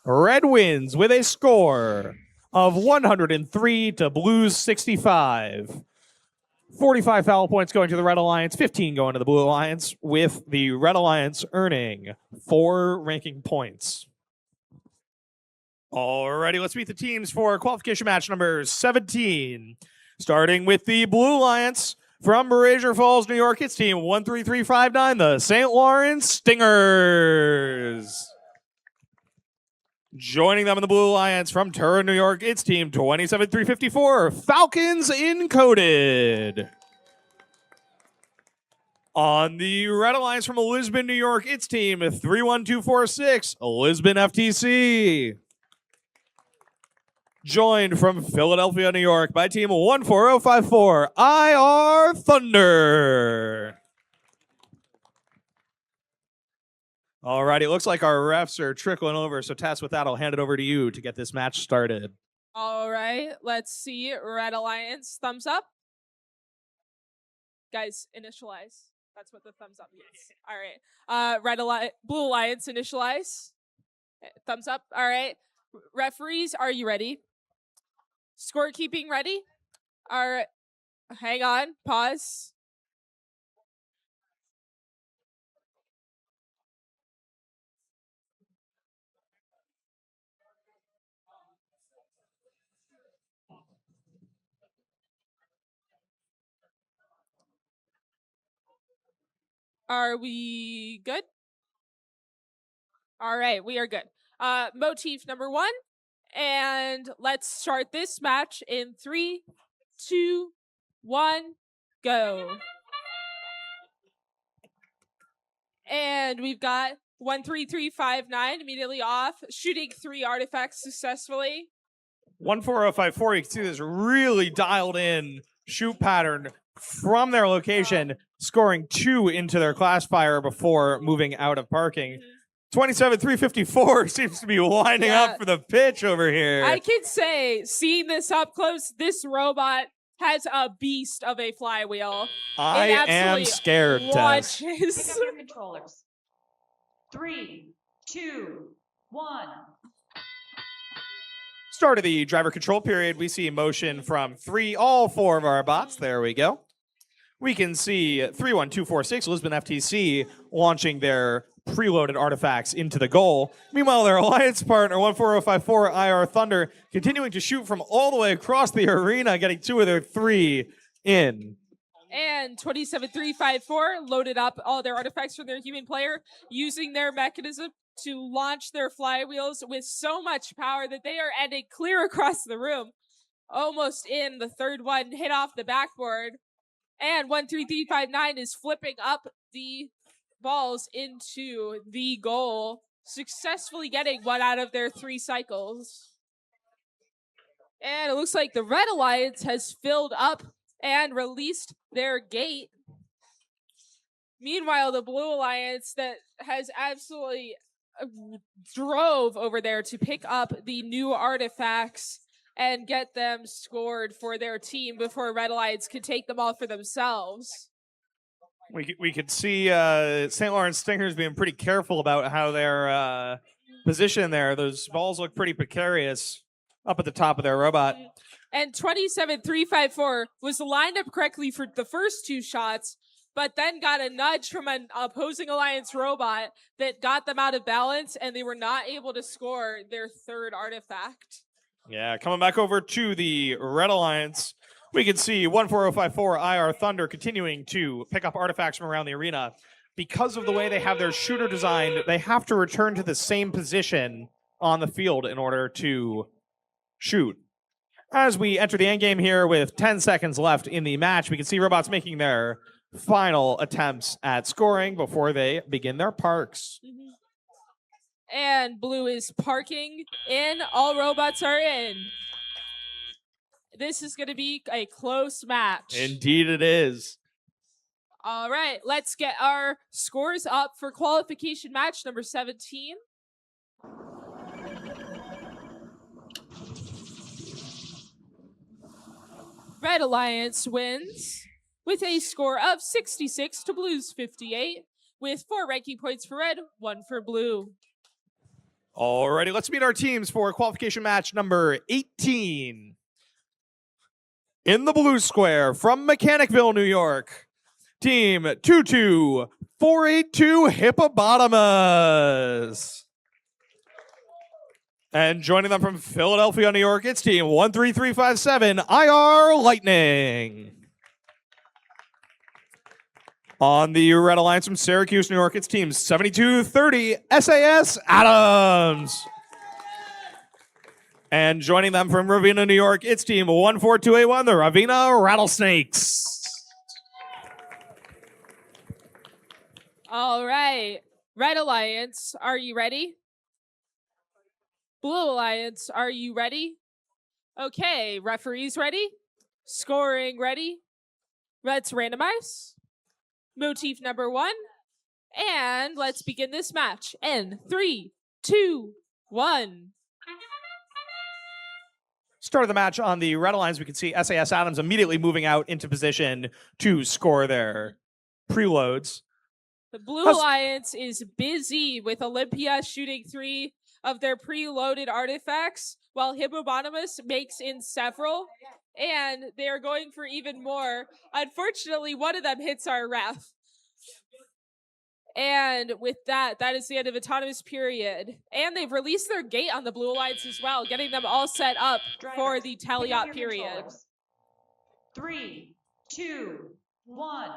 Red wins with a score of 103 to Blues 65. 45 foul points going to the Red Alliance, 15 going to the Blue Alliance, with the Red Alliance earning 4 ranking points. Alrighty, let's meet the teams for qualification match number 17. Starting with the Blue Alliance from Brazier Falls, New York, it's team 13359, the St. Lawrence Stingers. Joining them in the Blue Alliance from Turin, New York, it's team 27354, Falcons Encoded. On the Red Alliance from Lisbon, New York, it's team 31246, Lisbon FTC. Joined from Philadelphia, New York by team 14054, IR Thunder. Alrighty, it looks like our refs are trickling over, so Tess, with that, I'll hand it over to you to get this match started. All right, let's see. Red Alliance, thumbs up. Guys, initialize. That's what the thumbs up means. All right. Blue Alliance, initialize. Thumbs up. All right. Referees, are you ready? Scorekeeping ready? All right. Hang on. Pause. Are we good? All right, we are good. Motif number 1. And let's start this match in 3, 2, 1, go. And we've got 13359 immediately off, shooting 3 artifacts successfully. 14054, you can see this really dialed in shoot pattern from their location, scoring 2 into their Classifier before moving out of parking. 27-354 seems to be lining up for the pitch over here. I can say, seeing this up close, this robot has a beast of a flywheel. I am scared, Tess. Pick up your controllers. 3, 2, 1. Start of the driver control period, we see motion from all 4 of our bots. There we go. We can see 31246, Lisbon FTC, launching their preloaded artifacts into the goal. Meanwhile, their alliance partner, 14054 IR Thunder, continuing to shoot from all the way across the arena, getting 2 of their 3 in. And 27354 loaded up all their artifacts from their human player, using their mechanism to launch their flywheels with so much power that they are ending clear across the room. Almost in. The third one hit off the backboard. And 13359 is flipping up the balls into the goal, successfully getting one out of their 3 cycles. And it looks like the Red Alliance has filled up and released their gate. Meanwhile, the Blue Alliance that has absolutely drove over there to pick up the new artifacts and get them scored for their team before Red Alliance could take them all for themselves. We could see St. Lawrence Stingers being pretty careful about how they're positioned there. Those balls look pretty precarious up at the top of their robot. And 27354 was lined up correctly for the first 2 shots, but then got a nudge from an opposing Alliance robot that got them out of balance, and they were not able to score their 3rd artifact. Yeah, coming back over to the Red Alliance, we can see 14054 IR Thunder continuing to pick up artifacts from around the arena. Because of the way they have their shooter designed, they have to return to the same position on the field in order to shoot. As we enter the endgame here with 10 seconds left in the match, we can see robots making their final attempts at scoring before they begin their parks. And Blue is parking in. All robots are in. This is going to be a close match. Indeed it is. All right, let's get our scores up for qualification match number 17. Red Alliance wins with a score of 66 to Blue's 58, with 4 ranking points for Red, 1 for Blue. Alrighty, let's meet our teams for qualification match number 18. In the blue square from Mechanicville, New York, team 22482 Hippopotamus. And joining them from Philadelphia, New York, it's team 13357 IR Lightning. On the Red Alliance from Syracuse, New York, it's team 7230 SAS Adams. And joining them from Ravenna, New York, it's team 14281, the Ravenna Rattlesnakes. All right. Red Alliance, are you ready? Blue Alliance, are you ready? Okay, referees ready? Scoring ready? Let's randomize. Motif number 1. And let's begin this match in 3, 2, 1. Start of the match on the Red Alliance, we can see SAS Adams immediately moving out into position to score their preloads. The Blue Alliance is busy with Olympia shooting 3 of their preloaded artifacts, while Hippopotamus makes in several, and they are going for even more. Unfortunately, one of them hits our ref. And with that, that is the end of autonomous period. And they've released their gate on the Blue Alliance as well, getting them all set up for the tally-up period. 3, 2, 1.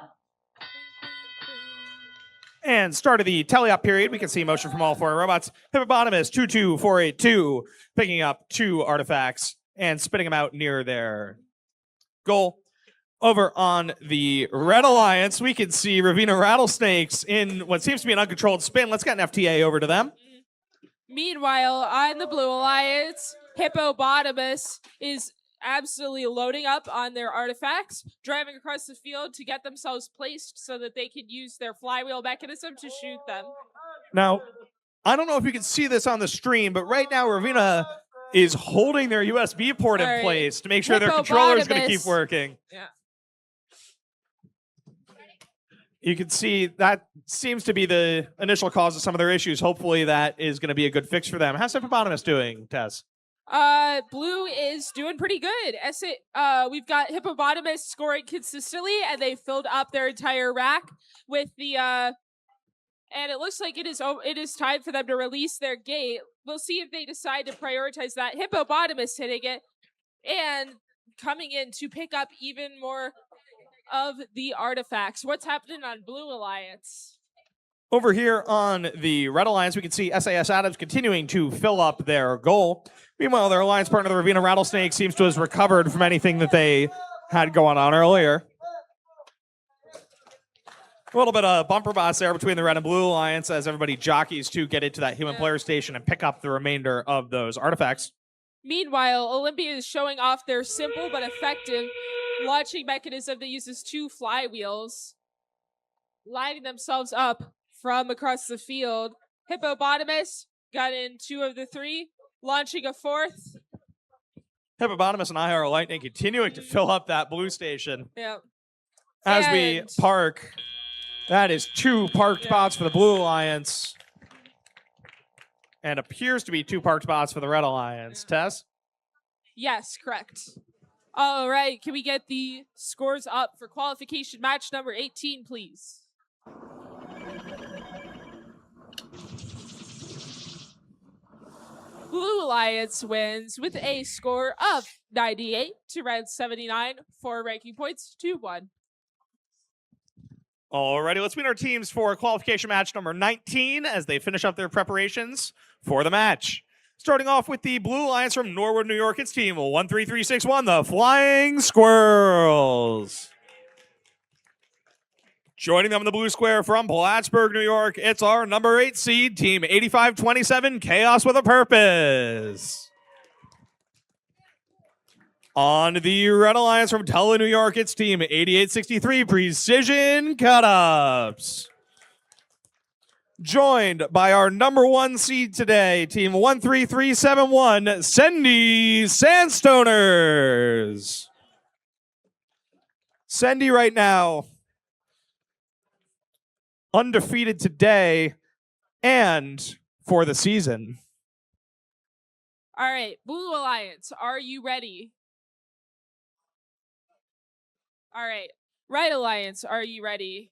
And start of the tally-up period, we can see motion from all 4 robots. Hippopotamus 22482 picking up 2 artifacts and spitting them out near their goal. Over on the Red Alliance, we can see Ravenna Rattlesnakes in what seems to be an uncontrolled spin. Let's get an FTA over to them. Meanwhile, on the Blue Alliance, Hippopotamus is absolutely loading up on their artifacts, driving across the field to get themselves placed so that they can use their flywheel mechanism to shoot them. Now, I don't know if you can see this on the stream, but right now Ravenna is holding their USB port in place to make sure their controller is going to keep working. Yeah. You can see that seems to be the initial cause of some of their issues. Hopefully that is going to be a good fix for them. How's Hippopotamus doing, Tess? Blue is doing pretty good. We've got Hippopotamus scoring consistently, and they filled up their entire rack with the, and it looks like it is time for them to release their gate. We'll see if they decide to prioritize that. Hippopotamus hitting it, and coming in to pick up even more of the artifacts. What's happening on Blue Alliance? Over here on the Red Alliance, we can see SAS Adams continuing to fill up their goal. Meanwhile, their alliance partner, the Ravina Rattlesnake, seems to have recovered from anything that they had going on earlier. A little bit of bumper bots there between the Red and Blue Alliance as everybody jockeys to get into that human player station and pick up the remainder of those artifacts. Meanwhile, Olympia is showing off their simple but effective launching mechanism that uses 2 flywheels, lining themselves up from across the field. Hippopotamus got in 2 of the 3, launching a 4th. Hippopotamus and IR Lightning continuing to fill up that blue station. Yeah. As we park, that is 2 parked bots for the Blue Alliance. And appears to be 2 parked bots for the Red Alliance. Tess? Yes, correct. All right, can we get the scores up for qualification match number 18, please? Blue Alliance wins with a score of 98 to Red 79 for ranking points 2-1. Alrighty, let's meet our teams for qualification match number 19 as they finish up their preparations for the match. Starting off with the Blue Alliance from Norwood, New York, it's team 13361, the Flying Squirrels. Joining them in the blue square from Plattsburgh, New York, it's our number 8 seed, team 8527, Chaos with a Purpose. On the Red Alliance from Tella, New York, it's team 8863, Precision Cut-Ups. Joined by our number 1 seed today, team 13371, Sendy Sandstoners. Sendy right now undefeated today and for the season. All right, Blue Alliance, are you ready? All right, Red Alliance, are you ready?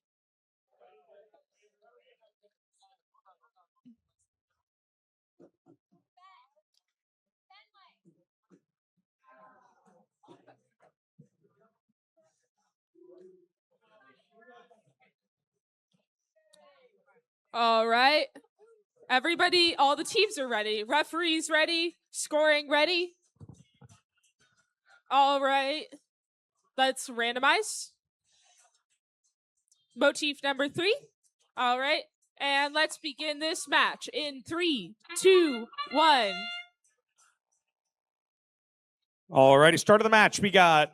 All right. Everybody, all the teams are ready. Referees ready. Scoring ready. All right. Let's randomize. Motif number 3. All right. And let's begin this match in 3, 2, 1. Alrighty, start of the match. We got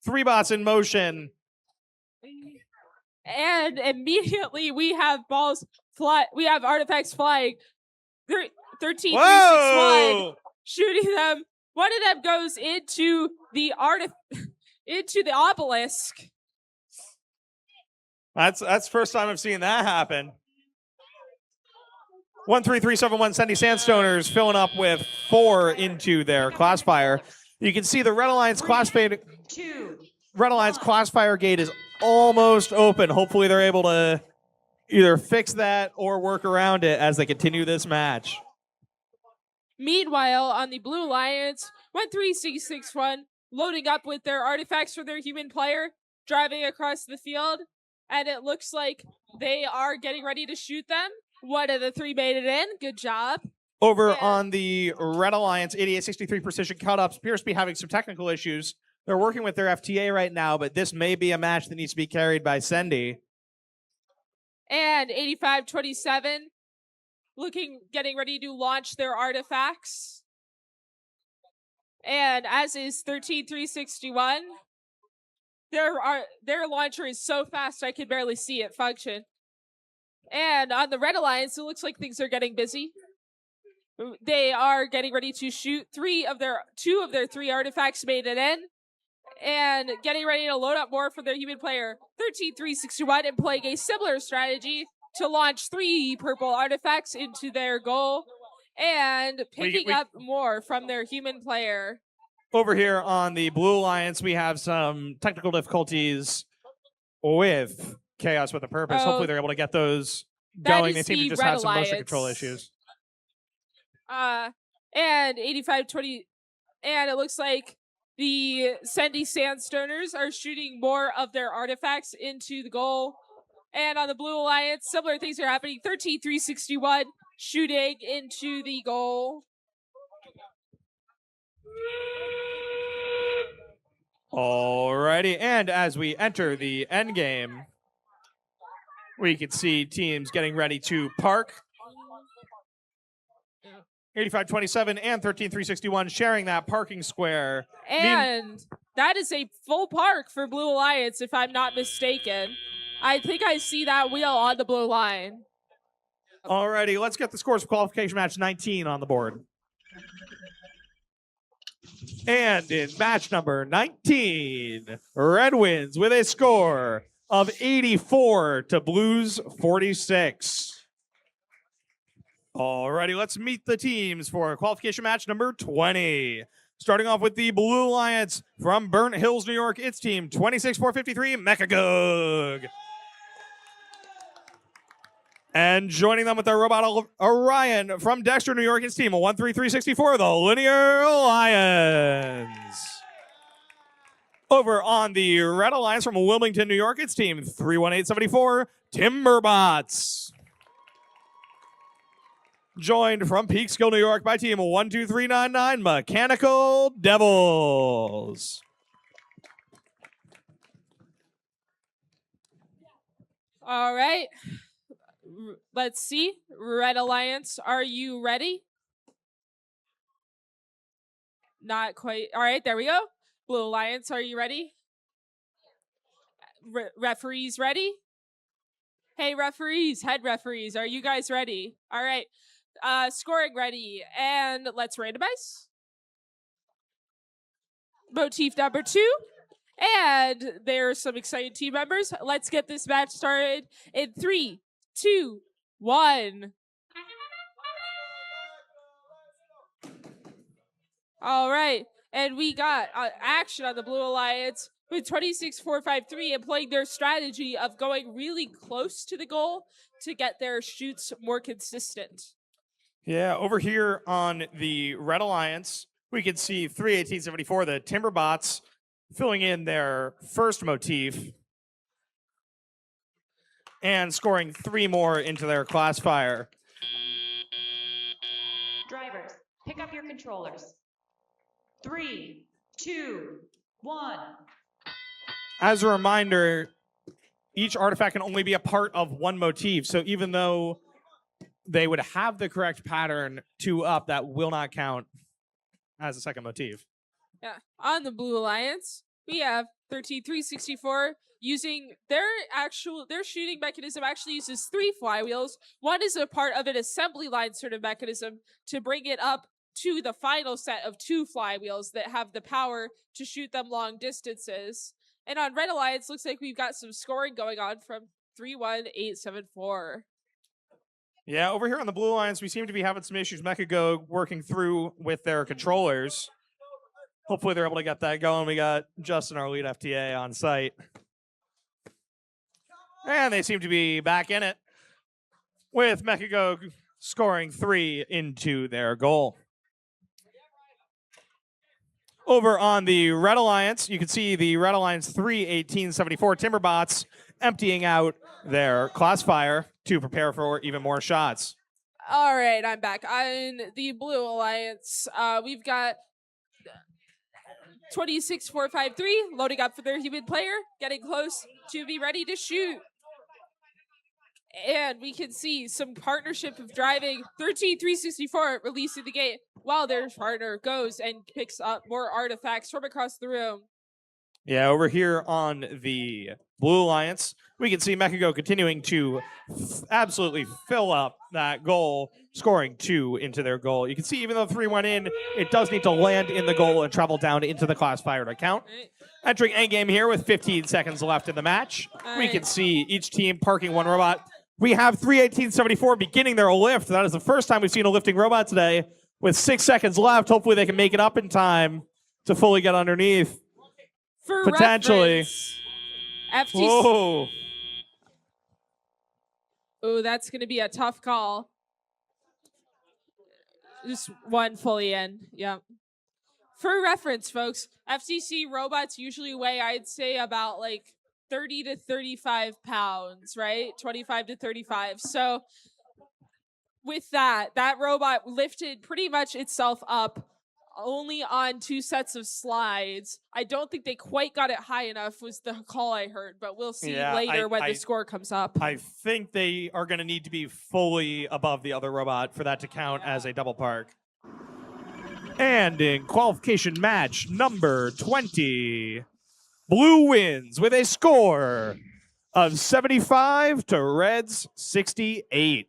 3 bots in motion. And immediately we have balls fly. We have artifacts flying. 13, 3, 6, 1. Shooting them. One of them goes into the obelisk. That's the first time I've seen that happen. 13371 Sendy Sandstoners filling up with 4 into their Qualifier. You can see the Red Alliance Qualifier gate is almost open. Hopefully they're able to either fix that or work around it as they continue this match. Meanwhile, on the Blue Alliance, 13661 loading up with their artifacts for their human player, driving across the field, and it looks like they are getting ready to shoot them. One of the 3 made it in. Good job. Over on the Red Alliance, 8863 Precision Cut-Ups appears to be having some technical issues. They're working with their FTA right now, but this may be a match that needs to be carried by Sendy. And 8527 getting ready to launch their artifacts. And as is 13361, their launcher is so fast I can barely see it function. And on the Red Alliance, it looks like things are getting busy. They are getting ready to shoot 2 of their 3 artifacts made it in. And getting ready to load up more for their human player. 13361 and playing a similar strategy to launch 3 purple artifacts into their goal and picking up more from their human player. Over here on the Blue Alliance, we have some technical difficulties with Chaos with a Purpose. Hopefully they're able to get those going. They seem to just have some motion control issues. And 8520, and it looks like The Sandy Sandstoners are shooting more of their artifacts into the goal. And on the Blue Alliance, similar things are happening. 13-361 shooting into the goal. Alrighty, and as we enter the end game, we can see teams getting ready to park. 85-27 and 13-361 sharing that parking square. And that is a full park for Blue Alliance, if I'm not mistaken. I think I see that wheel on the blue line. Alrighty, let's get the scores for qualification match 19 on the board. And in match number 19, Red wins with a score of 84 to Blues 46. Alrighty, let's meet the teams for qualification match number 20. Starting off with the Blue Alliance from Burnt Hills, New York. It's team 26-453 Mechagoog. And joining them with their robot Orion from Dexter, New York, it's team 13364, the Linear Alliance. Over on the Red Alliance from Wilmington, New York, it's team 31874, Timberbots. Joined from Peekskill, New York by team 12399, Mechanical Devils. All right. Let's see. Red Alliance, are you ready? Not quite. All right, there we go. Blue Alliance, are you ready? Referees ready? Hey, referees, head referees, are you guys ready? All right. Scoring ready. And let's randomize. Motif number 2. And there are some exciting team members. Let's get this match started in 3, 2, 1. All right. And we got action on the Blue Alliance with 26-453 employing their strategy of going really close to the goal to get their shoots more consistent. Yeah, over here on the Red Alliance, we can see 31874, the Timberbots, filling in their first motif and scoring 3 more into their Classifier. Drivers, pick up your controllers. 3, 2, 1. As a reminder, each artifact can only be a part of one motif, so even though they would have the correct pattern 2 up, that will not count as a second motif. Yeah. On the Blue Alliance, we have 13364 using their shooting mechanism actually uses 3 flywheels. One is a part of an assembly line sort of mechanism to bring it up to the final set of 2 flywheels that have the power to shoot them long distances. And on Red Alliance, looks like we've got some scoring going on from 31874. Yeah, over here on the Blue Alliance, we seem to be having some issues. Mechagoog working through with their controllers. Hopefully they're able to get that going. We got Justin, our lead FTA, on site. And they seem to be back in it with Mechagoog scoring 3 into their goal. Over on the Red Alliance, you can see the Red Alliance 31874 Timberbots emptying out their Classifier to prepare for even more shots. All right, I'm back. On the Blue Alliance, we've got 26453 loading up for their human player, getting close to be ready to shoot. And we can see some partnership of driving 13364 releasing the gate while their partner goes and picks up more artifacts from across the room. Yeah, over here on the Blue Alliance, we can see Mechago continuing to absolutely fill up that goal, scoring 2 into their goal. You can see even though 3 went in, it does need to land in the goal and travel down into the Classifier to count. Right. Entering endgame here with 15 seconds left in the match. We can see each team parking one robot. We have 31874 beginning their lift. That is the first time we've seen a lifting robot today. With 6 seconds left, hopefully they can make it up in time to fully get underneath. For potentially. FTC. Whoa. Oh, that's going to be a tough call. Just one fully in. Yep. For reference, folks, FTC robots usually weigh, I'd say, about like 30 to 35 pounds, right? 25 to 35. So with that robot lifted pretty much itself up only on 2 sets of slides. I don't think they quite got it high enough was the call I heard, but we'll see later when the score comes up. I think they are going to need to be fully above the other robot for that to count as a double park. And in qualification match number 20, Blue wins with a score of 75 to Red's 68.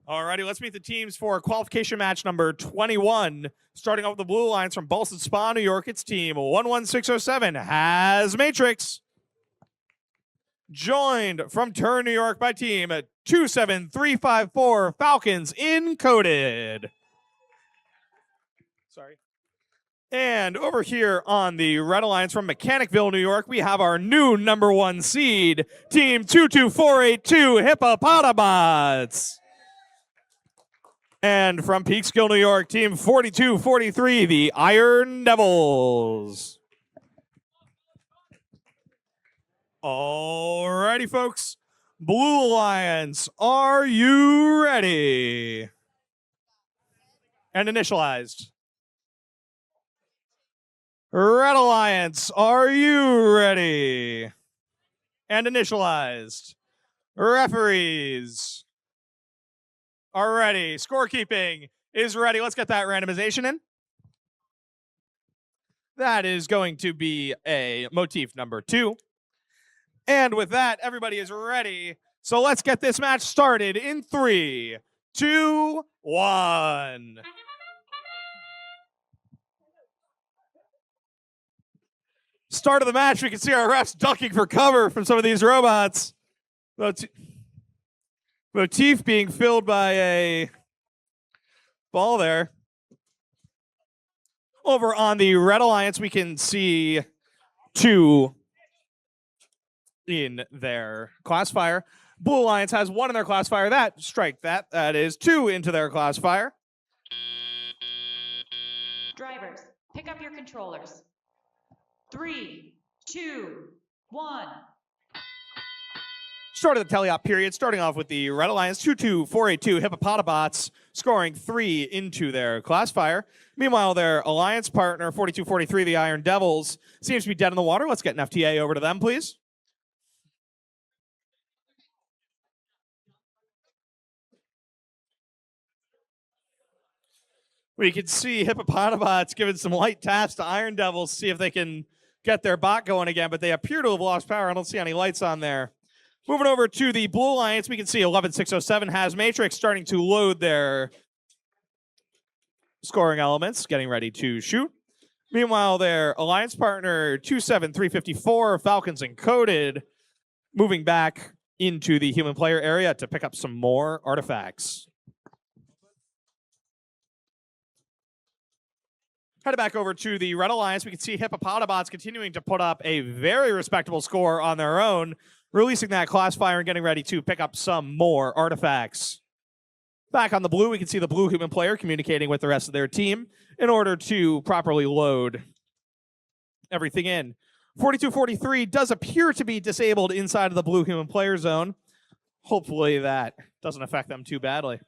Alrighty, let's meet the teams for qualification match number 21. Starting off with the Blue Alliance from Ballston Spa, New York, it's team 11607 has Matrix. Joined from Turn, New York by team 27354 Falcons Encoded. Sorry. And over here on the Red Alliance from Mechanicville, New York, we have our new number 1 seed, team 22482 Hippopotabots. And from Peekskill, New York, team 4243, the Iron Devils. Alrighty, folks. Blue Alliance, are you ready? And initialized. Red Alliance, are you ready? And initialized. Referees are ready. Scorekeeping is ready. Let's get that randomization in. That is going to be a motif number 2. And with that, everybody is ready. So let's get this match started in 3, 2, 1. Start of the match, we can see our refs ducking for cover from some of these robots. Motif being filled by a ball there. Over on the Red Alliance, we can see 2 in their classifier. Blue Alliance has 1 in their classifier. That is 2 into their classifier. Drivers, pick up your controllers. 3, 2, 1. Start of the teleop period, starting off with the Red Alliance 22482 Hippopotabots scoring 3 into their classifier. Meanwhile, their alliance partner 4243, the Iron Devils, seems to be dead in the water. Let's get an FTA over to them, please. We can see Hippopotabots giving some light taps to Iron Devils, see if they can get their bot going again, but they appear to have lost power. I don't see any lights on there. Moving over to the Blue Alliance, we can see 11607 has Matrix starting to load their scoring elements, getting ready to shoot. Meanwhile, their alliance partner 27354 Falcons Encoded moving back into the human player area to pick up some more artifacts. Headed back over to the Red Alliance, we can see Hippopotabots continuing to put up a very respectable score on their own, releasing that classifier and getting ready to pick up some more artifacts. Back on the blue, we can see the blue human player communicating with the rest of their team in order to properly load everything in. 4243 does appear to be disabled inside of the blue human player zone. Hopefully that doesn't affect them too badly.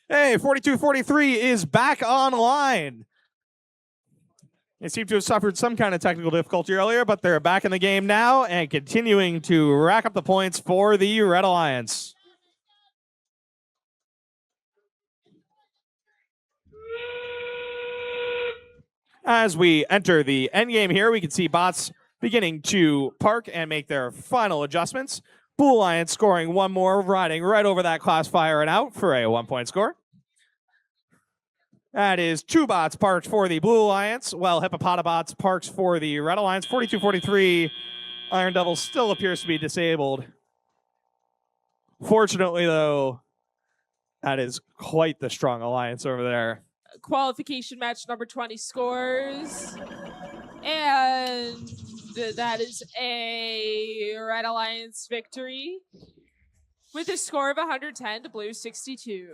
Hey, 4243 is back online. They seem to have suffered some kind of technical difficulty earlier, but they're back in the game now and continuing to rack up the points for the Red Alliance. As we enter the endgame here, we can see bots beginning to park and make their final adjustments. Blue Alliance scoring 1 more, riding right over that classifier and out for a 1-point score. That is 2 bots parked for the Blue Alliance, while Hippopotabots parks for the Red Alliance. 4243, Iron Devil still appears to be disabled. Fortunately, though, that is quite the strong alliance over there. Qualification match number 20 scores. And that is a Red Alliance victory with a score of 110 to Blue 62.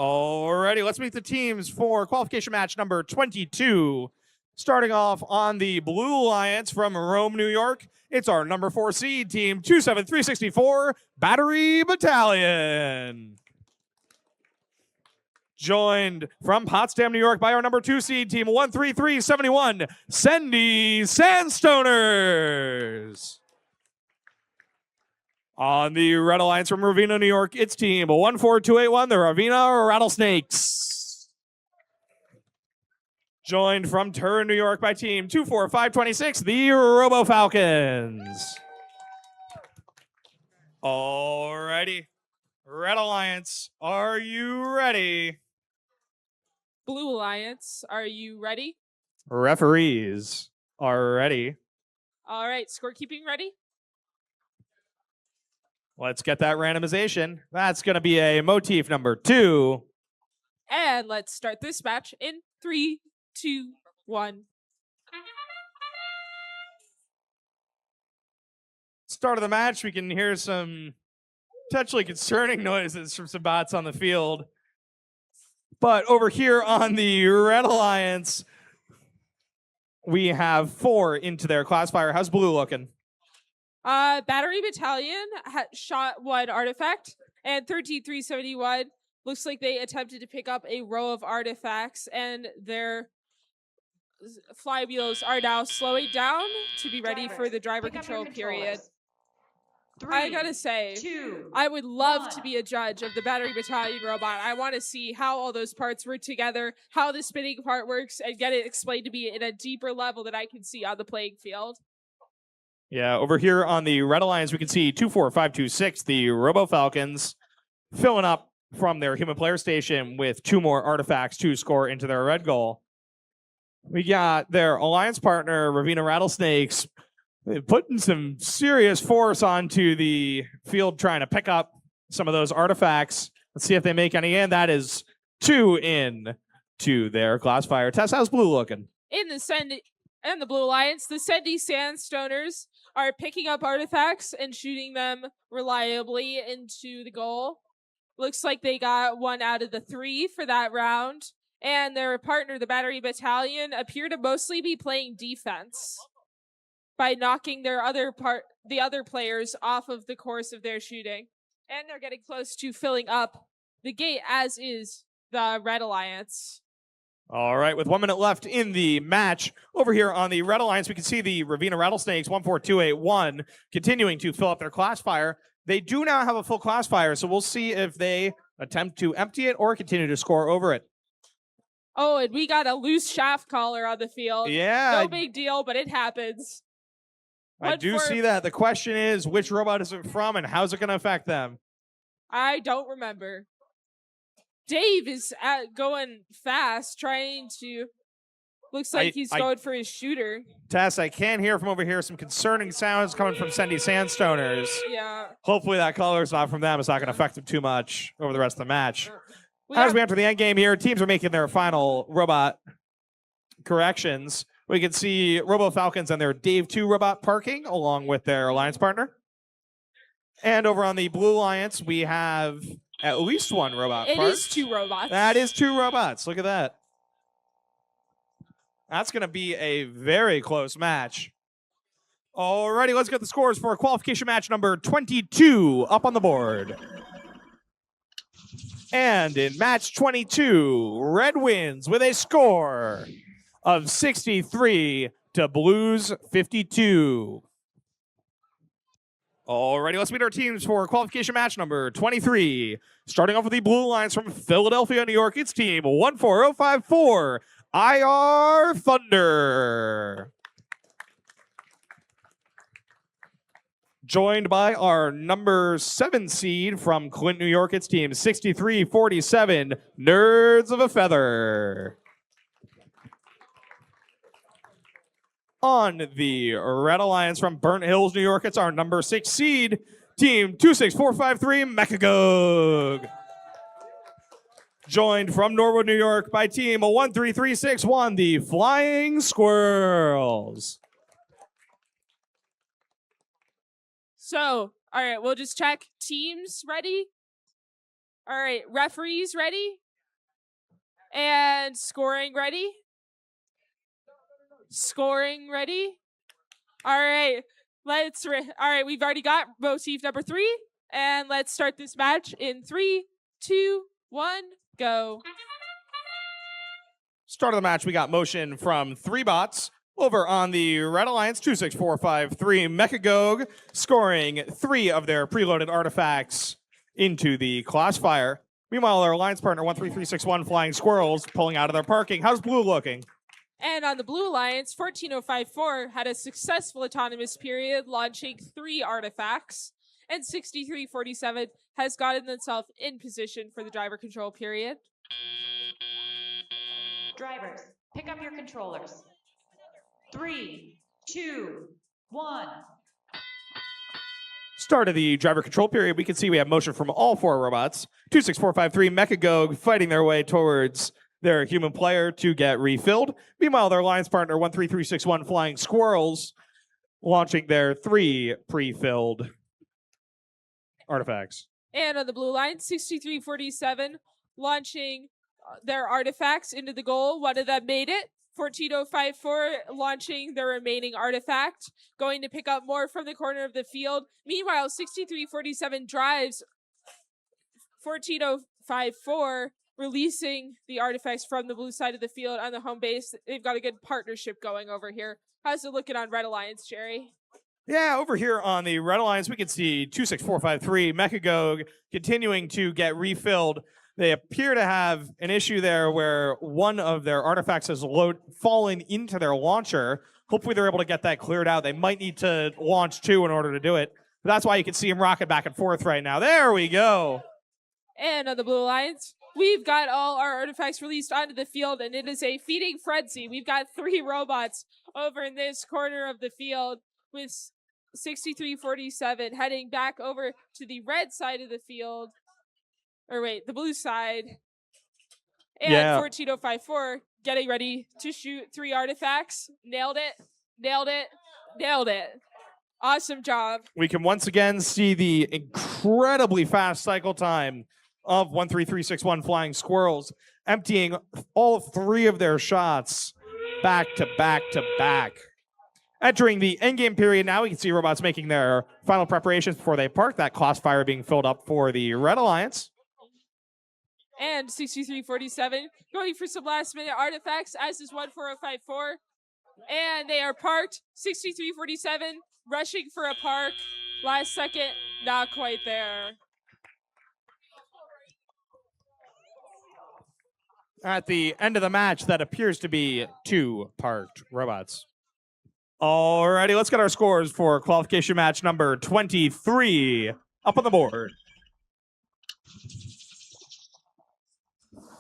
Alrighty, let's meet the teams for qualification match number 22. Starting off on the Blue Alliance from Rome, New York, it's our number 4 seed, team 27364, Battery Battalion. Joined from Potsdam, New York by our number 2 seed, team 13371, Sandy Sandstoners. On the Red Alliance from Ravenna, New York, it's team 14281, the Ravenna Rattlesnakes. Joined from Turin, New York by team 24526, the Robo Falcons. Alrighty. Red Alliance, are you ready? Blue Alliance, are you ready? Referees are ready. All right, scorekeeping ready? Let's get that randomization. That's going to be a motif number 2. And let's start this match in 3, 2, 1. Start of the match, we can hear some potentially concerning noises from some bots on the field. But over here on the Red Alliance, we have 4 into their classifier. How's Blue looking? Battery Battalion shot 1 artifact, and 13371 looks like they attempted to pick up a row of artifacts, and their flywheels are now slowing down to be ready for the driver control period. I gotta say, 2, I would love to 1. be a judge of the Battery Battalion robot. I want to see how all those parts work together, how the spinning part works, and get it explained to me in a deeper level that I can see on the playing field. Yeah, over here on the Red Alliance, we can see 24526, the Robo Falcons, filling up from their human player station with 2 more artifacts to score into their red goal. We got their alliance partner, Ravenna Rattlesnakes, putting some serious force onto the field trying to pick up some of those artifacts. Let's see if they make any in. That is 2 in to their classifier. Tess, how's Blue looking? In the and the Blue Alliance, the Sandy Sandstoners are picking up artifacts and shooting them reliably into the goal. Looks like they got 1 out of the 3 for that round. And their partner, the Battery Battalion, appear to mostly be playing defense by knocking the other players off of the course of their shooting. And they're getting close to filling up the gate, as is the Red Alliance. All right, with 1 minute left in the match, over here on the Red Alliance, we can see the Ravenna Rattlesnakes 14281 continuing to fill up their classifier. They do now have a full classifier, so we'll see if they attempt to empty it or continue to score over it. Oh, and we got a loose shaft collar on the field. Yeah. No big deal, but it happens. I do see that. The question is, which robot is it from and how's it going to affect them? I don't remember. Dave is going fast, trying to... Looks like he's going for his shooter. Tess, I can hear from over here some concerning sounds coming from Sandy Sandstoners. Yeah. Hopefully that color is not from them. It's not going to affect them too much over the rest of the match. As we enter the end game here, teams are making their final robot corrections. We can see Robo Falcons and their Dave 2 robot parking along with their alliance partner. And over on the Blue Alliance, we have at least 1 robot It parked. is 2 robots. That is 2 robots. Look at that. That's going to be a very close match. Alrighty, let's get the scores for qualification match number 22 up on the board. And in match 22, Red wins with a score of 63 to Blues 52. Alrighty, let's meet our teams for qualification match number 23. Starting off with the Blue Alliance from Philadelphia, New York, it's team 14054, IR Thunder. Joined by our number 7 seed from Clint, New York, it's team 6347, Nerds of a Feather. On the Red Alliance from Burnt Hills, New York, it's our number 6 seed, team 26453, Mechagoog. Joined from Norwood, New York by team 13361, the Flying Squirrels. So, all right, we'll just check. Teams ready? All right, referees ready? And scoring ready? Scoring ready? All right. All right, we've already got motif number 3. And let's start this match in 3, 2, 1, go. Start of the match, we got motion from 3 bots. Over on the Red Alliance, 26453 Mechagogue, scoring 3 of their preloaded artifacts into the Classifier. Meanwhile, our alliance partner, 13361 Flying Squirrels, pulling out of their parking. How's Blue looking? And on the Blue Alliance, 14054 had a successful autonomous period, launching 3 artifacts. And 6347 has gotten themselves in position for the driver control period. Drivers, pick up your controllers. 3, 2, 1. Start of the driver control period, we can see we have motion from all 4 robots. 26453 Mechagogue fighting their way towards their human player to get refilled. Meanwhile, their alliance partner, 13361 Flying Squirrels, launching their 3 pre-filled artifacts. And on the Blue line, 6347 launching their artifacts into the goal. One of them made it. 14054 launching their remaining artifact, going to pick up more from the corner of the field. Meanwhile, 6347 drives 14054, releasing the artifacts from the blue side of the field on the home base. They've got a good partnership going over here. How's it looking on Red Alliance, Jerry? Yeah, over here on the Red Alliance, we can see 26453 Mechagogue continuing to get refilled. They appear to have an issue there where one of their artifacts has fallen into their launcher. Hopefully they're able to get that cleared out. They might need to launch 2 in order to do it. But that's why you can see them rocking back and forth right now. There we go. And on the Blue Alliance, we've got all our artifacts released onto the field, and it is a feeding frenzy. We've got 3 robots over in this corner of the field, with 6347 heading back over to the red side of the field. Or wait, the blue side. And 14054 getting ready to shoot 3 artifacts. Nailed it, nailed it, nailed it. Awesome job. We can once again see the incredibly fast cycle time of 13361 Flying Squirrels, emptying all 3 of their shots back to back to back. Entering the endgame period now, we can see robots making their final preparations before they park. That Classifier being filled up for the Red Alliance. And 6347 going for some last minute artifacts, as is 14054. And they are parked. 6347 rushing for a park. Last second, not quite there. At the end of the match, that appears to be 2 parked robots. Alrighty, let's get our scores for qualification match number 23 up on the board.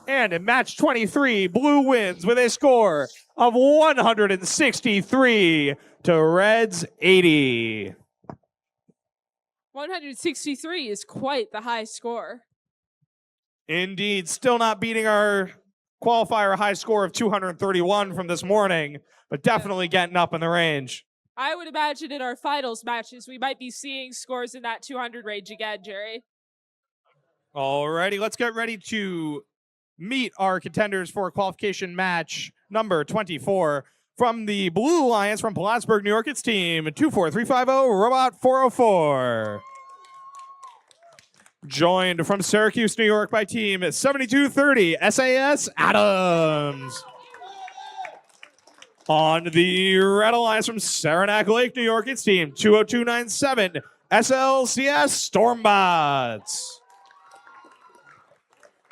And in match 23, Blue wins with a score of 163 to Red's 80. 163 is quite the high score. Indeed, still not beating our qualifier high score of 231 from this morning, but definitely getting up in the range. I would imagine in our finals matches, we might be seeing scores in that 200 range again, Jerry. Alrighty, let's get ready to meet our contenders for qualification match number 24. From the Blue Alliance from Plattsburgh, New York, it's team 24350 Robot 404. Joined from Syracuse, New York by team 7230 SAS Adams. On the Red Alliance from Saranac Lake, New York, it's team 20297 SLCS Stormbots.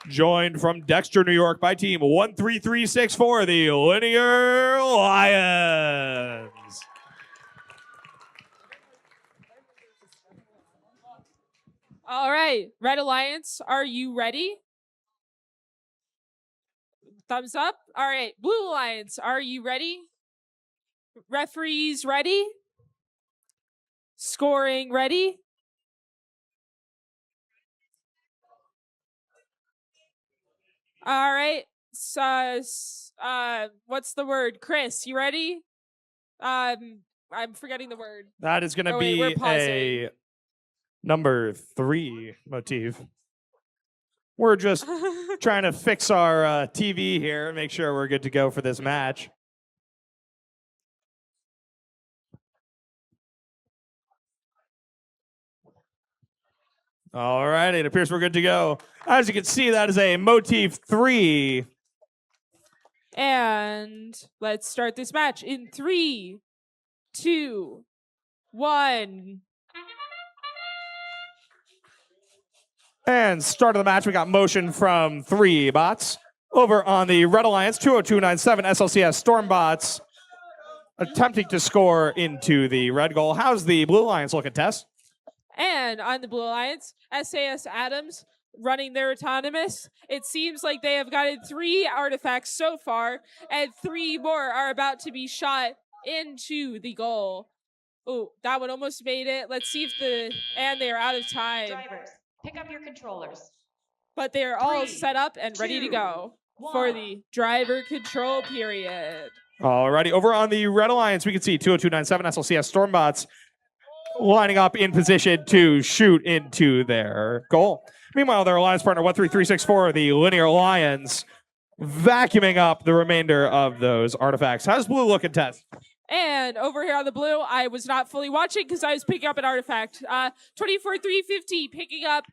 Joined from Dexter, New York by team 13364, the Linear Lions. All right, Red Alliance, are you ready? Thumbs up. All right, Blue Alliance, are you ready? Referees ready? Scoring ready? All right, so, what's the word? Chris, you ready? I'm forgetting the word. That is going to we're be pausing. a number 3 motif. We're just trying to fix our TV here and make sure we're good to go for this match. All right, it appears we're good to go. As you can see, that is a Motif 3. And let's start this match in 3, 2, 1. And start of the match, we got motion from 3 bots. Over on the Red Alliance, 20297 SLCS Stormbots attempting to score into the red goal. How's the Blue Alliance looking, Tess? And on the Blue Alliance, SAS Adams running their autonomous. It seems like they have gotten 3 artifacts so far, and 3 more are about to be shot into the goal. Oh, that one almost made it. Let's see if and they are out of time. Drivers, pick up your controllers. But they're all 3, set up and ready to 2, go 1. for the driver control period. Alrighty, over on the Red Alliance, we can see 20297 SLCS Stormbots lining up in position to shoot into their goal. Meanwhile, their alliance partner 13364, the Linear Lions, vacuuming up the remainder of those artifacts. How's Blue looking, Tess? And over here on the Blue, I was not fully watching because I was picking up an artifact. 24350 picking up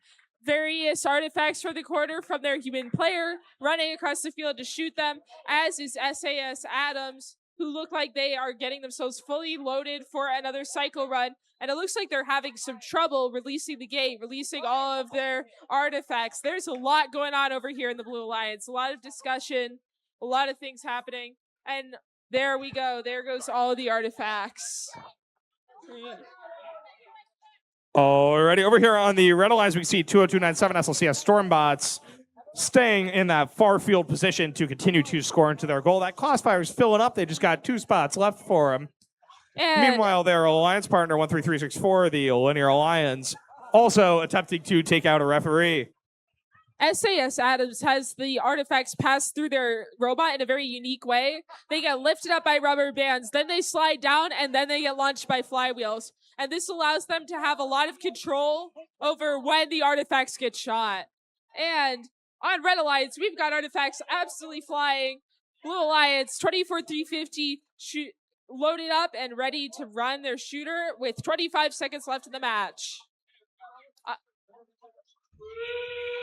various artifacts for the quarter from their human player, running across the field to shoot them, as is SAS Adams, who look like they are getting themselves fully loaded for another cycle run. And it looks like they're having some trouble releasing the gate, releasing all of their artifacts. There's a lot going on over here in the Blue Alliance. A lot of discussion, a lot of things happening. And there we go. There goes all of the artifacts. Alrighty, over here on the Red Alliance, we see 20297 SLCS Stormbots staying in that far field position to continue to score into their goal. That Classifier is filling up. They just got 2 spots left for them. And meanwhile, their alliance partner, 13364, the Linear Lions, also attempting to take out a referee. SAS Adams has the artifacts pass through their robot in a very unique way. They get lifted up by rubber bands, then they slide down, and then they get launched by flywheels. And this allows them to have a lot of control over when the artifacts get shot. And on Red Alliance, we've got artifacts absolutely flying. Blue Alliance, 24350, loaded up and ready to run their shooter with 25 seconds left in the match.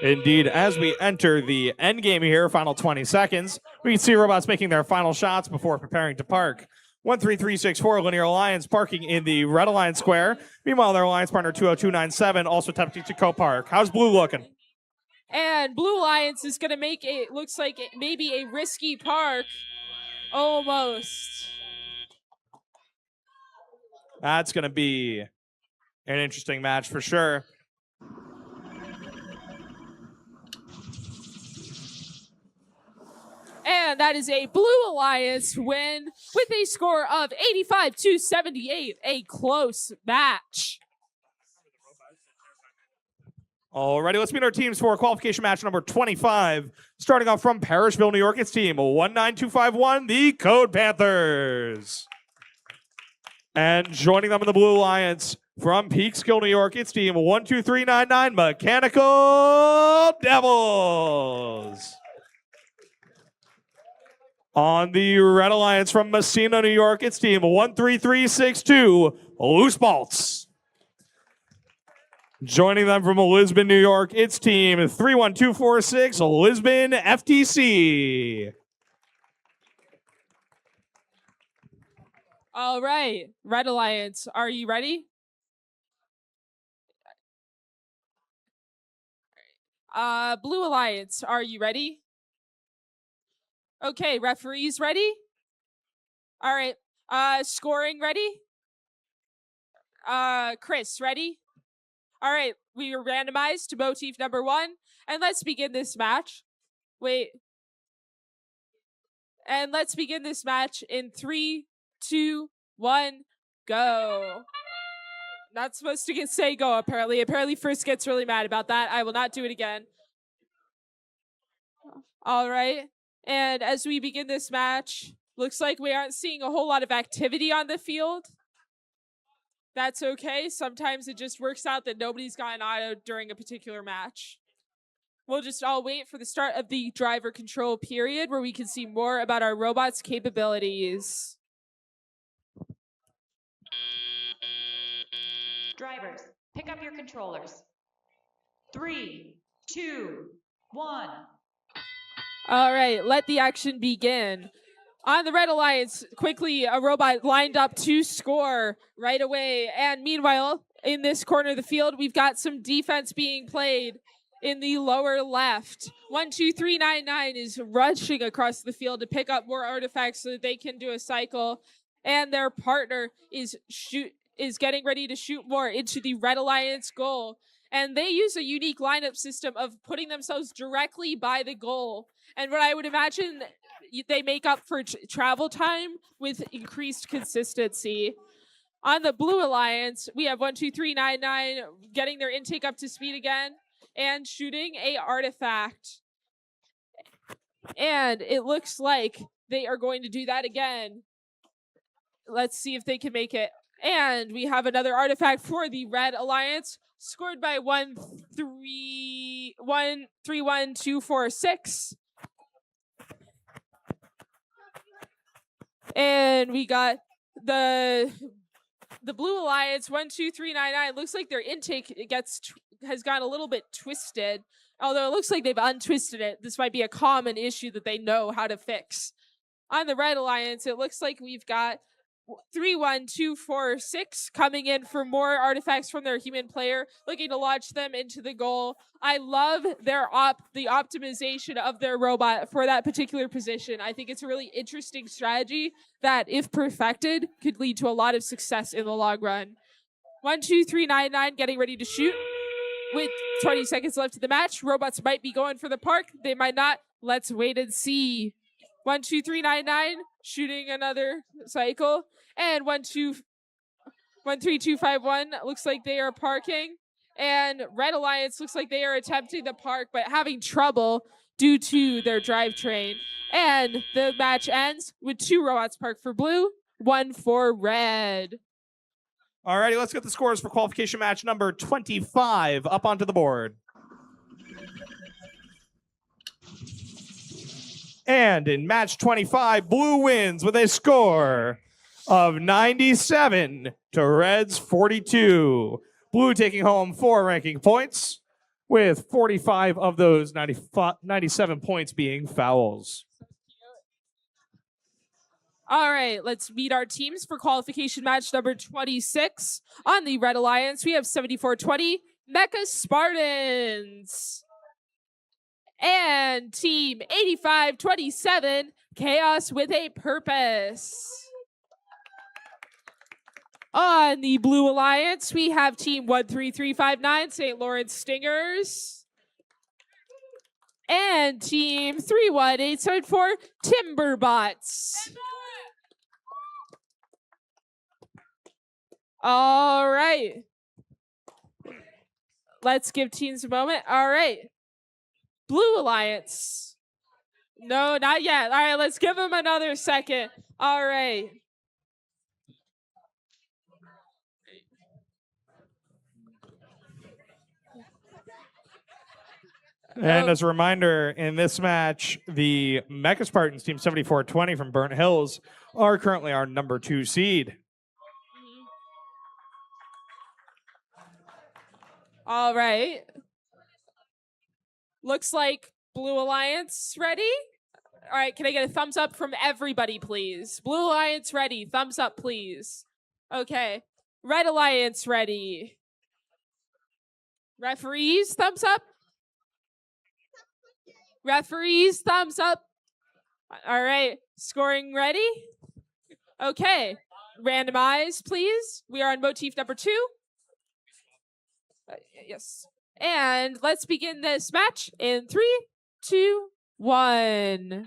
Indeed, as we enter the end game here, final 20 seconds, we can see robots making their final shots before preparing to park. 13364 Linear Alliance parking in the Red Alliance square. Meanwhile, their alliance partner 20297 also attempting to co-park. How's Blue looking? And Blue Alliance is going to make it, looks like maybe a risky park. Almost. That's going to be an interesting match for sure. And that is a Blue Alliance win with a score of 85-78, a close match. Alrighty, let's meet our teams for qualification match number 25. Starting off from Parrishville, New York, it's team 19251, the Code Panthers. And joining them in the Blue Alliance from Peekskill, New York, it's team 12399, Mechanical Devils. On the Red Alliance from Messina, New York, it's team 13362, Loose Bolts. Joining them from Lisbon, New York, it's team 31246, Lisbon FTC. All right, Red Alliance, are you ready? Blue Alliance, are you ready? Okay, referees ready? All right, scoring ready? Chris, ready? All right, we are randomized to motif number 1, and let's begin this match. And let's begin this match in 3, 2, 1, go. Not supposed to say go, apparently. Apparently, First gets really mad about that. I will not do it again. All right. And as we begin this match, looks like we aren't seeing a whole lot of activity on the field. That's okay. Sometimes it just works out that nobody's gotten auto during a particular match. We'll just all wait for the start of the driver control period where we can see more about our robots' capabilities. Drivers, pick up your controllers. 3, 2, 1. All right, let the action begin. On the Red Alliance, quickly, a robot lined up to score right away. And meanwhile, in this corner of the field, we've got some defense being played in the lower left. 12399 is rushing across the field to pick up more artifacts so that they can do a cycle. And their partner is getting ready to shoot more into the Red Alliance goal. And they use a unique lineup system of putting themselves directly by the goal. And what I would imagine they make up for travel time with increased consistency. On the Blue Alliance, we have 12399 getting their intake up to speed again and shooting a artifact. And it looks like they are going to do that again. Let's see if they can make it. And we have another artifact for the Red Alliance, scored by 131246. And we got the Blue Alliance 12399. Looks like their intake has gone a little bit twisted. Although it looks like they've untwisted it. This might be a common issue that they know how to fix. On the Red Alliance, it looks like we've got 31246 coming in for more artifacts from their human player, looking to launch them into the goal. I love the optimization of their robot for that particular position. I think it's a really interesting strategy that, if perfected, could lead to a lot of success in the long run. 12399 getting ready to shoot. With 20 seconds left of the match, robots might be going for the park. They might not. Let's wait and see. 12399 shooting another cycle. And 13251 looks like they are parking. And Red Alliance looks like they are attempting to park, but having trouble due to their drivetrain. And the match ends with 2 robots parked for blue, 1 for red. Alrighty, let's get the scores for qualification match number 25 up onto the board. And in match 25, blue wins with a score of 97 to red's 42. Blue taking home 4 ranking points, with 45 of those 97 points being fouls. All right, let's meet our teams for qualification match number 26. On the Red Alliance, we have 7420 Mecha Spartans. And team 8527 Chaos with a Purpose. On the Blue Alliance, we have team 13359 St. Lawrence Stingers. And team 31874 Timberbots. All right. Let's give teams a moment. All right. Blue Alliance. No, not yet. All right, let's give them another second. All right. And as a reminder, in this match, the Mecha Spartans, team 7420 from Burnt Hills, are currently our number 2 seed. All right. Looks like Blue Alliance ready. All right, can I get a thumbs up from everybody, please? Blue Alliance ready. Thumbs up, please. Okay. Red Alliance ready. Referees, thumbs up. Referees, thumbs up. All right. Scoring ready. Okay. Randomize, please. We are on motif number 2. Yes. And let's begin this match in 3, 2, 1.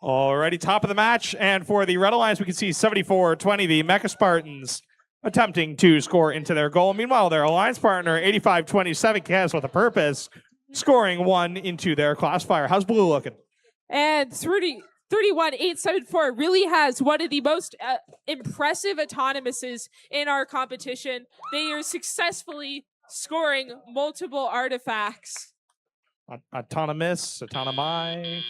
Alrighty, top of the match. And for the Red Alliance, we can see 74-20, the Mecha Spartans attempting to score into their goal. Meanwhile, their alliance partner, 85-27, Chaos with a Purpose, scoring 1 into their Classifier. How's blue looking? And 31874 really has one of the most impressive autonomouses in our competition. They are successfully scoring multiple artifacts. Autonomous, autonomy.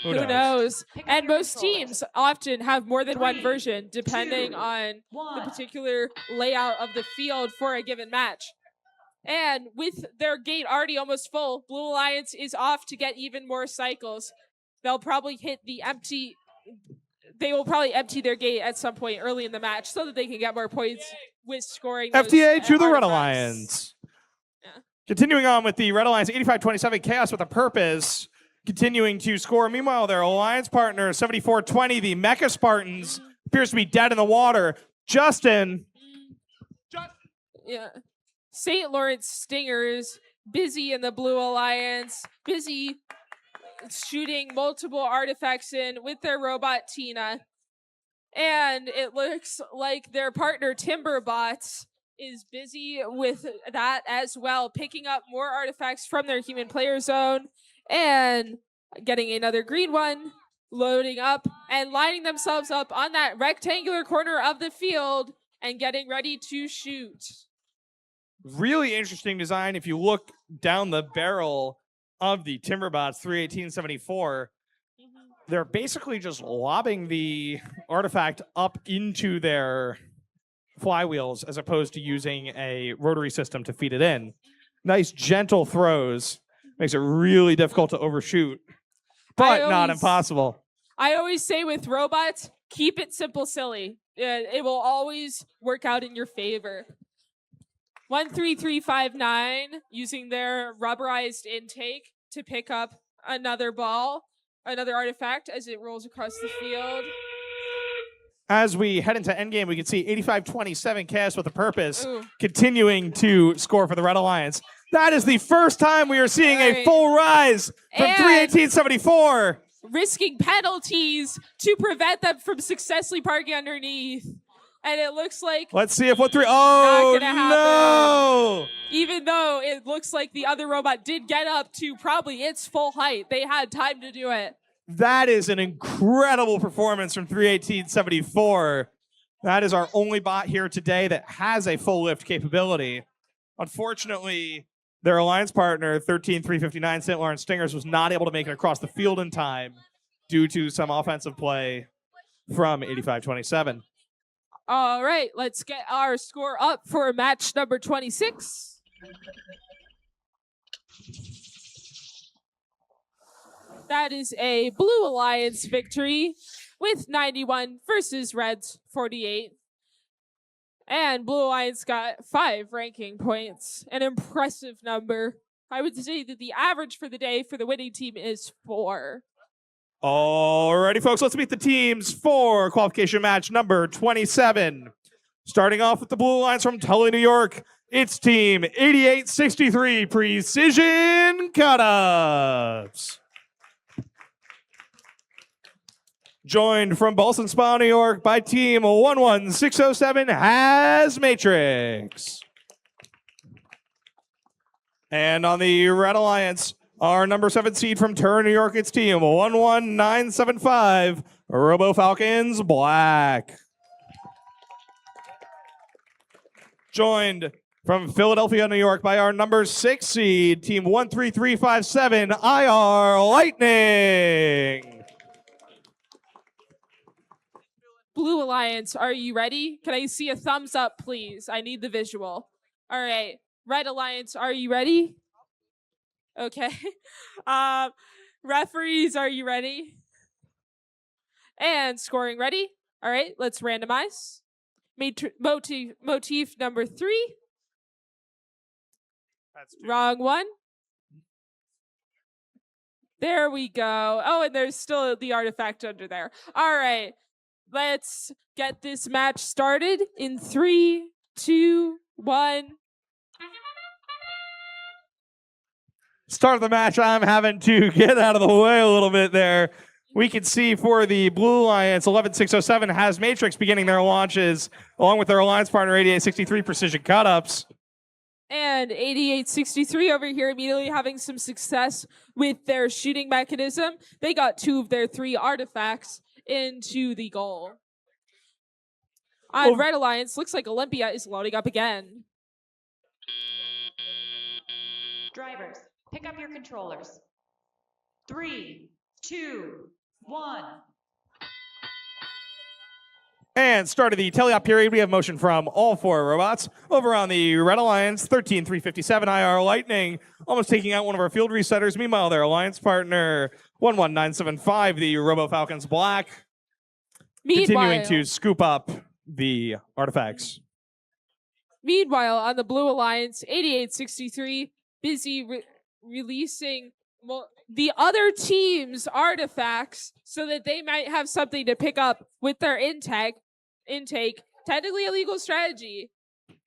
Who knows? Pick up And your most controllers. teams often have more than one 3, version, depending 2, on the 1. particular layout of the field for a given match. And with their gate already almost full, Blue Alliance is off to get even more cycles. They'll probably hit the empty. They will probably empty their gate at some point early in the match so that they can get more points with scoring. those, FTA to the Red artifacts. Alliance. Yeah. Continuing on with the Red Alliance, 85-27 Chaos with a Purpose. Continuing to score. Meanwhile, their alliance partner, 74-20, the Mecha Spartans, appears to be dead in the water. Justin. Yeah. St. Lawrence Stingers, busy in the Blue Alliance, busy shooting multiple artifacts in with their robot Tina. And it looks like their partner Timberbots is busy with that as well, picking up more artifacts from their human player zone and getting another green one, loading up and lining themselves up on that rectangular corner of the field and getting ready to shoot. Really interesting design. If you look down the barrel of the Timberbots 31874, they're basically just lobbing the artifact up into their flywheels as opposed to using a rotary system to feed it in. Nice, gentle throws. Makes it really difficult to overshoot, but not impossible. I always say with robots, keep it simple, silly. It will always work out in your favor. 13359 using their rubberized intake to pick up another ball, another artifact as it rolls across the field. As we head into endgame, we can see 85-27 Chaos with a Purpose Ooh. continuing to score for the Red Alliance. That is the first time we are seeing a Right. full rise from And 31874. risking penalties to prevent them from successfully parking underneath. And it looks like, Let's see if what three. Oh, gonna happen. no. even though it looks like the other robot did get up to probably its full height, they had time to do it. That is an incredible performance from 31874. That is our only bot here today that has a full lift capability. Unfortunately, their alliance partner, 13359 St. Lawrence Stingers, was not able to make it across the field in time due to some offensive play from 85-27. All right, let's get our score up for match number 26. That is a Blue Alliance victory with 91 versus Reds 48. And Blue Alliance got 5 ranking points, an impressive number. I would say that the average for the day for the winning team is 4. Alrighty, folks, let's meet the teams for qualification match number 27. Starting off with the Blue Alliance from Tully, New York, it's team 8863 Precision Cut-Ups. Joined from Boston Spa, New York by team 11607 Has Matrix. And on the Red Alliance, our number 7 seed from Turin, New York, it's team 11975 Robo Falcons Black. Joined from Philadelphia, New York by our number 6 seed, team 13357 IR Lightning. Blue Alliance, are you ready? Can I see a thumbs up, please? I need the visual. All right. Red Alliance, are you ready? Okay. Referees, are you ready? And scoring ready? All right, let's randomize. Motif number 3. Wrong one. There we go. Oh, and there's still the artifact under there. All right. Let's get this match started in 3, 2, 1. Start of the match, I'm having to get out of the way a little bit there. We can see for the Blue Alliance, 11607 Has Matrix beginning their launches, along with their alliance partner, 8863 Precision Cut-Ups. And 8863 over here immediately having some success with their shooting mechanism. They got 2 of their 3 artifacts into the goal. On Red Alliance, looks like Olympia is loading up again. Pick up your controllers. 3, 2, 1. And start of the teleop period, we have motion from all 4 robots. Over on the Red Alliance, 13-357 IR Lightning, almost taking out one of our field resetters. Meanwhile, their alliance partner, 11975, the Robo Falcons Black, continuing to scoop up the artifacts. Meanwhile, on the Blue Alliance, 8863, busy releasing the other team's artifacts so that they might have something to pick up with their intake. Technically a legal strategy.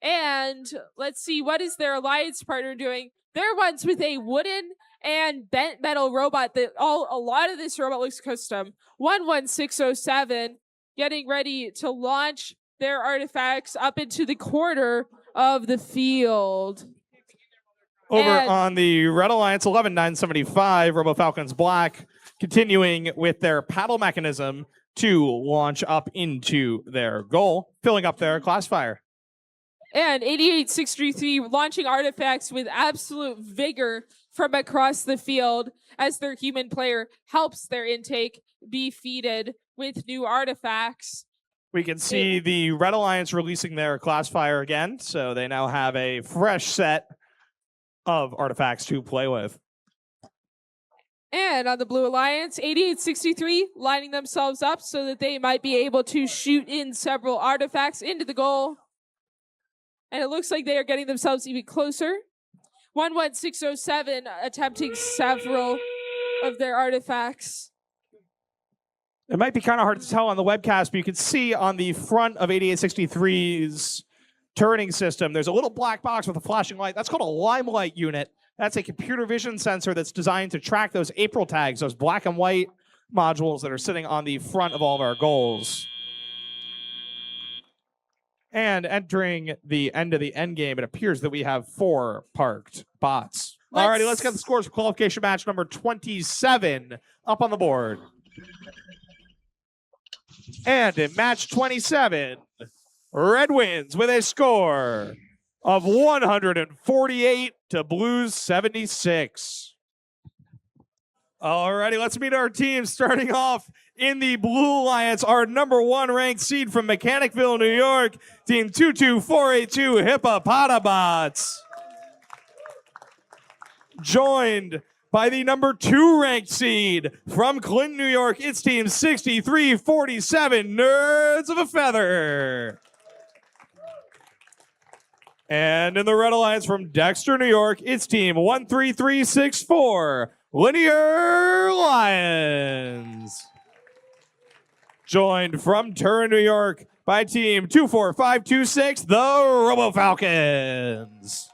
And let's see, what is their alliance partner doing? They're ones with a wooden and bent metal robot that a lot of this robot looks custom. 11607 getting ready to launch their artifacts up into the corner of the field. Over on the Red Alliance, 11975, Robo Falcons Black, continuing with their paddle mechanism to launch up into their goal, filling up their classifier. And 8863 launching artifacts with absolute vigor from across the field as their human player helps their intake be feeded with new artifacts. We can see the Red Alliance releasing their classifier again, so they now have a fresh set of artifacts to play with. And on the Blue Alliance, 8863 lining themselves up so that they might be able to shoot in several artifacts into the goal. And it looks like they are getting themselves even closer. 11607 attempting several of their artifacts. It might be kind of hard to tell on the webcast, but you can see on the front of 8863's turning system, there's a little black box with a flashing light. That's called a limelight unit. That's a computer vision sensor that's designed to track those April tags, those black and white modules that are sitting on the front of all of our goals. And entering the end of the end game, it appears that we have 4 parked bots. Alrighty, let's get the scores for qualification match number 27 up on the board. And in match 27, Red wins with a score of 148 to Blues 76. Alrighty, let's meet our team. Starting off in the Blue Alliance, our #1 ranked seed from Mechanicville, New York, Team 22482 Hippopotabots. Joined by the #2 ranked seed from Clinton, New York, it's Team 6347 Nerds of a Feather. And in the Red Alliance from Dexter, New York, it's Team 13364 Linear Lions. Joined from Turin, New York by Team 24526 the Robo Falcons.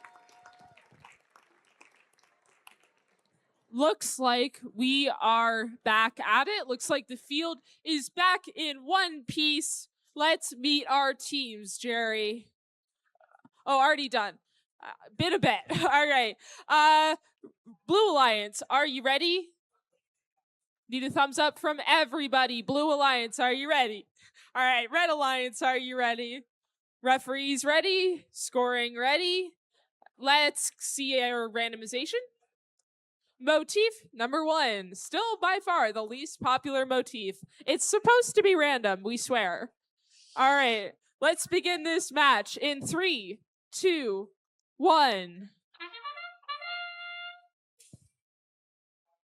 Looks like we are back at it. Looks like the field is back in one piece. Let's meet our teams, Jerry. Oh, already done. Bit a bit. All right. Blue Alliance, are you ready? Need a thumbs up from everybody. Blue Alliance, are you ready? All right. Red Alliance, are you ready? Referees ready? Scoring ready? Let's see our randomization. Motif #1, still by far the least popular motif. It's supposed to be random, we swear. All right, let's begin this match in 3, 2, 1.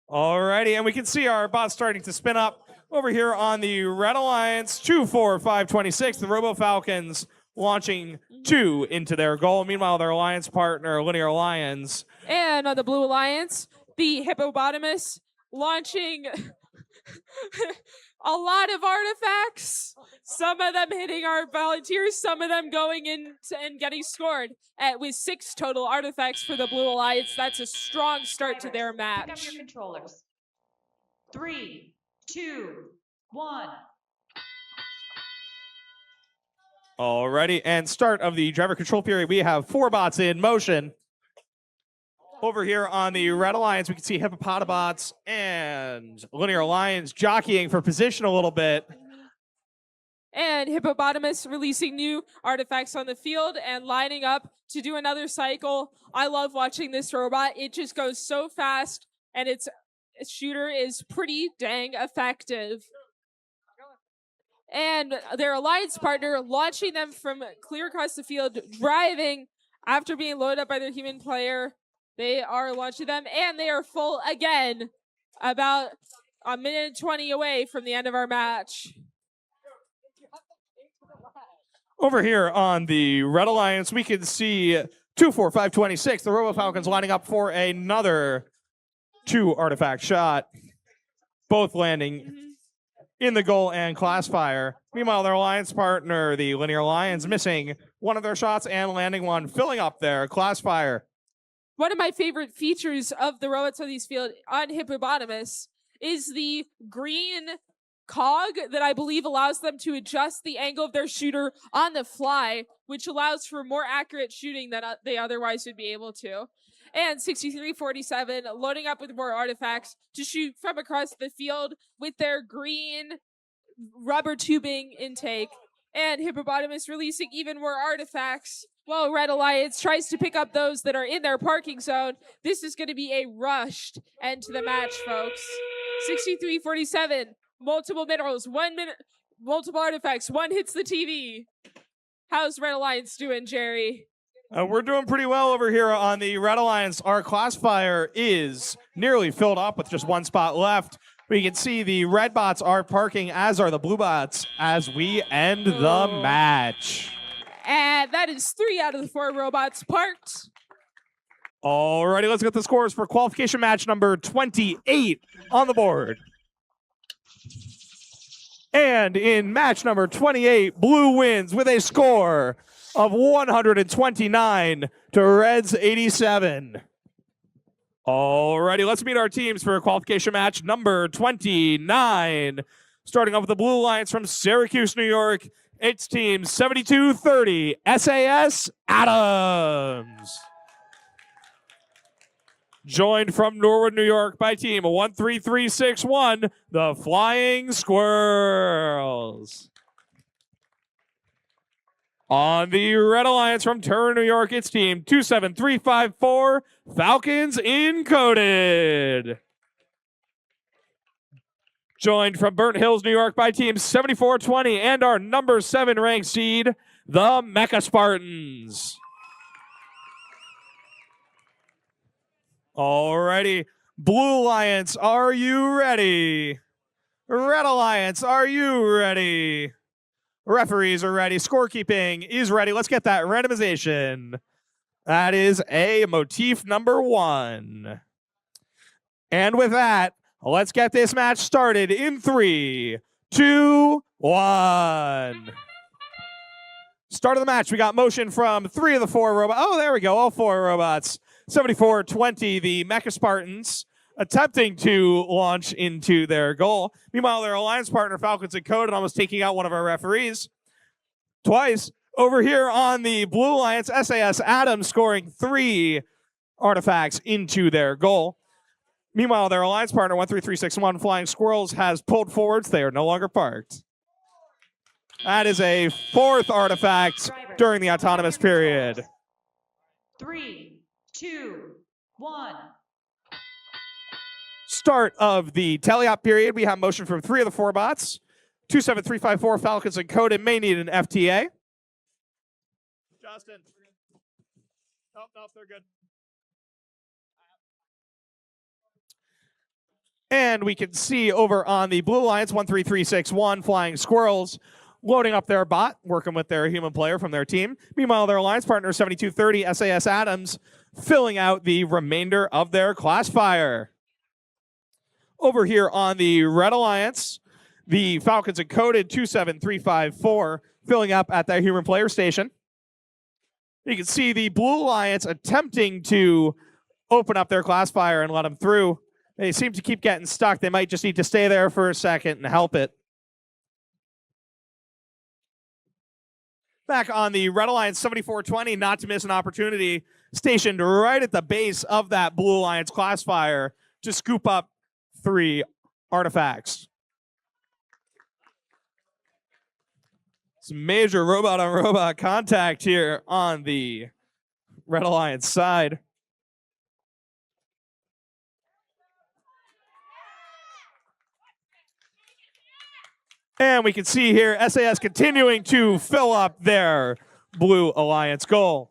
Alrighty, and we can see our bots starting to spin up over here on the Red Alliance, 24526, the Robo Falcons launching 2 into their goal. Meanwhile, their alliance partner, Linear Lions. And on the Blue Alliance, the Hippopotamus launching a lot of artifacts. Some of them hitting our volunteers, some of them going in and getting scored. With 6 total artifacts for the Blue Alliance, that's a strong start to their match. Pick up your controllers. 3, 2, 1. Alrighty, and start of the driver control period, we have 4 bots in motion. Over here on the Red Alliance, we can see Hippopotabots and Linear Lions jockeying for position a little bit. And Hippopotamus releasing new artifacts on the field and lining up to do another cycle. I love watching this robot. It just goes so fast, and its shooter is pretty dang effective. And their alliance partner launching them from clear across the field, driving after being loaded up by their human player. They are launching them, and they are full again, about a minute and 20 away from the end of our match. Over here on the Red Alliance, we can see 2-4-5-26. The Robo Falcons lining up for another 2 artifact shot, both landing in the goal and Classifier. Meanwhile, their alliance partner, the Linear Lions, missing one of their shots and landing one, filling up their Classifier. One of my favorite features of the robots on these field on Hippopotamus is the green cog that I believe allows them to adjust the angle of their shooter on the fly, which allows for more accurate shooting than they otherwise would be able to. And 6347 loading up with more artifacts to shoot from across the field with their green rubber tubing intake. And Hippopotamus releasing even more artifacts while Red Alliance tries to pick up those that are in their parking zone. This is going to be a rushed end to the match, folks. 6347, multiple minerals, 1 minute, multiple artifacts, one hits the TV. How's Red Alliance doing, Jerry? We're doing pretty well over here on the Red Alliance. Our Classifier is nearly filled up with just 1 spot left. We can see the red bots are parking, as are the blue bots, as we end the match. And that is 3 out of the 4 robots parked. Alrighty, let's get the scores for qualification match number 28 on the board. And in match number 28, blue wins with a score of 129 to Reds 87. Alrighty, let's meet our teams for qualification match number 29. Starting off with the Blue Alliance from Syracuse, New York. It's team 7230 SAS Adams. Joined from Norwood, New York by team 13361, the Flying Squirrels. On the Red Alliance from Turner, New York, it's team 27354, Falcons Encoded. Joined from Burnt Hills, New York by team 7420 and our number 7 ranked seed, the Mecha Spartans. Alrighty, Blue Alliance, are you ready? Red Alliance, are you ready? Referees are ready. Scorekeeping is ready. Let's get that randomization. That is a motif number 1. And with that, let's get this match started in 3, 2, 1. Start of the match. We got motion from 3 of the 4 robots. Oh, there we go. All 4 robots. 7420, the Mecha Spartans, attempting to launch into their goal. Meanwhile, their alliance partner, Falcons Encoded, almost taking out one of our referees twice. Over here on the Blue Alliance, SAS Adams scoring 3 artifacts into their goal. Meanwhile, their alliance partner, 13361, Flying Squirrels, has pulled forwards. They are no longer parked. That is a 4th artifact during the autonomous period. 3, 2, 1. Start of the teleop period. We have motion from 3 of the 4 bots. 27354 Falcons Encoded may need an FTA. Justin. Nope, they're good. And we can see over on the Blue Alliance, 13361, Flying Squirrels, loading up their bot, working with their human player from their team. Meanwhile, their alliance partner, 7230, SAS Adams, filling out the remainder of their Classifier. Over here on the Red Alliance, the Falcons Encoded 27354, filling up at their human player station. You can see the Blue Alliance attempting to open up their Classifier and let them through. They seem to keep getting stuck. They might just need to stay there for a second and help it. Back on the Red Alliance, 7420, not to miss an opportunity, stationed right at the base of that Blue Alliance Classifier to scoop up 3 artifacts. Some major robot-on-robot contact here on the Red Alliance side. And we can see here SAS continuing to fill up their Blue Alliance goal.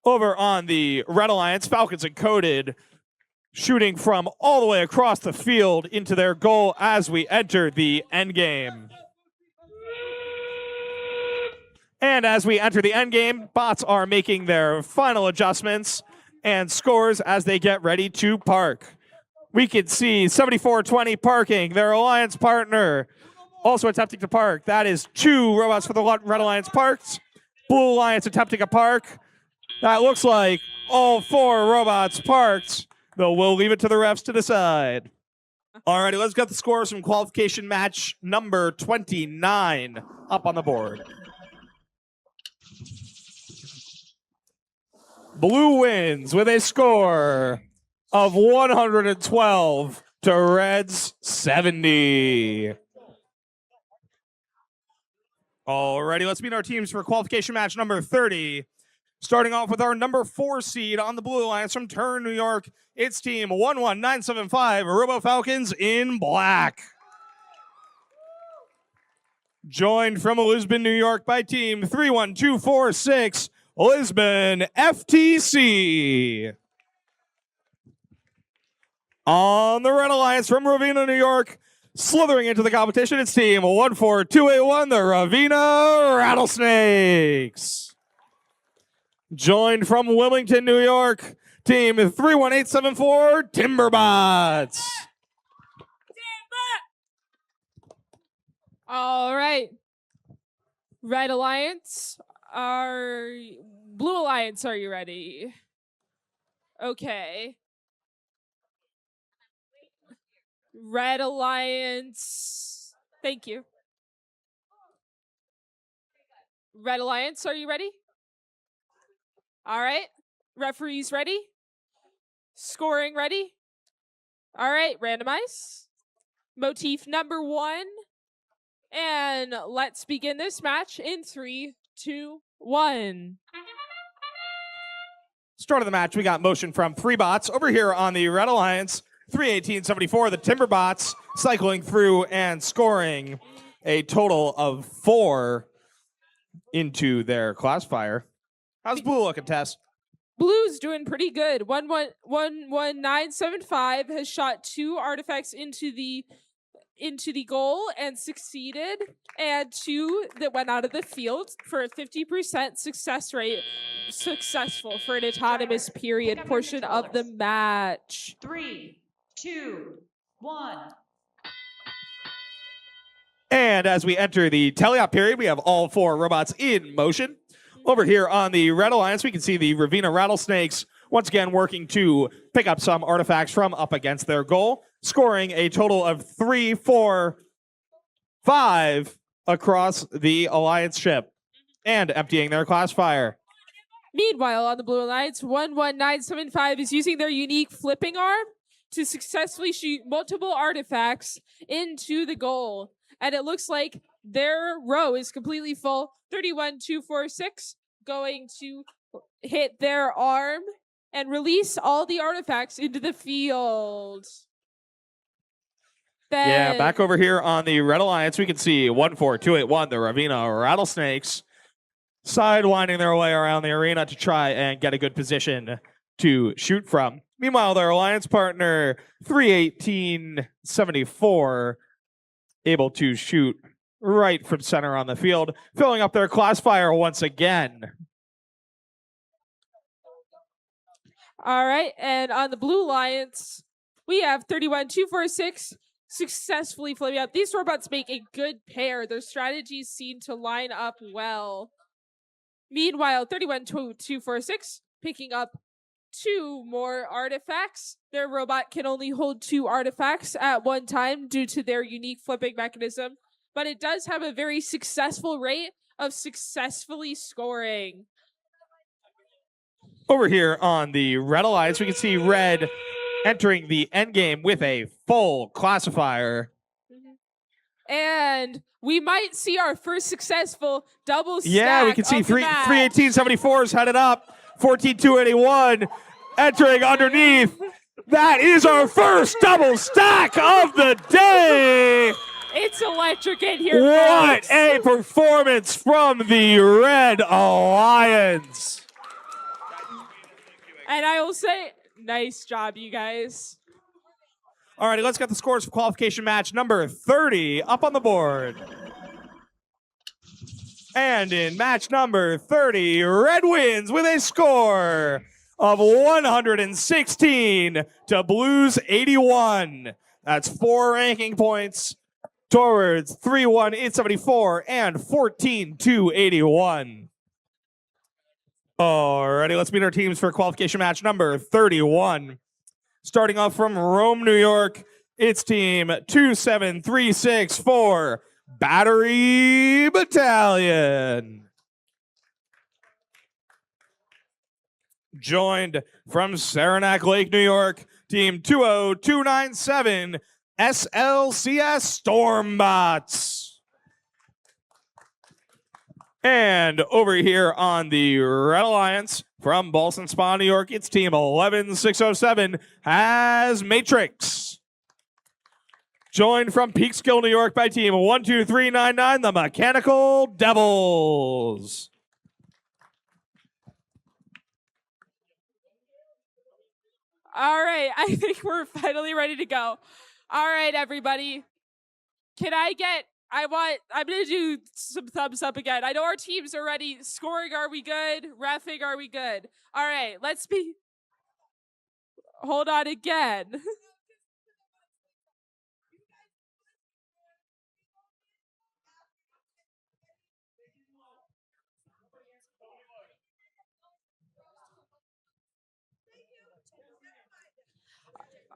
Over on the Red Alliance, Falcons and Coded shooting from all the way across the field into their goal as we enter the end game. And as we enter the end game, bots are making their final adjustments and scores as they get ready to park. We can see 7420 parking, their alliance partner, also attempting to park. That is 2 robots for the Red Alliance parked. Blue Alliance attempting a park. That looks like all 4 robots parked, though we'll leave it to the refs to decide. Alrighty, let's get the scores from qualification match number 29 up on the board. Blue wins with a score of 112 to Reds 70. Alrighty, let's meet our teams for qualification match number 30. Starting off with our number 4 seed on the Blue Alliance from Turn, New York. It's team 11975, Robo Falcons in black. Joined from Lisbon, New York by team 31246, Lisbon FTC. On the Red Alliance from Ravenna, New York, slithering into the competition, it's team 14281, the Ravenna Rattlesnakes. Joined from Wilmington, New York, team 31874, Timberbots. All right. Red Alliance, Blue Alliance, are you ready? Okay. Red Alliance, thank you. Red Alliance, are you ready? All right. Referees ready? Scoring ready? All right, randomize. Motif number 1. And let's begin this match in 3, 2, 1. Start of the match, we got motion from 3 bots. Over here on the Red Alliance, 31874, the Timberbots cycling through and scoring a total of 4 into their classifier. How's Blue looking, Tess? Blue's doing pretty good. 11975 has shot 2 artifacts into the goal and succeeded, and 2 that went out of the field for a 50% success rate. Successful for an autonomous period portion of the match. 3, 2, 1. And as we enter the teleop period, we have all 4 robots in motion. Over here on the Red Alliance, we can see the Ravenna Rattlesnakes once again working to pick up some artifacts from up against their goal, scoring a total of 3, 4, 5 across the Alliance ship and emptying their classifier. Meanwhile, on the Blue Alliance, 11975 is using their unique flipping arm to successfully shoot multiple artifacts into the goal. And it looks like their row is completely full. 31246 going to hit their arm and release all the artifacts into the field. Yeah, back over here on the Red Alliance, we can see 14281, the Ravenna Rattlesnakes, sidewinding their way around the arena to try and get a good position to shoot from. Meanwhile, their alliance partner, 31874, able to shoot right from center on the field, filling up their classifier once again. All right, and on the Blue Alliance, we have 31246 successfully flipping up. These robots make a good pair. Their strategies seem to line up well. Meanwhile, 31246 picking up 2 more artifacts. Their robot can only hold 2 artifacts at one time due to their unique flipping mechanism, but it does have a very successful rate of successfully scoring. Over here on the Red Alliance, we can see Red entering the endgame with a full classifier. And we might see our first successful double stack. Yeah, we can see of the 318.74 is headed up. 14.281 entering underneath. That is our first double stack of the day. It's electric in here, What folks. a performance from the Red Alliance. And I will say, nice job, you guys. All righty, let's get the scores for qualification match number 30 up on the board. And in match number 30, Red wins with a score of 116 to Blues 81. That's 4 ranking points towards 31874 and 14-281. Alrighty, let's meet our teams for qualification match number 31. Starting off from Rome, New York, it's team 27364, Battery Battalion. Joined from Saranac Lake, New York, team 20297, SLCS Stormbots. And over here on the Red Alliance from Ballston Spa, New York, it's team 11607 has Matrix. Joined from Peekskill, New York by team 12399, the Mechanical Devils. All right, I think we're finally ready to go. All right, everybody. I'm going to do some thumbs up again. I know our teams are ready. Scoring, are we good? Reffing, are we good? All right, hold on again.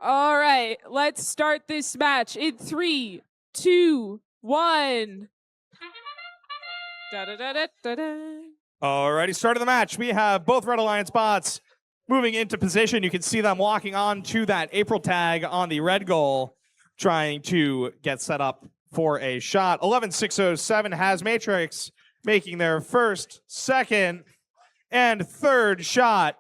All right, let's start this match in 3, 2, 1. Alrighty, start of the match. We have both Red Alliance bots moving into position. You can see them walking on to that April tag on the red goal, trying to get set up for a shot. 11607 has Matrix making their first, second, and third shot,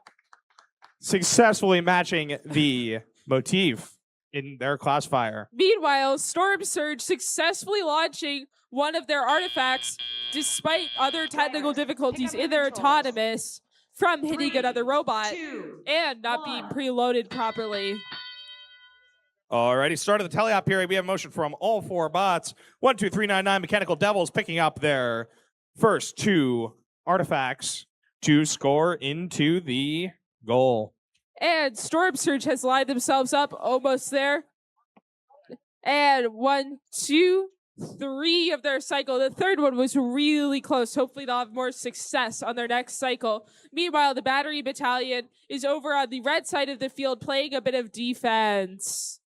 successfully matching the motif in their classifier. Meanwhile, Storm Surge successfully launching one of their artifacts despite other technical difficulties in their autonomous from hitting another robot and not being preloaded properly. Alrighty, start of the teleop period. We have motion from all 4 bots. 12399 Mechanical Devils picking up their first 2 artifacts to score into the goal. And Storm Surge has lined themselves up almost there. And 1, 2, 3 of their cycle. The third one was really close. Hopefully they'll have more success on their next cycle. Meanwhile, the Battery Battalion is over on the red side of the field playing a bit of defense.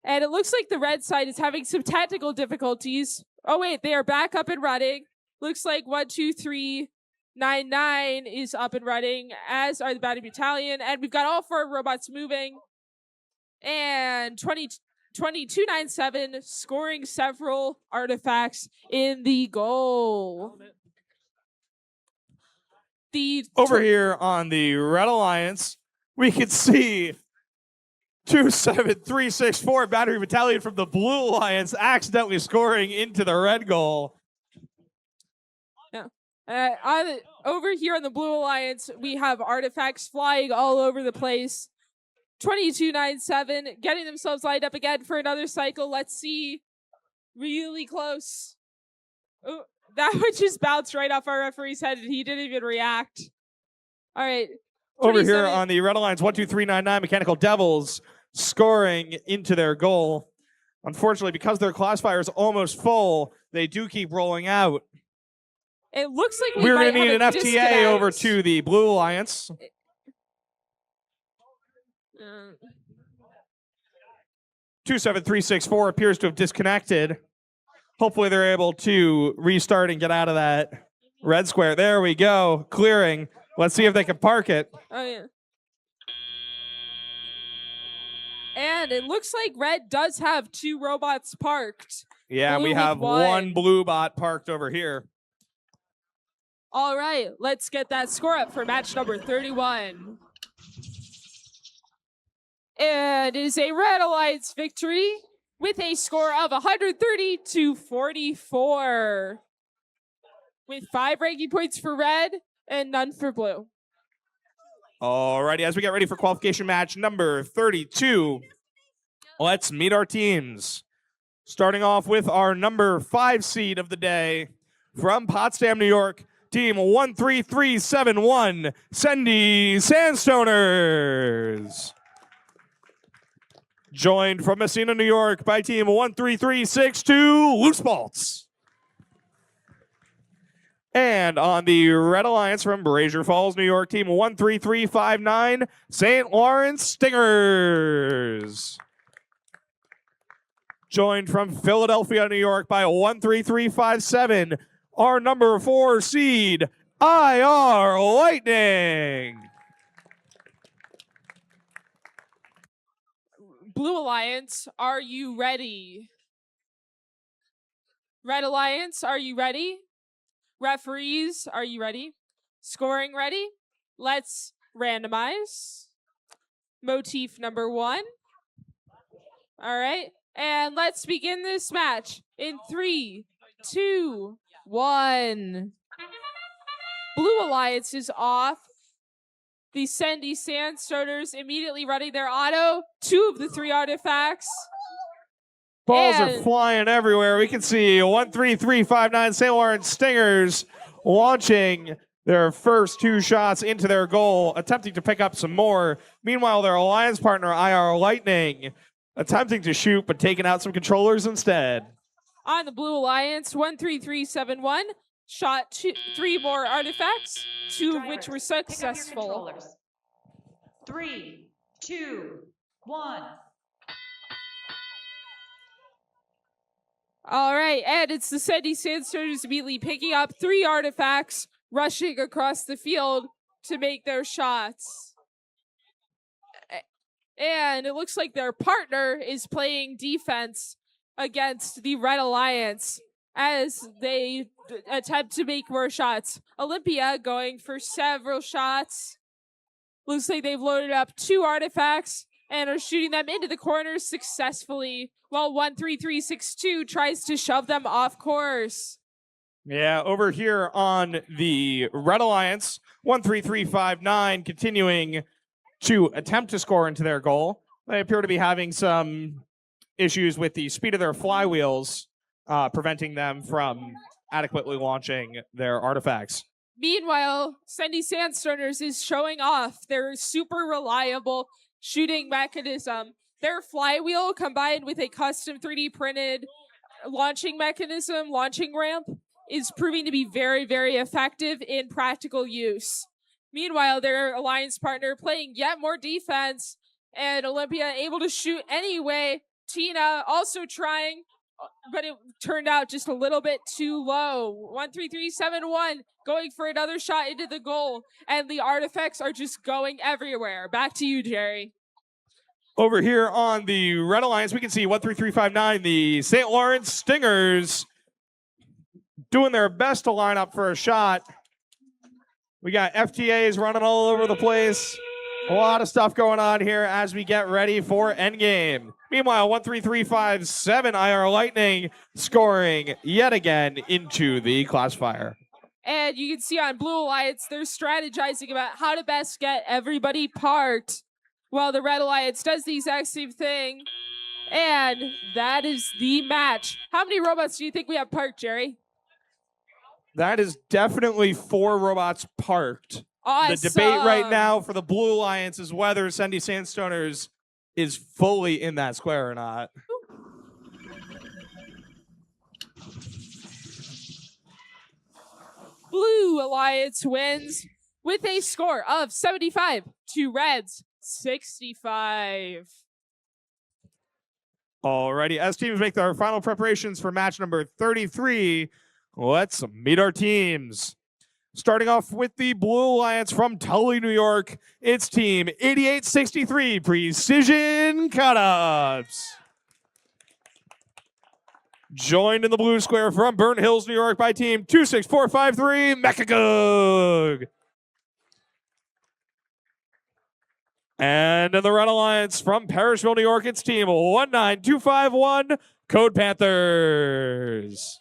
And it looks like the red side is having some tactical difficulties. Oh wait, they are back up and running. Looks like 12399 is up and running, as are the Battery Battalion. And we've got all 4 robots moving. And 2297 scoring several artifacts in the goal. Over here on the Red Alliance, we can see 27364 Battery Battalion from the Blue Alliance accidentally scoring into the red goal. Over here on the Blue Alliance, we have artifacts flying all over the place. 2297 getting themselves lined up again for another cycle. Let's see. Really close. Oh, that one just bounced right off our referee's head and he didn't even react. All right. Over here on the Red Alliance, 12399 Mechanical Devils scoring into their goal. Unfortunately, because their classifier is almost full, they do keep rolling out. It looks like we're going to need an FTA over to the Blue Alliance. 27364 appears to have disconnected. Hopefully they're able to restart and get out of that red square. There we go, clearing. Let's see if they can park it. Oh, yeah. And it looks like red does have 2 robots parked. Yeah, Blue we with have one one. blue bot parked over here. All right, let's get that score up for match number 31. And it is a Red Alliance victory with a score of 130-44. With 5 ranking points for red and none for blue. Alrighty, as we get ready for qualification match number 32, let's meet our teams. Starting off with our number 5 seed of the day from Potsdam, New York, team 13371, Sendy Sandstoners. Joined from Messina, New York by team 13362, Loose Bolts. And on the Red Alliance from Brazier Falls, New York, team 13359, St. Lawrence Stingers. Joined from Philadelphia, New York by 13357, our number 4 seed, IR Lightning. Blue Alliance, are you ready? Red Alliance, are you ready? Referees, are you ready? Scoring ready? Let's randomize. Motif number 1. All right. And let's begin this match in 3, 2, 1. Blue Alliance is off. The Sendy Sandstoners immediately running their auto. 2 of the 3 artifacts. Balls are And- flying everywhere. We can see 13359 St. Lawrence Stingers launching their first 2 shots into their goal, attempting to pick up some more. Meanwhile, their alliance partner, IR Lightning, attempting to shoot, but taking out some controllers instead. On the Blue Alliance, 13371 shot 3 more artifacts, 2 of which were Drivers, pick up your successful. controllers. 3, 2, 1. All right, and it's the Sendy Sandstoners immediately picking up 3 artifacts, rushing across the field to make their shots. And it looks like their partner is playing defense against the Red Alliance as they attempt to make more shots. Olympia going for several shots. Looks like they've loaded up 2 artifacts and are shooting them into the corners successfully, while 13362 tries to shove them off course. Yeah, over here on the Red Alliance, 13359 continuing to attempt to score into their goal. They appear to be having some issues with the speed of their flywheels, preventing them from adequately launching their artifacts. Meanwhile, Sendy Sandstoners is showing off their super reliable shooting mechanism. Their flywheel combined with a custom 3D printed launching mechanism, launching ramp, is proving to be very, very effective in practical use. Meanwhile, their alliance partner playing yet more defense, and Olympia able to shoot anyway. Tina also trying, but it turned out just a little bit too low. 13371 going for another shot into the goal, and the artifacts are just going everywhere. Back to you, Jerry. Over here on the Red Alliance, we can see 13359, the St. Lawrence Stingers, doing their best to line up for a shot. We got FTAs running all over the place. A lot of stuff going on here as we get ready for endgame. Meanwhile, 13357 IR Lightning scoring yet again into the Classifier. And you can see on Blue Alliance, they're strategizing about how to best get everybody parked, while the Red Alliance does the exact same thing. And that is the match. How many robots do you think we have parked, Jerry? That is definitely 4 robots parked. Awesome. The debate right now for the Blue Alliance is whether Sendy Sandstoners is fully in that square or not. Blue Alliance wins with a score of 75 to Reds 65. Alrighty, as teams make their final preparations for match number 33, let's meet our teams. Starting off with the Blue Alliance from Tully, New York, it's team 8863 Precision Cutups. Joined in the blue square from Burnt Hills, New York by team 26453 Mechagoog. And in the Red Alliance from Parrishville, New York, it's team 19251 Code Panthers.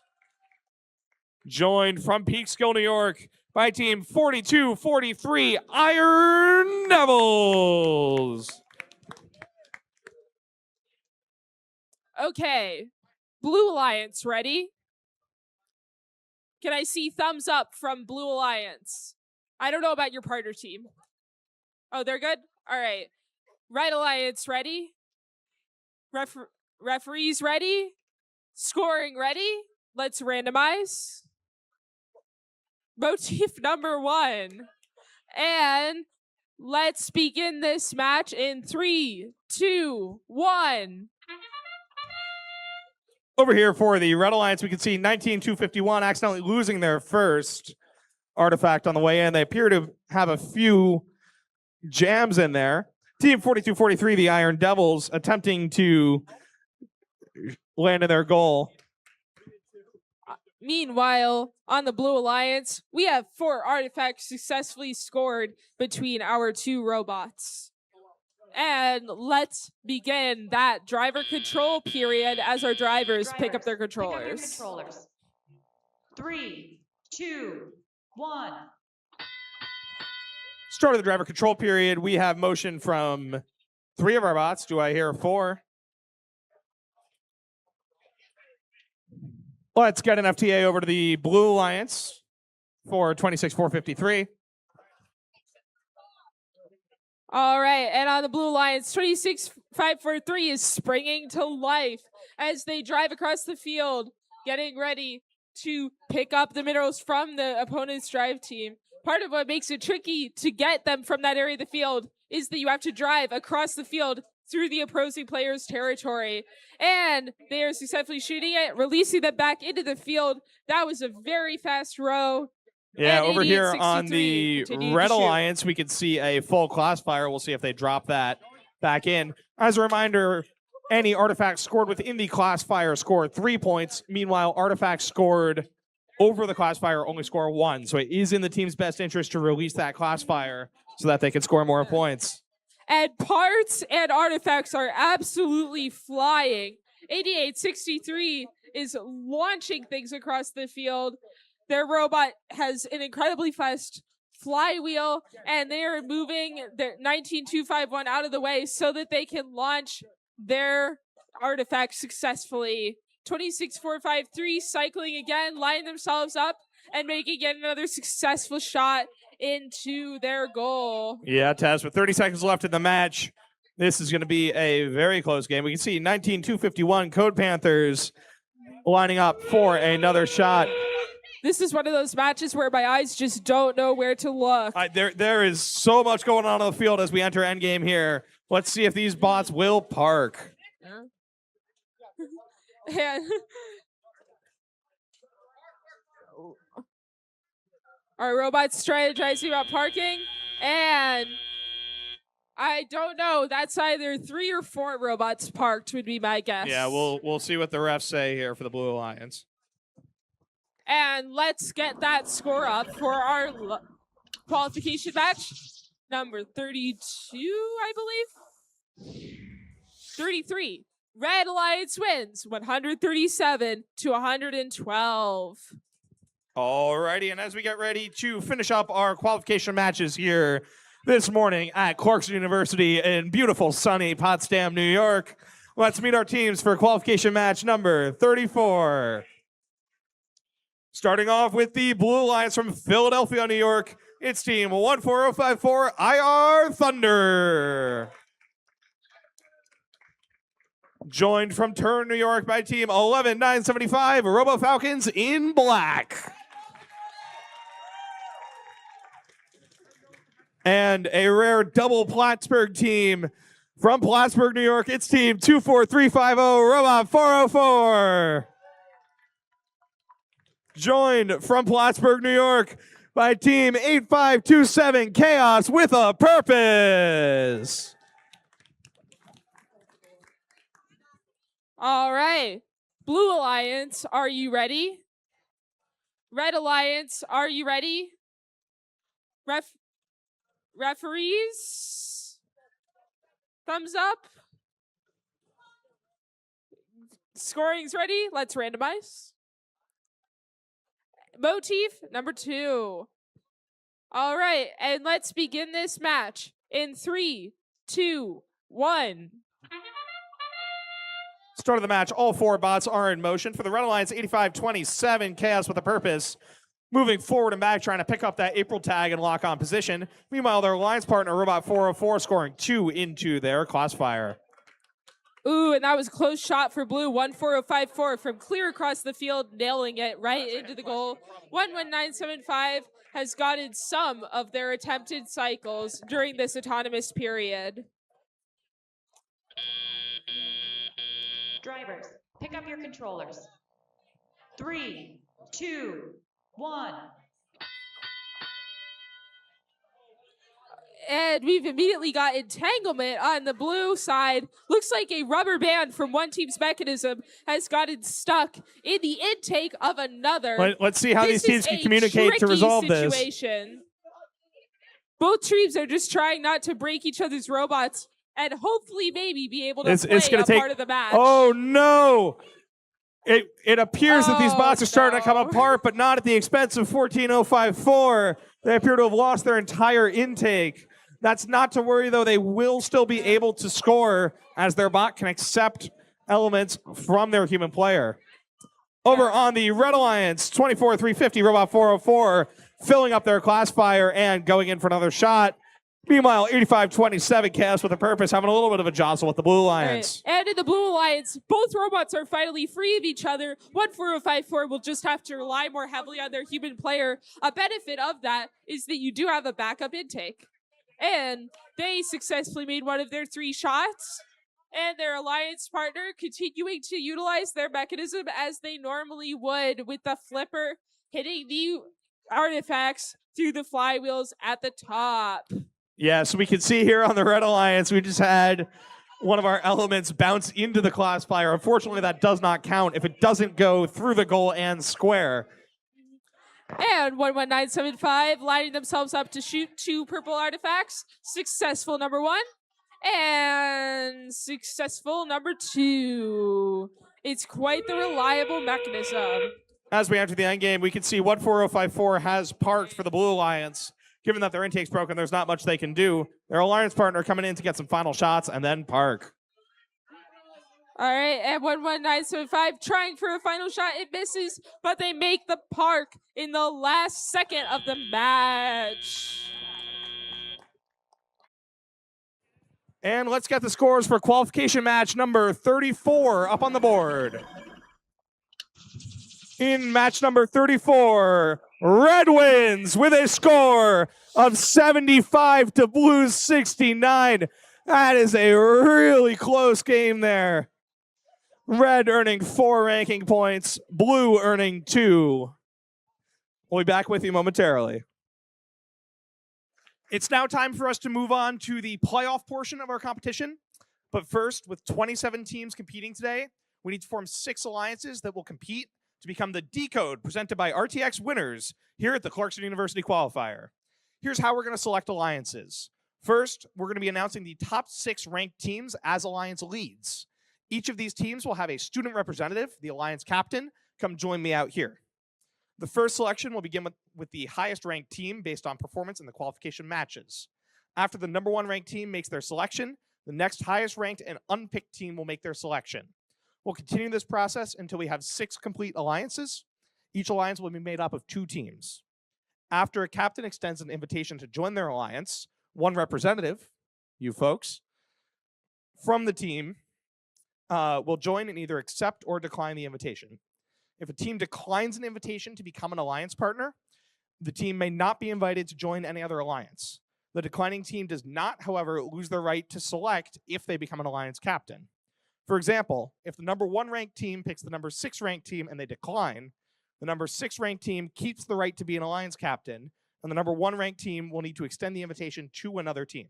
Joined from Peekskill, New York by team 4243 Iron Devils. Okay. Blue Alliance, ready? Can I see thumbs up from Blue Alliance? I don't know about your partner team. Oh, they're good? All right. Red Alliance, ready? Referees, ready? Scoring, ready? Let's randomize. Motif number 1. And let's begin this match in 3, 2, 1. Over here for the Red Alliance, we can see 19251 accidentally losing their first artifact on the way in. They appear to have a few jams in there. Team 4243, the Iron Devils, attempting to land in their goal. Meanwhile, on the Blue Alliance, we have 4 artifacts successfully scored between our 2 robots. And let's begin that driver control period as our drivers pick up their controllers. 3, 2, 1. Start of the driver control period. We have motion from 3 of our bots. Do I hear 4? Let's get an FTA over to the Blue Alliance for 26453. All right, and on the Blue Alliance, 26543 is springing to life as they drive across the field, getting ready to pick up the minerals from the opponent's drive team. Part of what makes it tricky to get them from that area of the field is that you have to drive across the field through the opposing player's territory. And they are successfully shooting it, releasing them back into the field. That was a very fast row. Yeah, And over here on 8863 the continued to Red shoot. Alliance, we can see a full Classifier. We'll see if they drop that back in. As a reminder, any artifact scored within the Classifier score 3 points. Meanwhile, artifacts scored over the Classifier only score 1. So it is in the team's best interest to release that Classifier so that they can score more points. And parts and artifacts are absolutely flying. 8863 is launching things across the field. Their robot has an incredibly fast flywheel, and they are moving their 19251 out of the way so that they can launch their artifact successfully. 26453 cycling again, lining themselves up and making yet another successful shot into their goal. Yeah, Taz, with 30 seconds left in the match, this is going to be a very close game. We can see 19251 Code Panthers lining up for another shot. This is one of those matches where my eyes just don't know where to look. There is so much going on the field as we enter endgame here. Let's see if these bots will park. And our robot's strategizing about parking, and I don't know. That's either 3 or 4 robots parked would be my guess. Yeah, we'll see what the refs say here for the Blue Alliance. And let's get that score up for our qualification match. Number 32, I believe. 33. Red Alliance wins 137 to 112. Alrighty, and as we get ready to finish up our qualification matches here this morning at Clarkson University in beautiful sunny Potsdam, New York, let's meet our teams for qualification match number 34. Starting off with the Blue Alliance from Philadelphia, New York, it's team 14054 IR Thunder. Joined from Turn, New York by team 11975 Robo Falcons in black. And a rare double Plattsburgh team from Plattsburgh, New York, it's team 24350 Robot 404. Joined from Plattsburgh, New York by Team 8527 Chaos with a purpose. All right. Blue Alliance, are you ready? Red Alliance, are you ready? Referees? Thumbs up. Scoring's ready. Let's randomize. Motif number 2. All right, and let's begin this match in 3, 2, 1. Start of the match, all 4 bots are in motion. For the Red Alliance, 8527 Chaos with a purpose. Moving forward and back, trying to pick up that April tag and lock on position. Meanwhile, their alliance partner, Robot 404, scoring 2 into their Qualifier. Ooh, and that was a close shot for Blue. 14054 from clear across the field, nailing it right into the goal. 11975 has gotten some of their attempted cycles during this autonomous period. Drivers, pick up your controllers. 3, 2, 1. And we've immediately got entanglement on the blue side. Looks like a rubber band from one team's mechanism has gotten stuck in the intake of another. Let's see how these teams can communicate to resolve situation. This. Both teams are just trying not to break each other's robots and hopefully maybe be able to play part of the match. Oh, no. It appears that these bots are starting to come apart, but not at the expense of 14054. They appear to have lost their entire intake. That's not to worry, though. They will still be able to score as their bot can accept elements from their human player. Over on the Red Alliance, 24350 Robot 404 filling up their Classifier and going in for another shot. Meanwhile, 8527 Chaos with a purpose having a little bit of a jostle with the Blue Alliance. Right. And in the Blue Alliance, both robots are finally free of each other. 14054 will just have to rely more heavily on their human player. A benefit of that is that you do have a backup intake. And they successfully made one of their 3 shots. And their alliance partner continuing to utilize their mechanism as they normally would with the flipper, hitting the artifacts through the flywheels at the top. Yeah, so we can see here on the Red Alliance, we just had one of our elements bounce into the Classifier. Unfortunately, that does not count if it doesn't go through the goal and square. And 11975 lining themselves up to shoot 2 purple artifacts. Successful number 1 and successful number 2. It's quite the reliable mechanism. As we enter the end game, we can see 14054 has parked for the Blue Alliance. Given that their intake's broken, there's not much they can do. Their alliance partner coming in to get some final shots and then park. All right, and 11975 trying for a final shot. It misses, but they make the park in the last second of the match. And let's get the scores for qualification match number 34 up on the board. In match number 34, Red wins with a score of 75 to Blue's 69. That is a really close game there. Red earning 4 ranking points, Blue earning 2. We'll be back with you momentarily. It's now time for us to move on to the playoff portion of our competition. But first, with 27 teams competing today, we need to form 6 alliances that will compete to become the DECODE presented by RTX winners here at the Clarkson University Qualifier. Here's how we're going to select alliances. First, we're going to be announcing the top 6 ranked teams as alliance leads. Each of these teams will have a student representative, the alliance captain, come join me out here. The first selection will begin with the highest ranked team based on performance in the qualification matches. After the number 1 ranked team makes their selection, the next highest ranked and unpicked team will make their selection. We'll continue this process until we have 6 complete alliances. Each alliance will be made up of 2 teams. After a captain extends an invitation to join their alliance, one representative, you folks, from the team will join and either accept or decline the invitation. If a team declines an invitation to become an alliance partner, the team may not be invited to join any other alliance. The declining team does not, however, lose their right to select if they become an alliance captain. For example, if the number 1 ranked team picks the number 6 ranked team and they decline, the number 6 ranked team keeps the right to be an alliance captain, and the number 1 ranked team will need to extend the invitation to another team.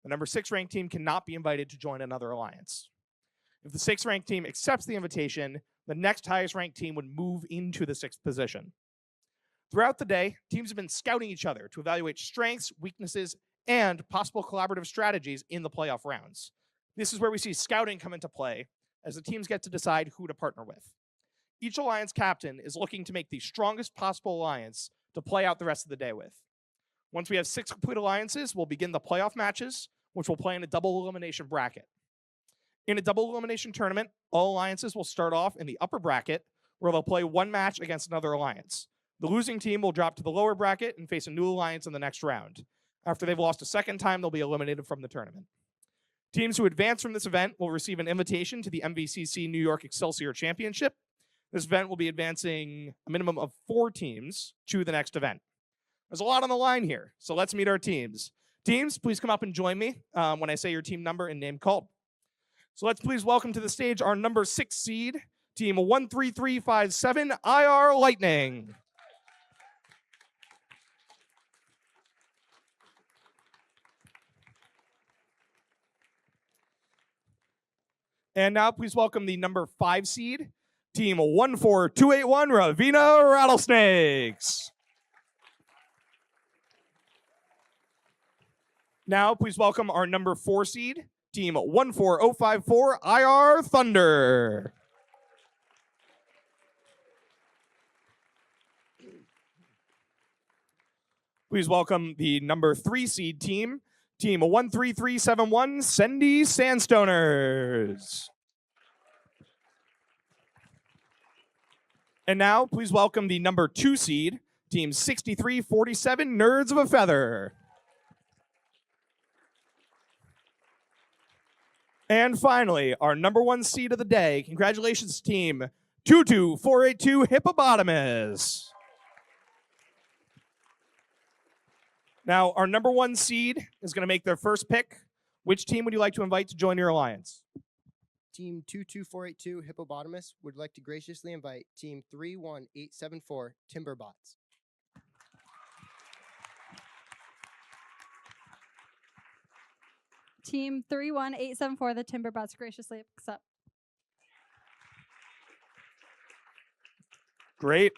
The number 6 ranked team cannot be invited to join another alliance. If the 6th ranked team accepts the invitation, the next highest ranked team would move into the 6th position. Throughout the day, teams have been scouting each other to evaluate strengths, weaknesses, and possible collaborative strategies in the playoff rounds. This is where we see scouting come into play, as the teams get to decide who to partner with. Each alliance captain is looking to make the strongest possible alliance to play out the rest of the day with. Once we have 6 complete alliances, we'll begin the playoff matches, which will play in a double elimination bracket. In a double elimination tournament, all alliances will start off in the upper bracket, where they'll play 1 match against another alliance. The losing team will drop to the lower bracket and face a new alliance in the next round. After they've lost a second time, they'll be eliminated from the tournament. Teams who advance from this event will receive an invitation to the MVCC New York Excelsior Championship. This event will be advancing a minimum of 4 teams to the next event. There's a lot on the line here, so let's meet our teams. Teams, please come up and join me when I say your team number and name called. So let's please welcome to the stage our number 6 seed, team 13357 IR Lightning. And now please welcome the number 5 seed, team 14281 Ravenna Rattlesnakes. Now please welcome our number 4 seed, team 14054 IR Thunder. Please welcome the number 3 seed team, team 13371 Sendy Sandstoners. And now please welcome the number 2 seed, team 6347 Nerds of a Feather. And finally, our number 1 seed of the day. Congratulations, team 22482 Hippopotamus. Now, our number 1 seed is going to make their first pick. Which team would you like to invite to join your alliance? Team 22482 Hippopotamus would like to graciously invite Team 31874 Timberbots. Team 31874, the Timberbots, graciously accept. Great.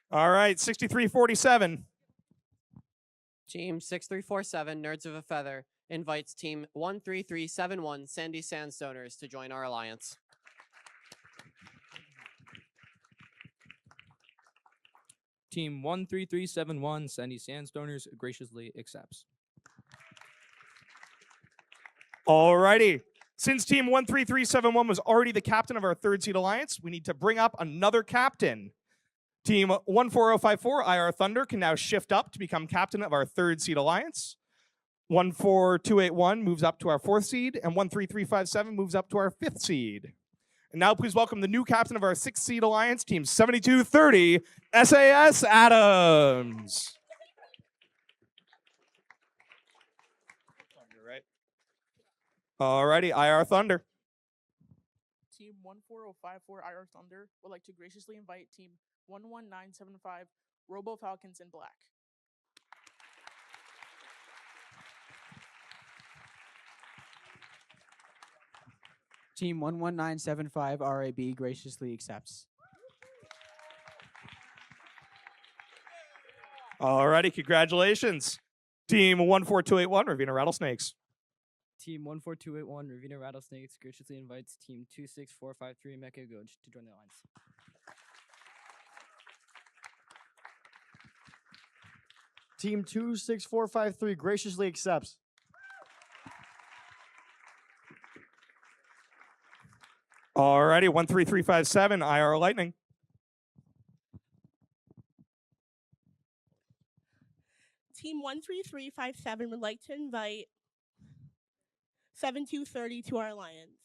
All right, 6347. Team 6347 Nerds of a Feather invites Team 13371 Sandy Sandstoners to join our alliance. Team 13371 Sandy Sandstoners graciously accepts. Alrighty. Since team 13371 was already the captain of our 3rd seed alliance, we need to bring up another captain. Team 14054 IR Thunder can now shift up to become captain of our 3rd seed alliance. 14281 moves up to our 4th seed, and 13357 moves up to our 5th seed. And now please welcome the new captain of our 6th seed alliance, team 7230 SAS Adams. Alrighty, IR Thunder. Team 14054 IR Thunder would like to graciously invite Team 11975 Robo Falcons in Black. Team 11975 RAB graciously accepts. Alrighty, congratulations. Team 14281 Ravenna Rattlesnakes. Team 14281 Ravenna Rattlesnakes graciously invites Team 26453 Mecha Goj to join the alliance. Team 26453 graciously accepts. Alrighty, 13357 IR Lightning. Team 13357 would like to invite 7230 to our alliance.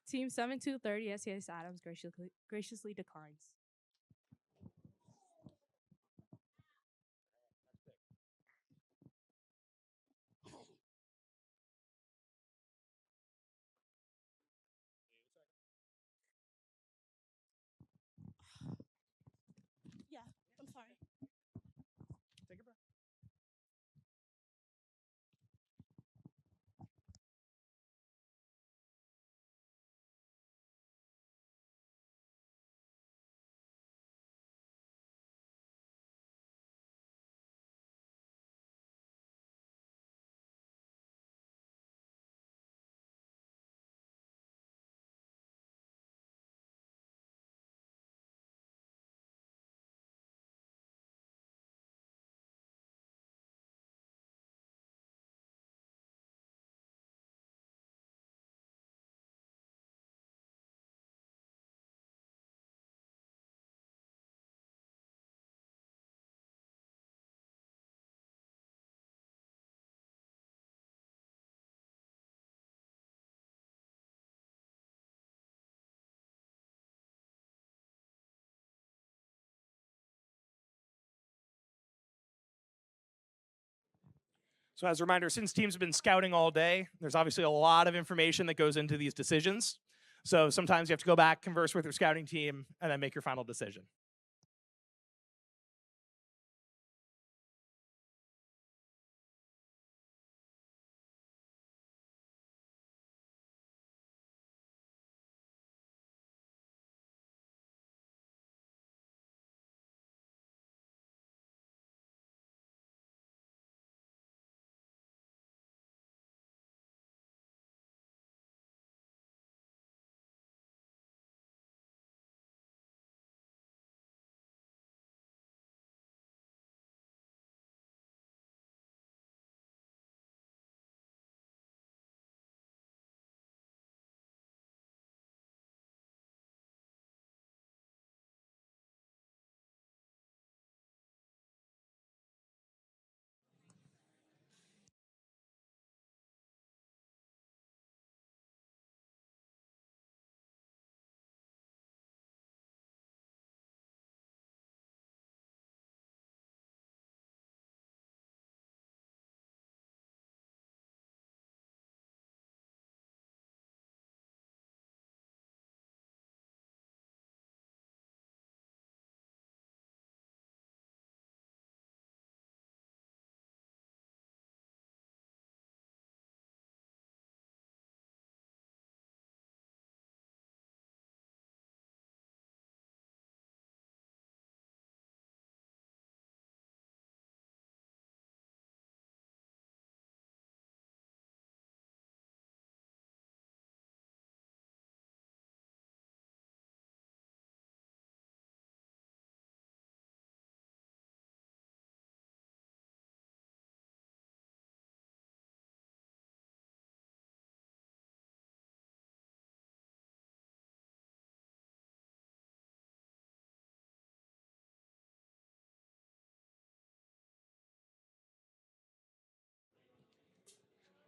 Team 7230 SAS Adams graciously declines. So as a reminder, since teams have been scouting all day, there's obviously a lot of information that goes into these decisions. So sometimes you have to go back, converse with your scouting team, and then make your final decision.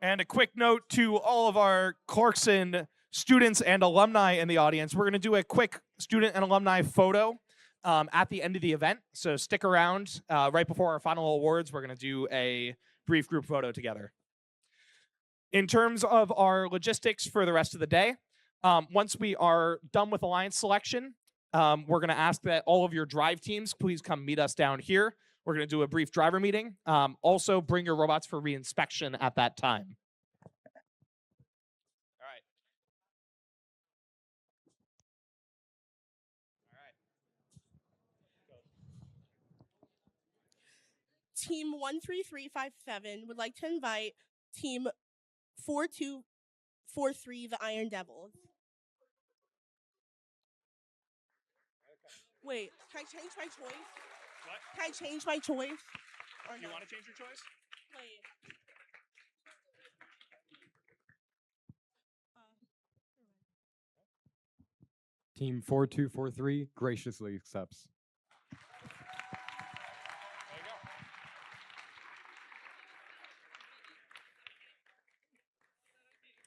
And a quick note to all of our Clarkson students and alumni in the audience. We're going to do a quick student and alumni photo at the end of the event. So stick around. Right before our final awards, we're going to do a brief group photo together. In terms of our logistics for the rest of the day, once we are done with alliance selection, we're going to ask that all of your drive teams please come meet us down here. We're going to do a brief driver meeting. Also, bring your robots for reinspection at that time. All right. Team 13357 would like to invite Team 4243, the Iron Devils. Wait, can I change my choice? What? Can I change my choice? Or You no? want to change your choice? Wait. Team 4243 graciously accepts. There you go.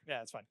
Yeah, that's fine.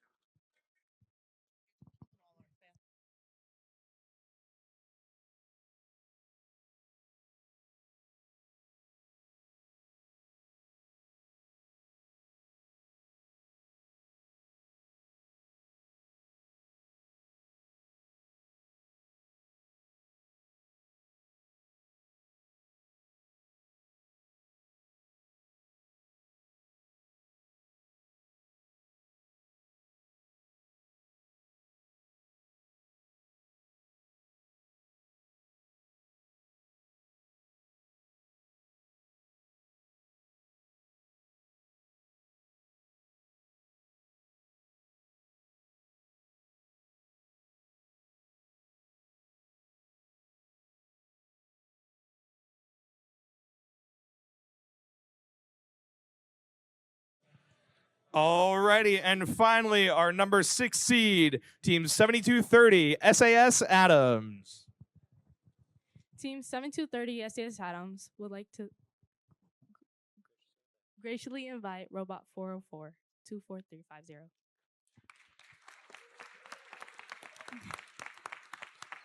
Alrighty, and finally, our number 6 seed, Team 7230, SAS Adams. Team 7230 SAS Adams would like to graciously invite Robot 404 24350.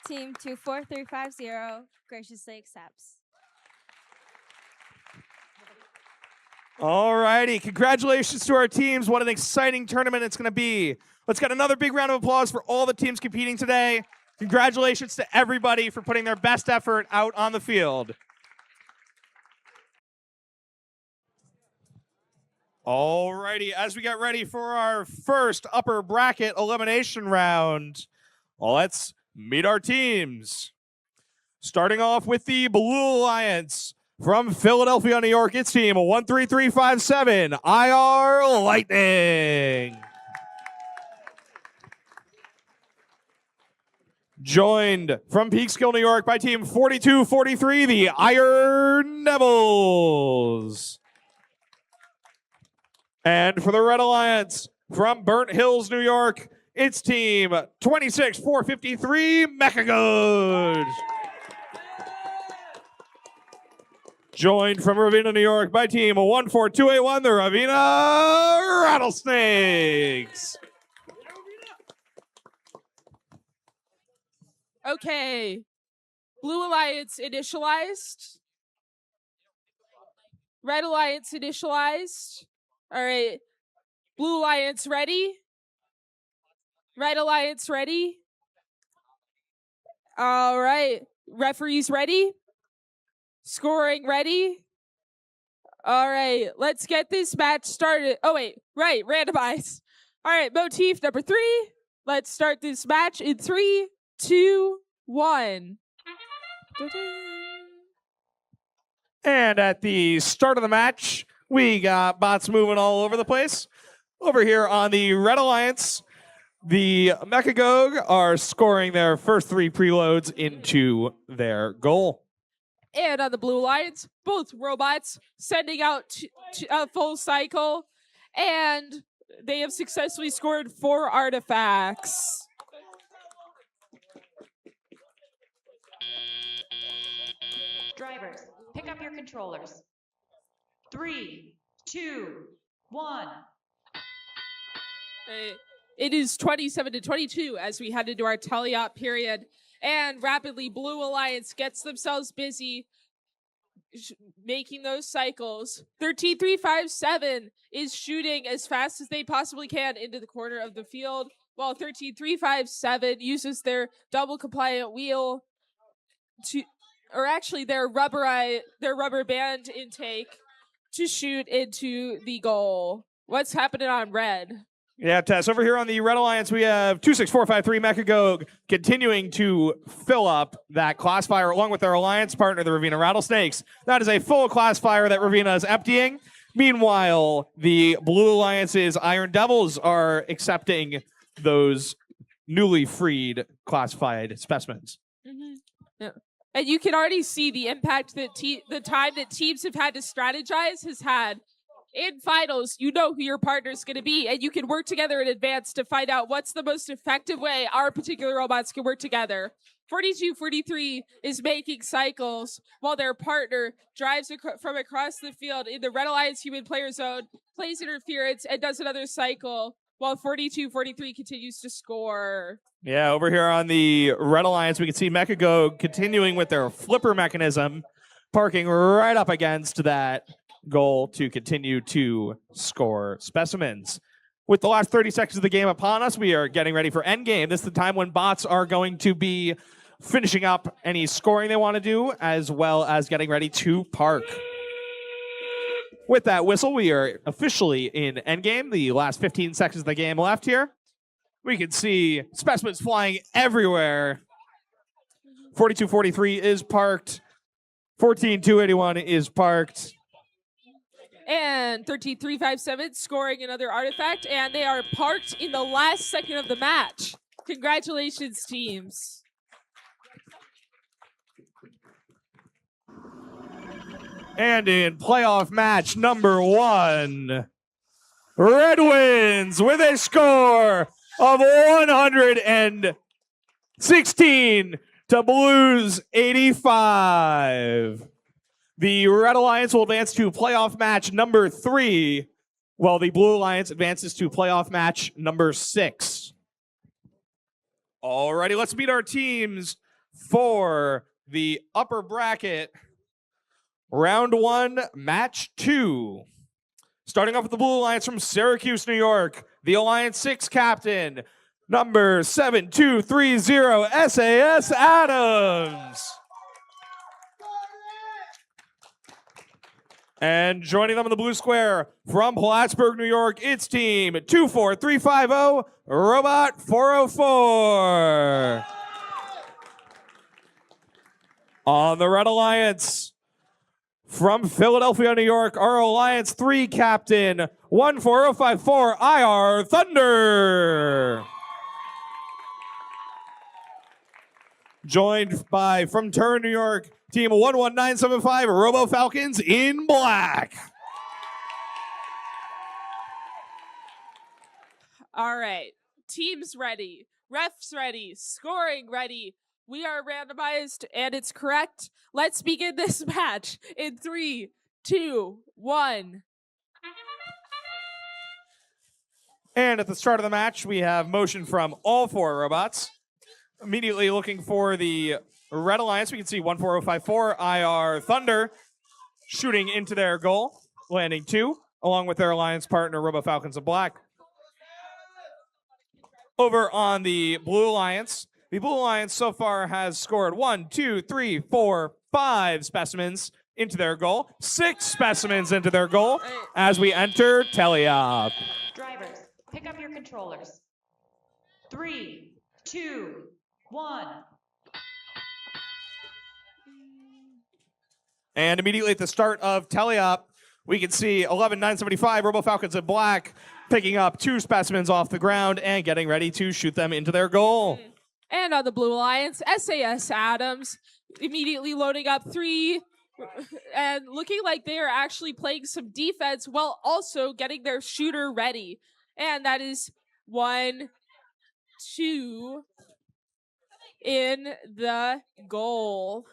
Team 24350 graciously accepts. All righty, congratulations to our teams. What an exciting tournament it's going to be. Let's get another big round of applause for all the teams competing today. Congratulations to everybody for putting their best effort out on the field. All righty, as we get ready for our first upper bracket elimination round, let's meet our teams. Starting off with the Blue Alliance from Philadelphia, New York, it's team 13357, IR Lightning. Joined from Peekskill, New York by team 4243, the Iron Devils. And for the Red Alliance from Burnt Hills, New York, it's team 26453, Mechagood. Joined from Ravenna, New York by team 14281, the Ravenna Rattlesnakes. Okay. Blue Alliance initialized. Red Alliance initialized. All right. Blue Alliance ready. Red Alliance ready. All right. Referees ready. Scoring ready. All right. Let's get this match started. Oh, wait. Right. Randomize. All right. Motif number 3. Let's start this match in 3, 2, 1. And at the start of the match, we got bots moving all over the place. Over here on the Red Alliance, the Mechagogue are scoring their first 3 preloads into their goal. And on the Blue Alliance, both robots sending out a full cycle, and they have successfully scored 4 artifacts. Drivers, pick up your controllers. 3, 2, 1. It is 27-22 as we head into our teleop period. And rapidly, Blue Alliance gets themselves busy making those cycles. 13357 is shooting as fast as they possibly can into the corner of the field, while 13357 uses their double compliant wheel to, or actually their rubber band intake to shoot into the goal. What's happening on red? Yeah, Tess, over here on the Red Alliance, we have 26453 Mechagogue continuing to fill up that class fire along with their alliance partner, the Ravenna Rattlesnakes. That is a full class fire that Ravenna is emptying. Meanwhile, the Blue Alliance's Iron Devils are accepting those newly freed classified specimens. Mm-hmm. Yeah. And you can already see the impact that the time that teams have had to strategize has had. In finals, you know who your partner is going to be, and you can work together in advance to find out what's the most effective way our particular robots can work together. 4243 is making cycles while their partner drives from across the field in the Red Alliance human player zone, plays interference, and does another cycle while 4243 continues to score. Yeah, over here on the Red Alliance, we can see Mechagogue continuing with their flipper mechanism, parking right up against that goal to continue to score specimens. With the last 30 seconds of the game upon us, we are getting ready for endgame. This is the time when bots are going to be finishing up any scoring they want to do, as well as getting ready to park. With that whistle, we are officially in endgame. The last 15 seconds of the game left here. We can see specimens flying everywhere. 4243 is parked. 14281 is parked. And 13357 scoring another artifact, and they are parked in the last second of the match. Congratulations, teams. And in playoff match number 1, Red wins with a score of 116 to Blues 85. The Red Alliance will advance to playoff match number 3, while the Blue Alliance advances to playoff match number 6. Alrighty, let's meet our teams for the upper bracket. Round 1, match 2. Starting off with the Blue Alliance from Syracuse, New York, the Alliance 6 captain, number 7230 SAS Adams. And joining them in the blue square from Plattsburgh, New York, it's team 24350 Robot 404. On the Red Alliance from Philadelphia, New York, our Alliance 3 captain 14054 IR Thunder. Joined by from Turin, New York, team 11975 Robo Falcons in black. All right. Teams ready. Refs ready. Scoring ready. We are randomized and it's correct. Let's begin this match in 3, 2, 1. And at the start of the match, we have motion from all 4 robots. Immediately looking for the Red Alliance, we can see 14054 IR Thunder shooting into their goal, landing 2, along with their Alliance partner, Robo Falcons in black. Over on the Blue Alliance, the Blue Alliance so far has scored 1, 2, 3, 4, 5 specimens into their goal, 6 specimens into their goal as we enter teleop. Drivers, pick up your controllers. 3, 2, 1. And immediately at the start of teleop, we can see 11975 Robo Falcons in black picking up 2 specimens off the ground and getting ready to shoot them into their goal. And on the Blue Alliance, SAS Adams immediately loading up 3 and looking like they are actually playing some defense while also getting their shooter ready. And that is 1, 2 in the goal.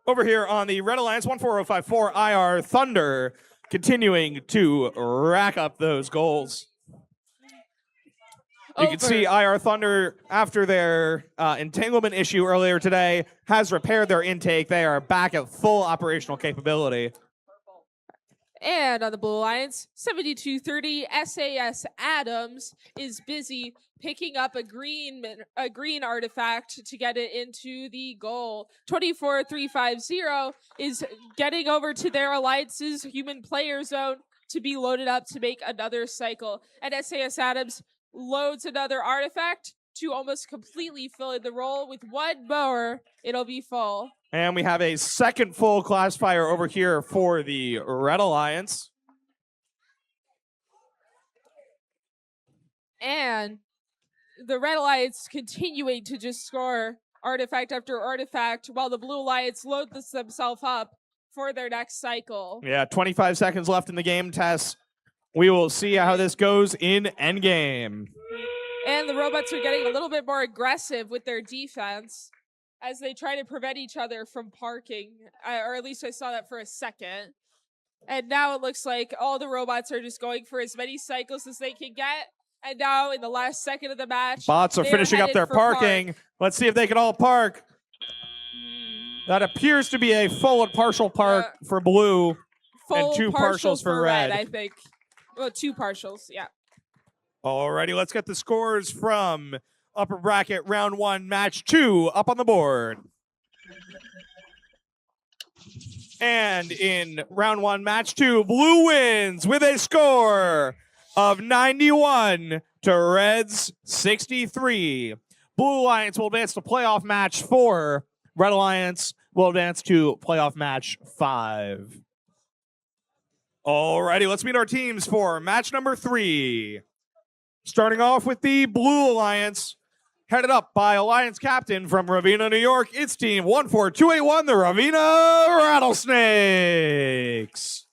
Over here on the Red Alliance, 14054 IR Thunder continuing to rack up those goals. You can see IR Thunder, after their entanglement issue earlier today, has repaired their intake. They are back at full operational capability. And on the Blue Alliance, 7230 SAS Adams is busy picking up a green artifact to get it into the goal. 24350 is getting over to their Alliance's human player zone to be loaded up to make another cycle. And SAS Adams loads another artifact to almost completely fill in the role. With 1 more, it'll be full. And we have a second full classifier over here for the Red Alliance. And the Red Alliance continuing to just score artifact after artifact while the Blue Alliance load themselves up for their next cycle. Yeah, 25 seconds left in the game, Tess. We will see how this goes in endgame. And the robots are getting a little bit more aggressive with their defense as they try to prevent each other from parking, or at least I saw that for a second. And now it looks like all the robots are just going for as many cycles as they can get. And now in the last second of the match, Bots are finishing up their parking. Let's see if they can all park. That appears to be a full and partial park for blue and 2 partials for red. I think. Well, 2 partials, yeah. Alrighty, let's get the scores from upper bracket round 1, match 2 up on the board. And in round 1, match 2, blue wins with a score of 91 to Red's 63. Blue Alliance will advance to playoff match 4. Red Alliance will advance to playoff match 5. Alrighty, let's meet our teams for match number 3. Starting off with the Blue Alliance, headed up by Alliance captain from Ravenna, New York. It's team 14281, the Ravenna Rattlesnakes.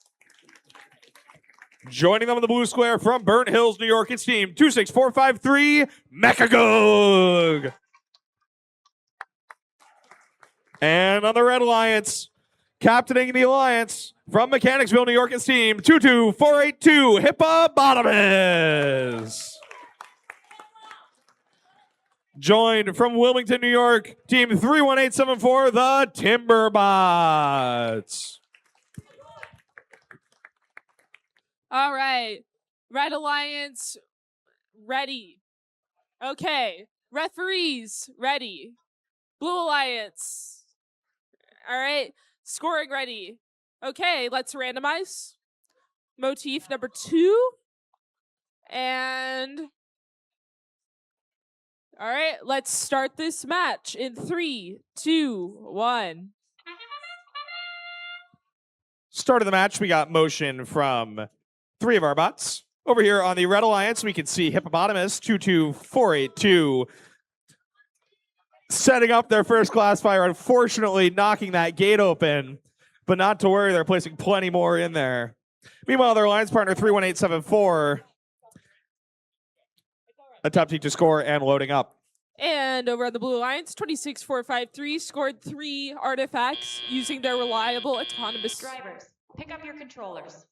Joining them in the blue square from Burnt Hills, New York, it's team 26453, Mechagoog. And on the Red Alliance, captaining the Alliance from Mechanicsville, New York, it's team 22482, Hippopotamus. Joined from Wilmington, New York, team 31874, the Timberbots. All right. Red Alliance, ready. Okay. Referees, ready. Blue Alliance. All right. Scoring ready. Okay, let's randomize. Motif number 2. And all right, let's start this match in 3, 2, 1. Start of the match, we got motion from 3 of our bots. Over here on the Red Alliance, we can see Hippopotamus 22482 setting up their first classifier, unfortunately knocking that gate open, but not to worry, they're placing plenty more in there. Meanwhile, their alliance partner 31874 attempting to score and loading up. And over on the Blue Alliance, 26453 scored 3 artifacts using their reliable autonomous Drivers, pick up your controllers.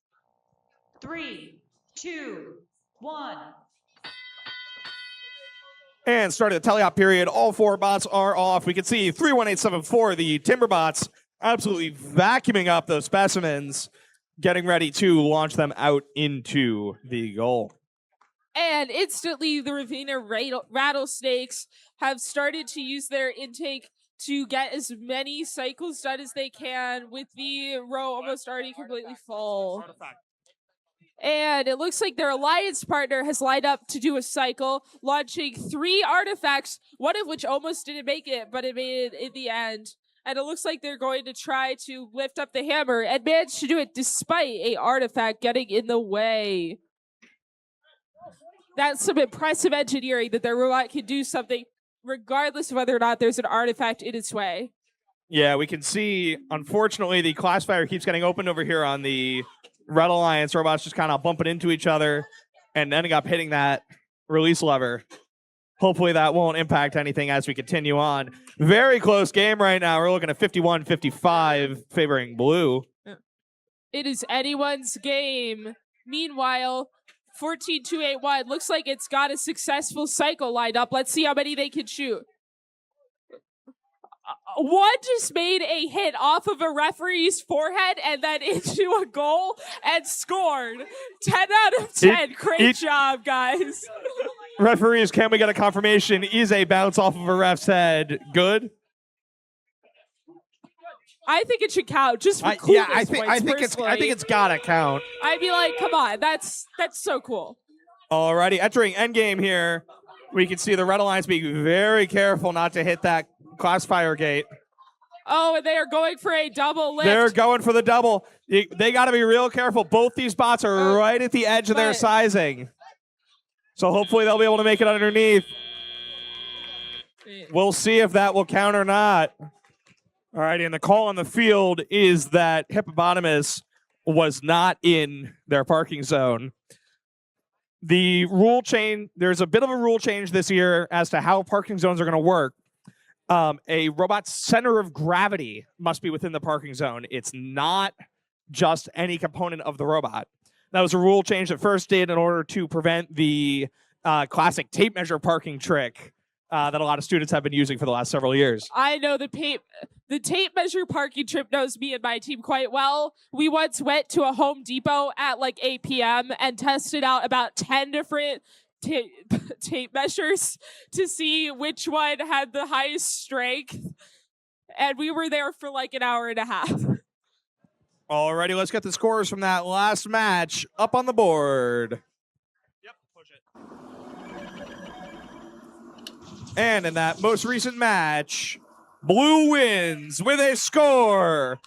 3, 2, 1. And starting the teleop period, all 4 bots are off. We can see 31874, the Timber bots, absolutely vacuuming up those specimens, getting ready to launch them out into the goal. And instantly, the Ravenna Rattlesnakes have started to use their intake to get as many cycles done as they can, with the row almost already completely full. And it looks like their alliance partner has lined up to do a cycle, launching 3 artifacts, one of which almost didn't make it, but it made it in the end. And it looks like they're going to try to lift up the hammer and manage to do it despite a artifact getting in the way. That's some impressive engineering, that their robot can do something regardless of whether or not there's an artifact in its way. Yeah, we can see, unfortunately, the classifier keeps getting opened over here on the Red Alliance. Robots just kind of bumping into each other and ending up hitting that release lever. Hopefully that won't impact anything as we continue on. Very close game right now. We're looking at 51-55 favoring blue. It is anyone's game. Meanwhile, 14281 looks like it's got a successful cycle lined up. Let's see how many they can shoot. One just made a hit off of a referee's forehead and then into a goal and scored. 10 out of 10. Great job, guys. Referees, can we get a confirmation? Is a bounce off of a ref's head good? I think it should count. Just for I think it's gotta count. I'd be like, come on, that's so cool. Alrighty, entering endgame here. We can see the Red Alliance being very careful not to hit that classifier gate. Oh, and they are going for a double lift. They're going for the double. They got to be real careful. Both these bots are right at the edge of their sizing. So hopefully they'll be able to make it underneath. We'll see if that will count or not. All right, and the call on the field is that Hippopotamus was not in their parking zone. The rule change, there's a bit of a rule change this year as to how parking zones are going to work. A robot's center of gravity must be within the parking zone. It's not just any component of the robot. That was a rule change that first did in order to prevent the classic tape measure parking trick that a lot of students have been using for the last several years. I know the tape measure parking trip knows me and my team quite well. We once went to a Home Depot at like 8 p.m. and tested out about 10 different tape measures to see which one had the highest strength. And we were there for like an hour and a half. Alrighty, let's get the scores from that last match up on the board. Yep, push it. And in that most recent match, blue wins with a score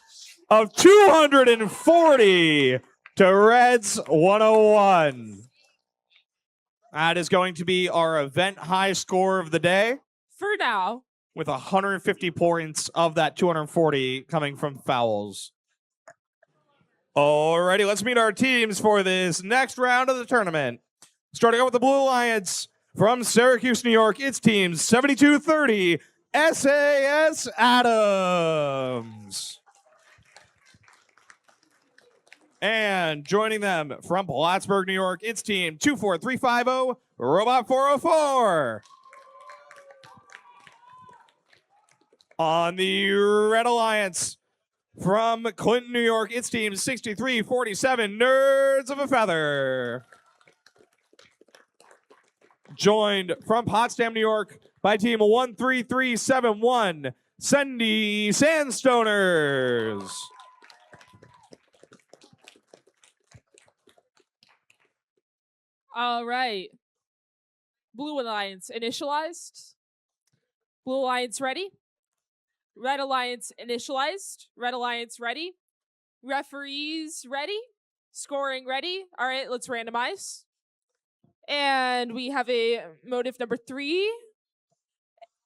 of 240 to Reds 101. That is going to be our event high score of the day. For now. With 150 points of that 240 coming from fouls. Alrighty, let's meet our teams for this next round of the tournament. Starting out with the Blue Alliance from Syracuse, New York, it's team 7230 SAS Adams. And joining them from Plattsburgh, New York, it's team 24350 Robot 404. On the Red Alliance from Clinton, New York, it's team 6347, Nerds of a Feather. Joined from Potsdam, New York, by team 13371, Sandy Sandstoners. All right. Blue Alliance initialized. Blue Alliance ready. Red Alliance initialized. Red Alliance ready. Referees ready. Scoring ready. All right, let's randomize. And we have a motive number 3.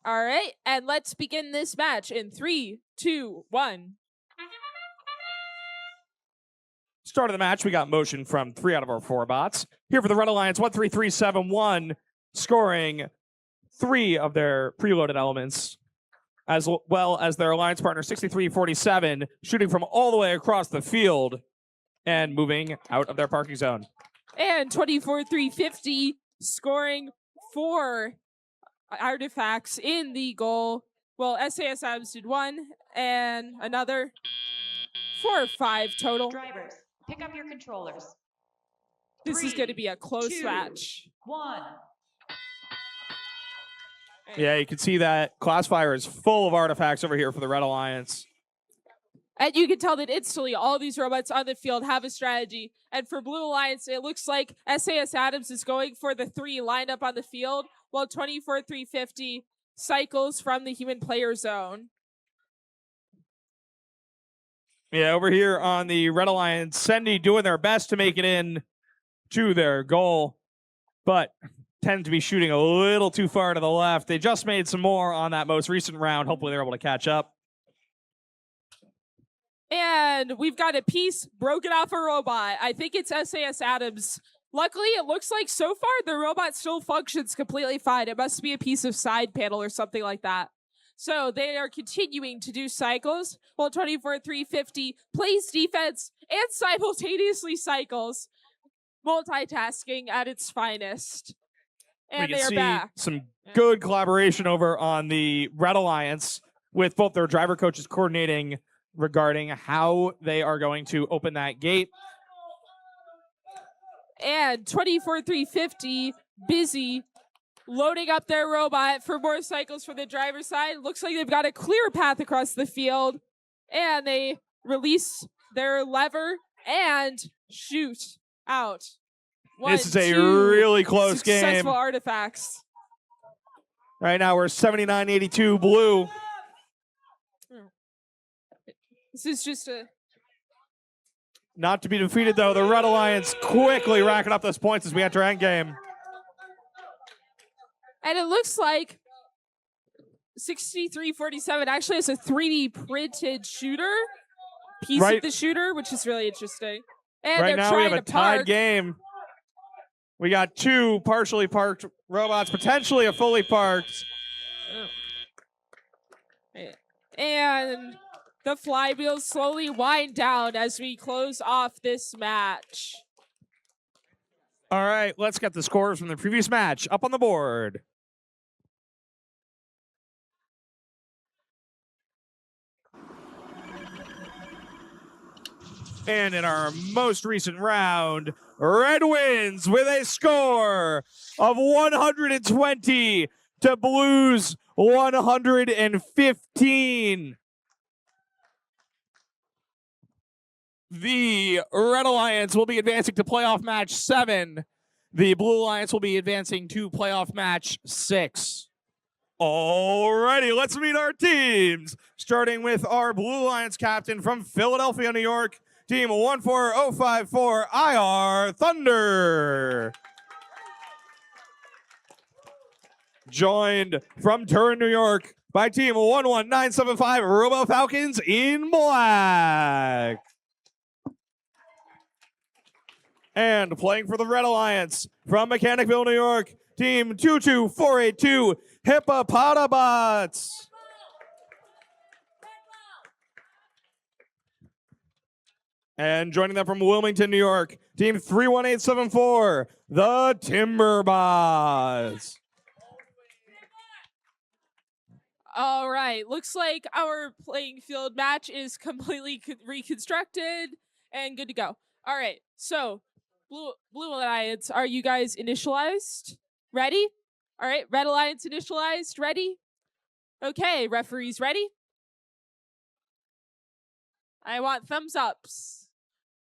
All right, and let's begin this match in 3, 2, 1. Start of the match, we got motion from 3 out of our 4 bots. Here for the Red Alliance, 13371, scoring 3 of their preloaded elements, as well as their alliance partner 6347, shooting from all the way across the field and moving out of their parking zone. And 24350, scoring 4 artifacts in the goal. Well, SAS Adams did 1 and another 4 or 5 total. Drivers, pick up your controllers. This is going to be a close 2, match. 1. Yeah, you can see that Classifier is full of artifacts over here for the Red Alliance. And you can tell that instantly all these robots on the field have a strategy. And for Blue Alliance, it looks like SAS Adams is going for the 3 lined up on the field, while 24350 cycles from the human player zone. Yeah, over here on the Red Alliance, Sendy doing their best to make it in to their goal, but tend to be shooting a little too far to the left. They just made some more on that most recent round. Hopefully they're able to catch up. And we've got a piece broken off a robot. I think it's SAS Adams. Luckily, it looks like so far the robot still functions completely fine. It must be a piece of side panel or something like that. So they are continuing to do cycles while 24350 plays defense and simultaneously cycles. Multitasking at its finest. And we they can are see back. some good collaboration over on the Red Alliance with both their driver coaches coordinating regarding how they are going to open that gate. And 24350 busy loading up their robot for more cycles for the driver's side. Looks like they've got a clear path across the field. And they release their lever and shoot out. This is a really close game. Successful artifacts. Right now we're 79-82 blue. This is just a... Not to be defeated, though. The Red Alliance quickly racking up those points as we enter endgame. And it looks like 6347 actually has a 3D printed shooter, piece of the shooter, which is really interesting. And Right they're now we trying have a to tied park. game. We got 2 partially parked robots, potentially a fully parked. And the flywheels slowly wind down as we close off this match. All right, let's get the scores from the previous match up on the board. And in our most recent round, Red wins with a score of 120 to Blues 115. The Red Alliance will be advancing to playoff match 7. The Blue Alliance will be advancing to playoff match 6. Alrighty, let's meet our teams. Starting with our Blue Alliance captain from Philadelphia, New York, Team 14054 IR Thunder. Joined from Turin, New York by Team 11975 Robo Falcons in black. And playing for the Red Alliance from Mechanicville, New York, Team 22482 Hippopotabots. And joining them from Wilmington, New York, Team 31874, the Timberbots. All right. Looks like our playing field match is completely reconstructed and good to go. All right. So, Blue Alliance, are you guys initialized? Ready? All right. Red Alliance initialized. Ready? Okay. Referees ready? I want thumbs ups.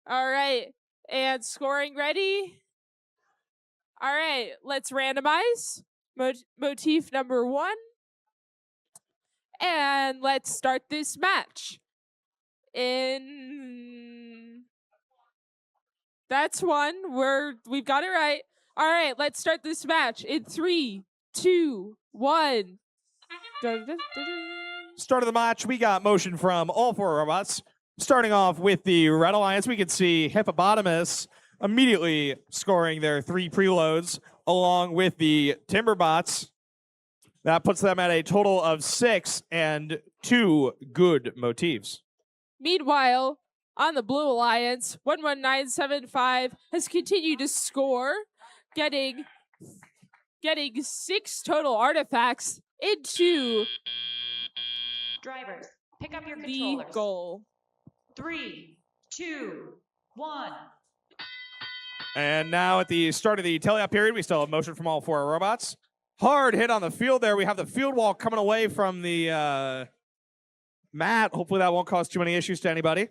All right. And scoring ready? All right. Let's randomize. Motif number 1. And let's start this match. That's 1. We've got it right. All right, let's start this match in 3, 2, 1. Start of the match, we got motion from all 4 robots. Starting off with the Red Alliance, we can see Hippopotamus immediately scoring their 3 preloads along with the Timberbots. That puts them at a total of 6 and 2 good motifs. Meanwhile, on the Blue Alliance, 11975 has continued to score, getting 6 total artifacts into Drivers, pick up your the controllers. goal. 3, 2, 1. And now at the start of the teleop period, we still have motion from all 4 robots. Hard hit on the field there. We have the field wall coming away from the mat. Hopefully that won't cause too many issues to anybody.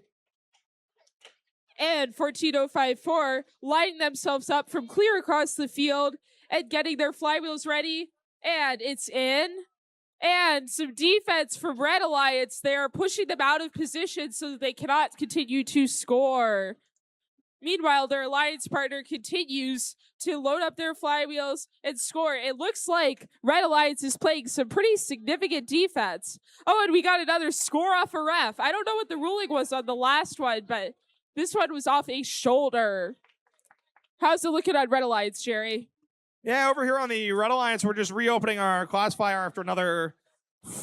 And 14054 lining themselves up from clear across the field and getting their flywheels ready. And it's in. And some defense from Red Alliance. They are pushing them out of position so that they cannot continue to score. Meanwhile, their alliance partner continues to load up their flywheels and score. It looks like Red Alliance is playing some pretty significant defense. Oh, and we got another score off a ref. I don't know what the ruling was on the last one, but this one was off a shoulder. How's it looking on Red Alliance, Jerry? Yeah, over here on the Red Alliance, we're just reopening our classifier after another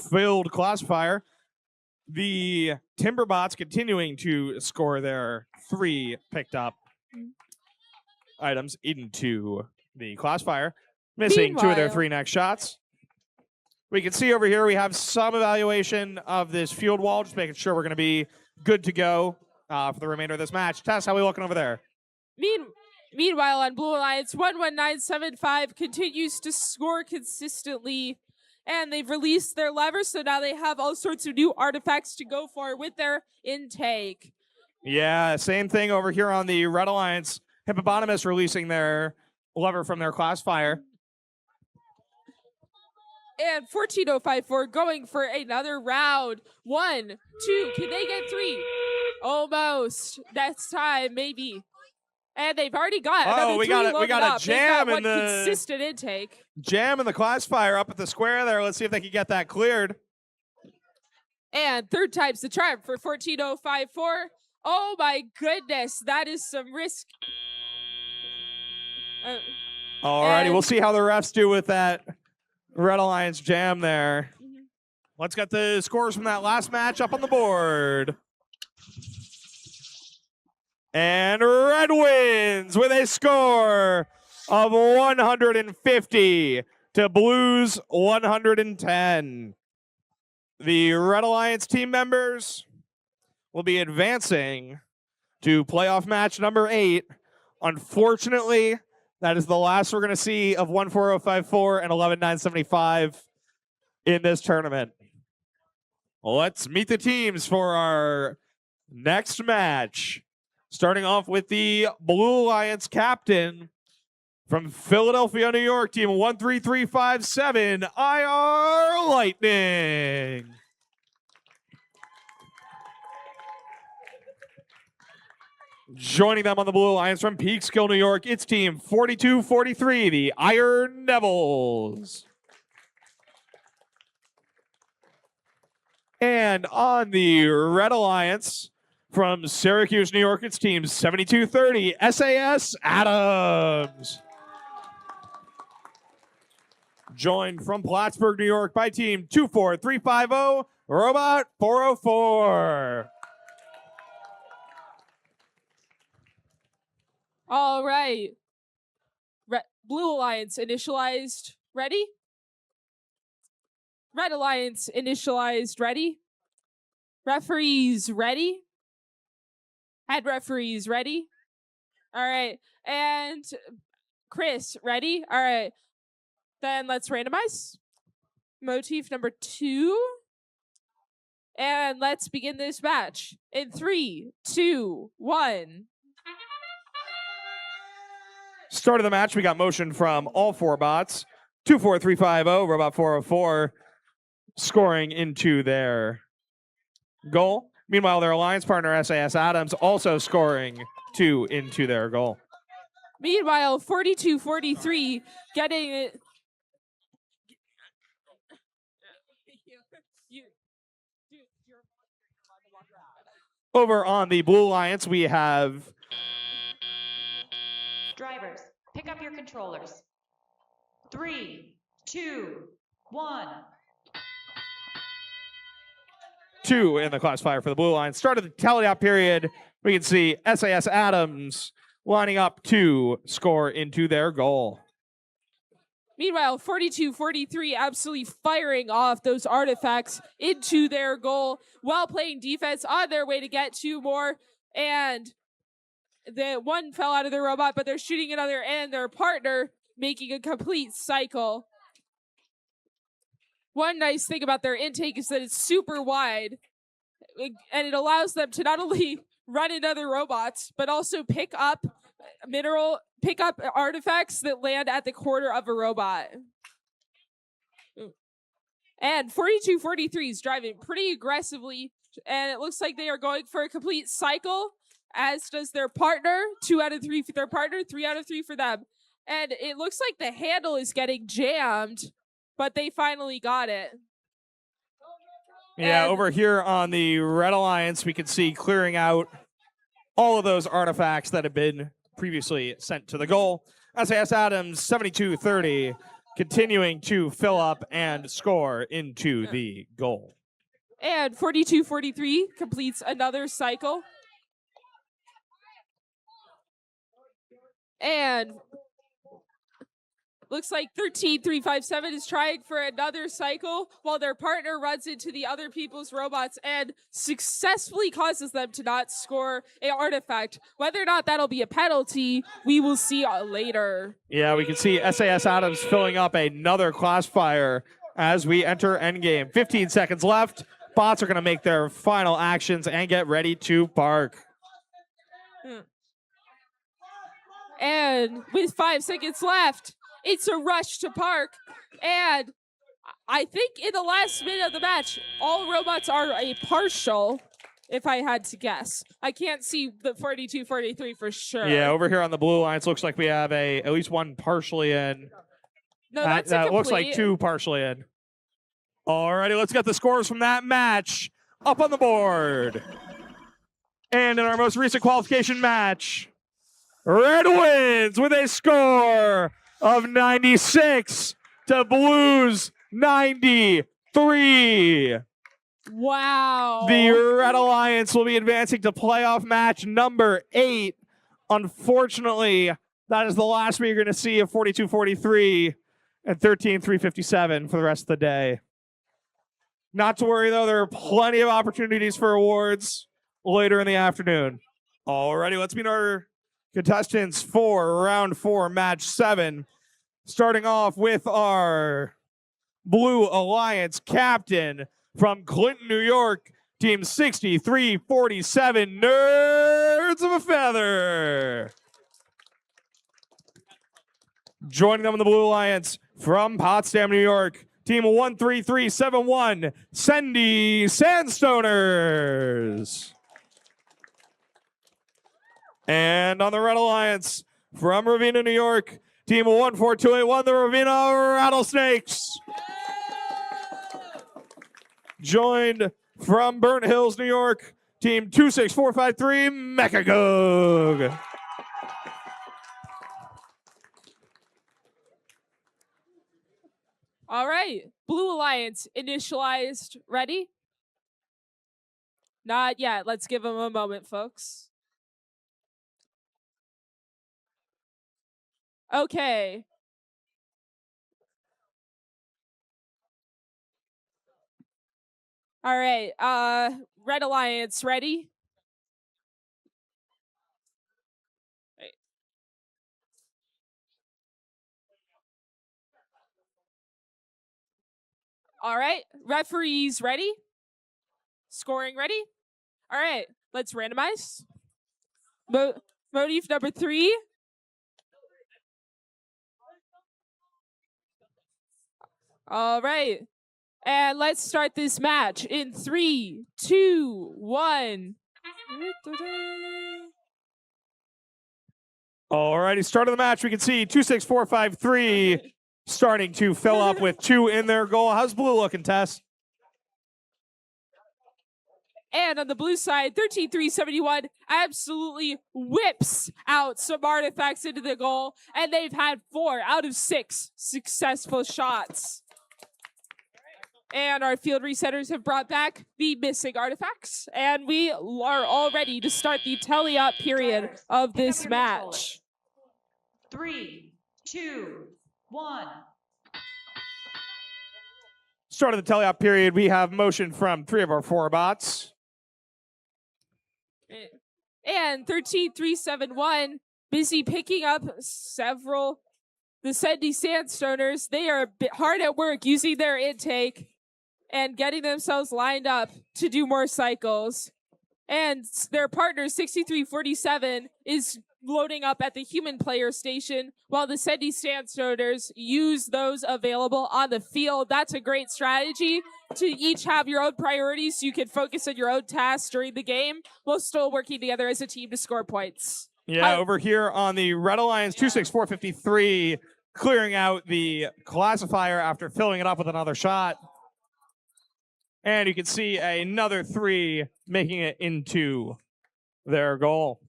filled classifier. The Timberbots continuing to score their 3 picked up items into the classifier, missing 2 of their 3 next shots. We can see over here we have some evaluation of this field wall, just making sure we're going to be good to go for the remainder of this match. Tess, how are we looking over there? Meanwhile, on Blue Alliance, 11975 continues to score consistently, and they've released their levers, so now they have all sorts of new artifacts to go for with their intake. Yeah, same thing over here on the Red Alliance. Hippopotamus releasing their lever from their classifier. And 14054 going for another round. 1, 2, can they get 3? Almost. Next time, maybe. And they've already got another 3 we got a jam in the consistent intake. Jam in the classifier up at the square there. Let's see if they can get that cleared. And 3rd time's the charm for 14054. Oh my goodness, that is some risk. Alrighty, we'll see how the refs do with that Red Alliance jam there. Let's get the scores from that last match up on the board. And Red wins with a score of 150 to Blues 110. The Red Alliance team members will be advancing to playoff match number 8. Unfortunately, that is the last we're going to see of 14054 and 11975 in this tournament. Let's meet the teams for our next match. Starting off with the Blue Alliance captain from Philadelphia, New York, team 13357, IR Lightning. Joining them on the Blue Alliance from Peekskill, New York, it's team 4243, the Iron Devils. And on the Red Alliance from Syracuse, New York, it's team 7230, SAS Adams. Joined from Plattsburgh, New York by team 24350, Robot 404. All right. Blue Alliance initialized. Ready? Red Alliance initialized. Ready? Referees ready? Head referees ready? All right. And Chris, ready? All right. Then let's randomize. Motif number 2. And let's begin this match in 3, 2, 1. Start of the match, we got motion from all 4 bots. 24350, Robot 404, scoring into their goal. Meanwhile, their alliance partner, SAS Adams, also scoring 2 into their goal. Meanwhile, 42-43 getting it. Over on the Blue Alliance, we have Drivers, pick up your controllers. 3, 2, 1. 2 in the classifier for the Blue Alliance. Start of the tally-out period, we can see SAS Adams lining up to score into their goal. Meanwhile, 42-43 absolutely firing off those artifacts into their goal while playing defense on their way to get 2 more. And the one fell out of their robot, but they're shooting another, and their partner making a complete cycle. One nice thing about their intake is that it's super wide, and it allows them to not only run into other robots, but also pick up artifacts that land at the corner of a robot. And 42-43 is driving pretty aggressively, and it looks like they are going for a complete cycle, as does their partner. 2 out of 3 for their partner, 3 out of 3 for them. And it looks like the handle is getting jammed, but they finally got it. Yeah, over here on the Red Alliance, we can see clearing out all of those artifacts that have been previously sent to the goal. SAS Adams, 72-30, continuing to fill up and score into the goal. And 42-43 completes another cycle. And looks like 13-357 is trying for another cycle while their partner runs into the other people's robots and successfully causes them to not score an artifact. Whether or not that'll be a penalty, we will see later. Yeah, we can see SAS Adams filling up another classifier as we enter endgame. 15 seconds left. Bots are going to make their final actions and get ready to park. And with 5 seconds left, it's a rush to park. And I think in the last minute of the match, all robots are a partial, if I had to guess. I can't see the 42-43 for sure. Yeah, over here on the Blue Alliance, looks like we have at least one partially in. No, that's that looks like 2 partially in. Alrighty, let's get the scores from that match up on the board. And in our most recent qualification match, Red wins with a score of 96 to Blues 93. Wow. The Red Alliance will be advancing to playoff match number 8. Unfortunately, that is the last we're going to see of 42-43 and 13-357 for the rest of the day. Not to worry, though, there are plenty of opportunities for awards later in the afternoon. Alrighty, let's meet our contestants for round 4, match 7. Starting off with our Blue Alliance captain from Clinton, New York, team 6347, Nerds of a Feather. Joining them in the Blue Alliance from Potsdam, New York, team 13371, Sandy Sandstoners. And on the Red Alliance from Ravenna, New York, team 14281, the Ravenna Rattlesnakes. Joined from Burnt Hills, New York, team 26453, Mechagoog. All right, Blue Alliance initialized. Ready? Not yet. Let's give them a moment, folks. Okay. All right. Red Alliance, ready? Right. All right. Referees, ready? Scoring, ready? All right. Let's randomize. Motif number 3. All right. And let's start this match in 3, 2, 1. Alrighty, start of the match. We can see 26453 starting to fill up with 2 in their goal. How's blue looking, Tess? And on the blue side, 13-371 absolutely whips out some artifacts into the goal. And they've had 4 out of 6 successful shots. And our field resetters have brought back the missing artifacts. And we are all ready to start the tally-up period of this match. 3, 2, 1. Start of the tally-up period. We have motion from 3 of our 4 bots. And 13-371 busy picking up several the Sandy Sandstoners. They are hard at work using their intake and getting themselves lined up to do more cycles. And their partner, 6347, is loading up at the human player station while the Sandy Sandstoners use those available on the field. That's a great strategy to each have your own priorities so you can focus on your own tasks during the game while still working together as a team to score points. Yeah, over here on the Red Alliance, 26453, clearing out the classifier after filling it up with another shot. And you can see another 3 making it into their goal.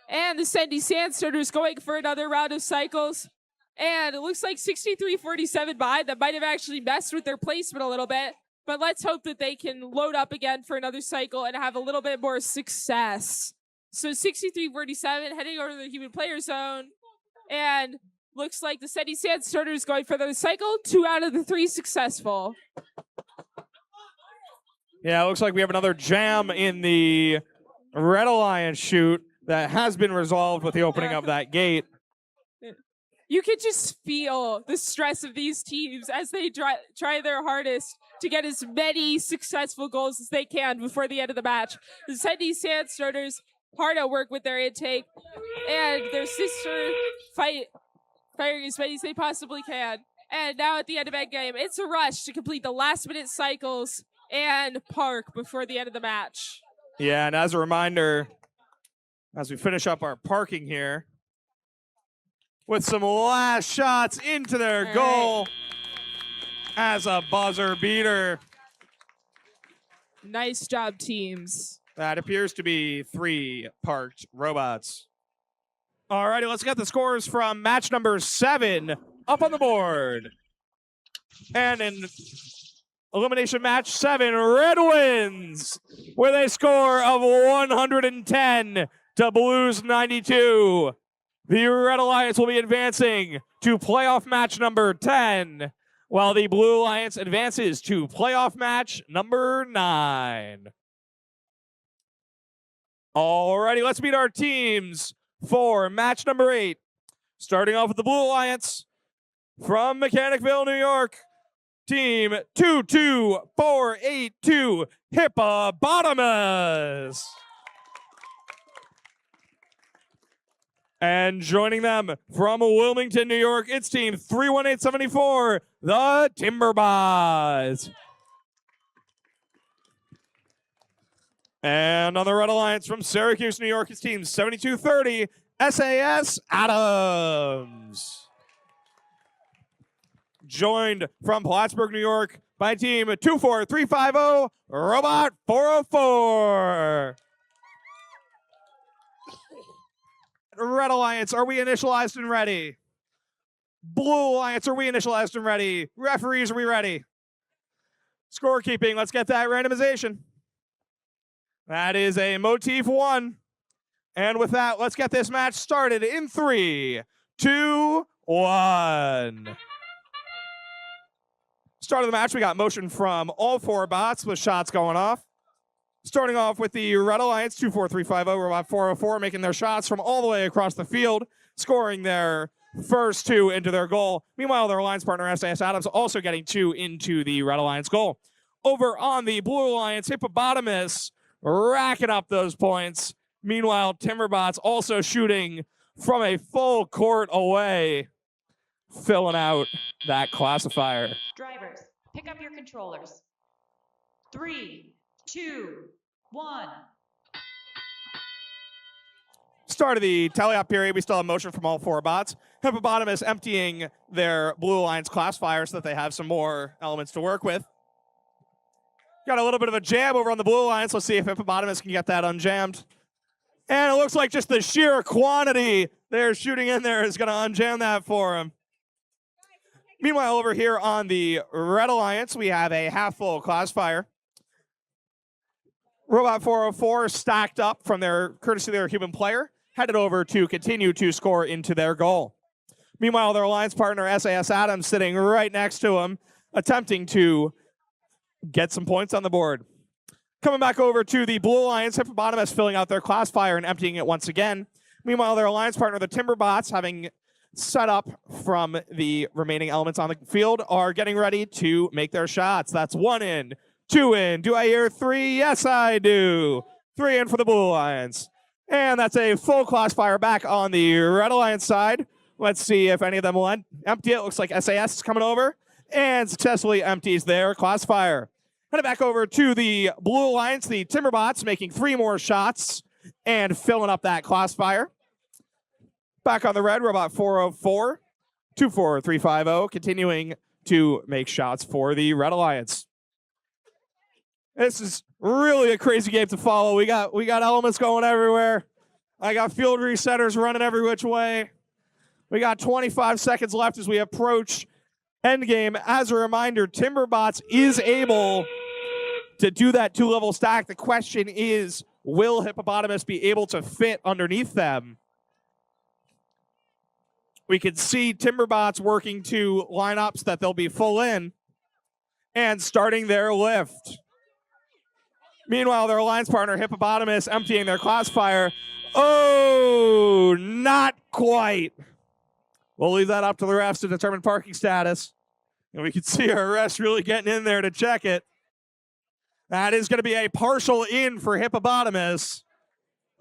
And the Sandy Sandstoners going for another round of cycles. And it looks like 6347 behind them might have actually messed with their placement a little bit. But let's hope that they can load up again for another cycle and have a little bit more success. So 6347 heading over to the human player zone. And looks like the Sandy Sandstoners going for another cycle. 2 out of the 3 successful. Yeah, it looks like we have another jam in the Red Alliance shoot that has been resolved with the opening of that gate. You can just feel the stress of these teams as they try their hardest to get as many successful goals as they can before the end of the match. The Sandy Sandstoners hard at work with their intake, and their sister firing as many as they possibly can. And now at the end of that game, it's a rush to complete the last-minute cycles and park before the end of the match. Yeah, and as a reminder, as we finish up our parking here, with some last shots into their goal as a buzzer beater. Nice job, teams. That appears to be 3 parked robots. All righty, let's get the scores from match number 7 up on the board. And in elimination match 7, Red wins with a score of 110 to Blues 92. The Red Alliance will be advancing to playoff match number 10, while the Blue Alliance advances to playoff match number 9. Alrighty, let's meet our teams for match number 8. Starting off with the Blue Alliance from Mechanicville, New York, team 22482 Hippopotamus. And joining them from Wilmington, New York, it's team 31874, the Timberbots. And on the Red Alliance from Syracuse, New York, it's team 7230, SAS Adams. Joined from Plattsburgh, New York, by team 24350, Robot 404. Red Alliance, are we initialized and ready? Blue Alliance, are we initialized and ready? Referees, are we ready? Scorekeeping, let's get that randomization. That is a motif 1. And with that, let's get this match started in 3, 2, 1. Start of the match, we got motion from all four bots with shots going off. Starting off with the Red Alliance, 24350, Robot 404, making their shots from all the way across the field, scoring their first two into their goal. Meanwhile, their alliance partner, SAS Adams, also getting two into the Red Alliance goal. Over on the Blue Alliance, Hippopotamus racking up those points. Meanwhile, Timberbots also shooting from a full court away, filling out that classifier. Drivers, pick up your controllers. 3, 2, 1. Start of the teleop period, we still have motion from all four bots. Hippopotamus emptying their Blue Alliance classifier so that they have some more elements to work with. Got a little bit of a jam over on the Blue Alliance. Let's see if Hippopotamus can get that unjammed. And it looks like just the sheer quantity they're shooting in there is going to unjam that for him. Meanwhile, over here on the Red Alliance, we have a half-full classifier. Robot 404 stacked up from their courtesy of their human player, headed over to continue to score into their goal. Meanwhile, their alliance partner, SAS Adams, sitting right next to him, attempting to get some points on the board. Coming back over to the Blue Alliance, Hippopotamus filling out their classifier and emptying it once again. Meanwhile, their alliance partner, the Timberbots, having set up from the remaining elements on the field, are getting ready to make their shots. That's 1 in, 2 in. Do I hear 3? Yes, I do. 3 in for the Blue Alliance. And that's a full classifier back on the Red Alliance side. Let's see if any of them will empty it. Looks like SAS is coming over and successfully empties their classifier. Headed back over to the Blue Alliance, the Timberbots making 3 more shots and filling up that classifier. Back on the red, Robot 404, 24350, continuing to make shots for the Red Alliance. This is really a crazy game to follow. We got elements going everywhere. I got field resetters running every which way. We got 25 seconds left as we approach endgame. As a reminder, Timberbots is able to do that 2-level stack. The question is, will Hippopotamus be able to fit underneath them? We can see Timberbots working to lineups that they'll be full in and starting their lift. Meanwhile, their alliance partner, Hippopotamus, emptying their classifier. Oh, not quite. We'll leave that up to the refs to determine parking status. And we can see our refs really getting in there to check it. That is going to be a partial in for Hippopotamus.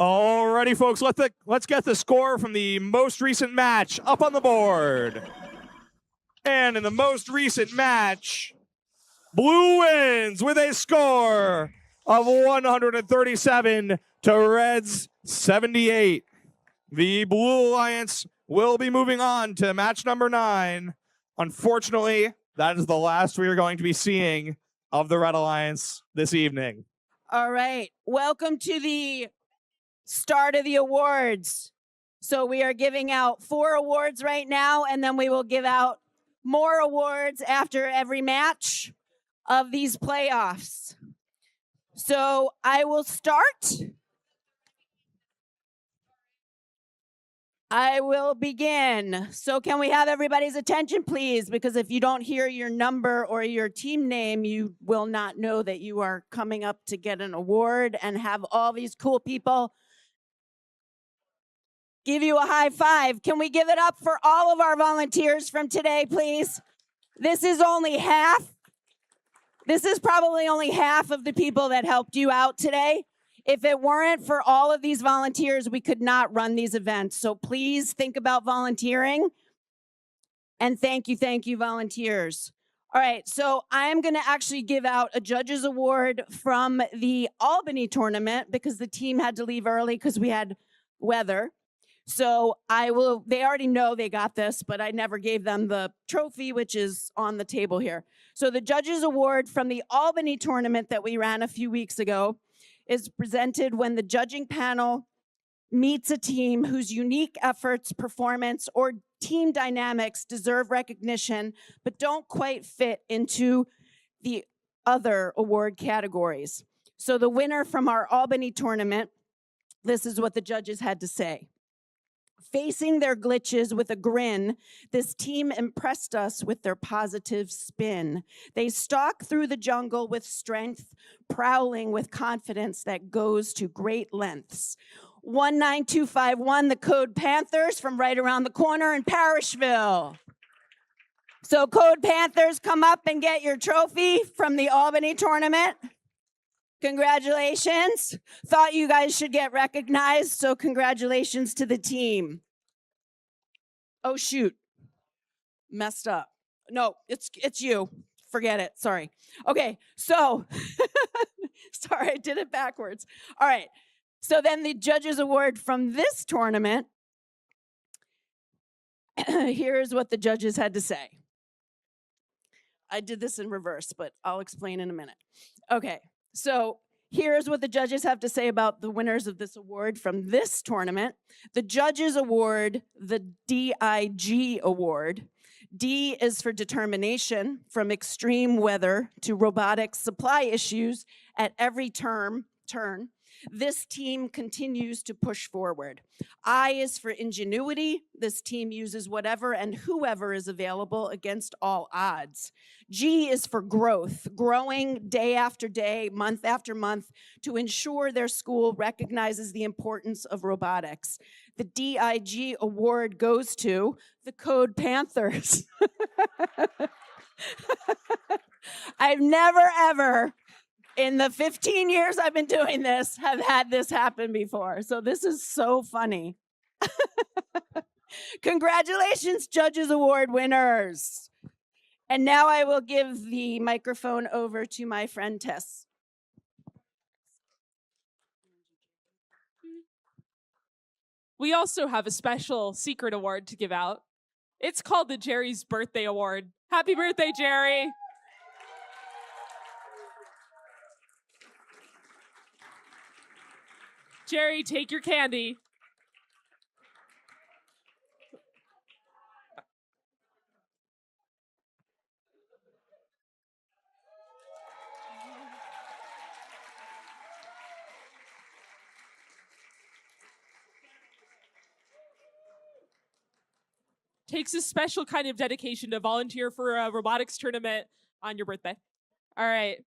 Alrighty, folks, let's get the score from the most recent match up on the board. And in the most recent match, Blue wins with a score of 137 to Reds 78. The Blue Alliance will be moving on to match number 9. Unfortunately, that is the last we are going to be seeing of the Red Alliance this evening. All right, welcome to the start of the awards. So we are giving out 4 awards right now, and then we will give out more awards after every match of these playoffs. So I will start. I will begin. So can we have everybody's attention, please? Because if you don't hear your number or your team name, you will not know that you are coming up to get an award and have all these cool people give you a high five. Can we give it up for all of our volunteers from today, please? This is only half. This is probably only half of the people that helped you out today. If it weren't for all of these volunteers, we could not run these events. So please think about volunteering. And thank you, volunteers. All right, so I'm going to actually give out a judge's award from the Albany tournament because the team had to leave early because we had weather. So they already know they got this, but I never gave them the trophy, which is on the table here. So the judge's award from the Albany tournament that we ran a few weeks ago is presented when the judging panel meets a team whose unique efforts, performance, or team dynamics deserve recognition, but don't quite fit into the other award categories. So the winner from our Albany tournament, this is what the judges had to say. Facing their glitches with a grin, this team impressed us with their positive spin. They stalk through the jungle with strength, prowling with confidence that goes to great lengths. 19251, the Code Panthers from right around the corner in Parishville. So Code Panthers, come up and get your trophy from the Albany tournament. Congratulations. Thought you guys should get recognized, so congratulations to the team. Oh, shoot. Messed up. No, it's you. Forget it. Sorry. Okay, so, sorry, I did it backwards. All right, so then the judges award from this tournament. Here's what the judges had to say. I did this in reverse, but I'll explain in a minute. Okay. So here's what the judges have to say about the winners of this award from this tournament. The judges award the DIG award. D is for determination, from extreme weather to robotics supply issues at every turn. This team continues to push forward. I is for ingenuity. This team uses whatever and whoever is available against all odds. G is for growth, growing day after day, month after month, to ensure their school recognizes the importance of robotics. The DIG award goes to the Code Panthers. I've never, ever, in the 15 years I've been doing this, have had this happen before. So this is so funny. Congratulations, Judges Award winners. And now I will give the microphone over to my friend Tess. We also have a special secret award to give out. It's called the Jerry's Birthday Award. Happy birthday, Jerry. Jerry, take your candy. Takes a special kind of dedication to volunteer for a robotics tournament on your birthday. All right.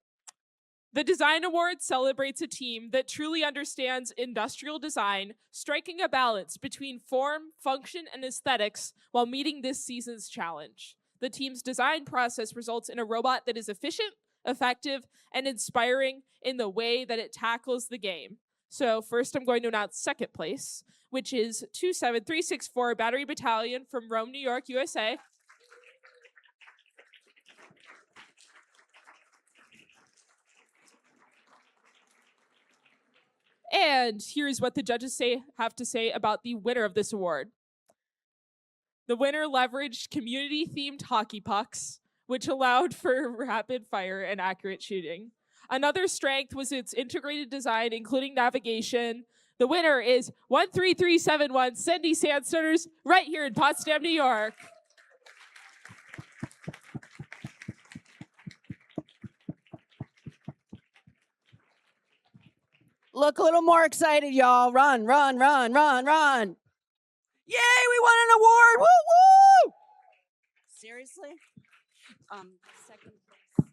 The Design Award celebrates a team that truly understands industrial design, striking a balance between form, function, and aesthetics while meeting this season's challenge. The team's design process results in a robot that is efficient, effective, and inspiring in the way that it tackles the game. So first I'm going to announce second place, which is 27364 Battery Battalion from Rome, New York, USA. And here's what the judges have to say about the winner of this award. The winner leveraged community-themed hockey pucks, which allowed for rapid fire and accurate shooting. Another strength was its integrated design, including navigation. The winner is 13371 Sandy Sandstoners right here in Potsdam, New York. Look a little more excited, y'all. Run, run, run, run, run. Yay, we won an award. Woo, woo! Seriously? Second place.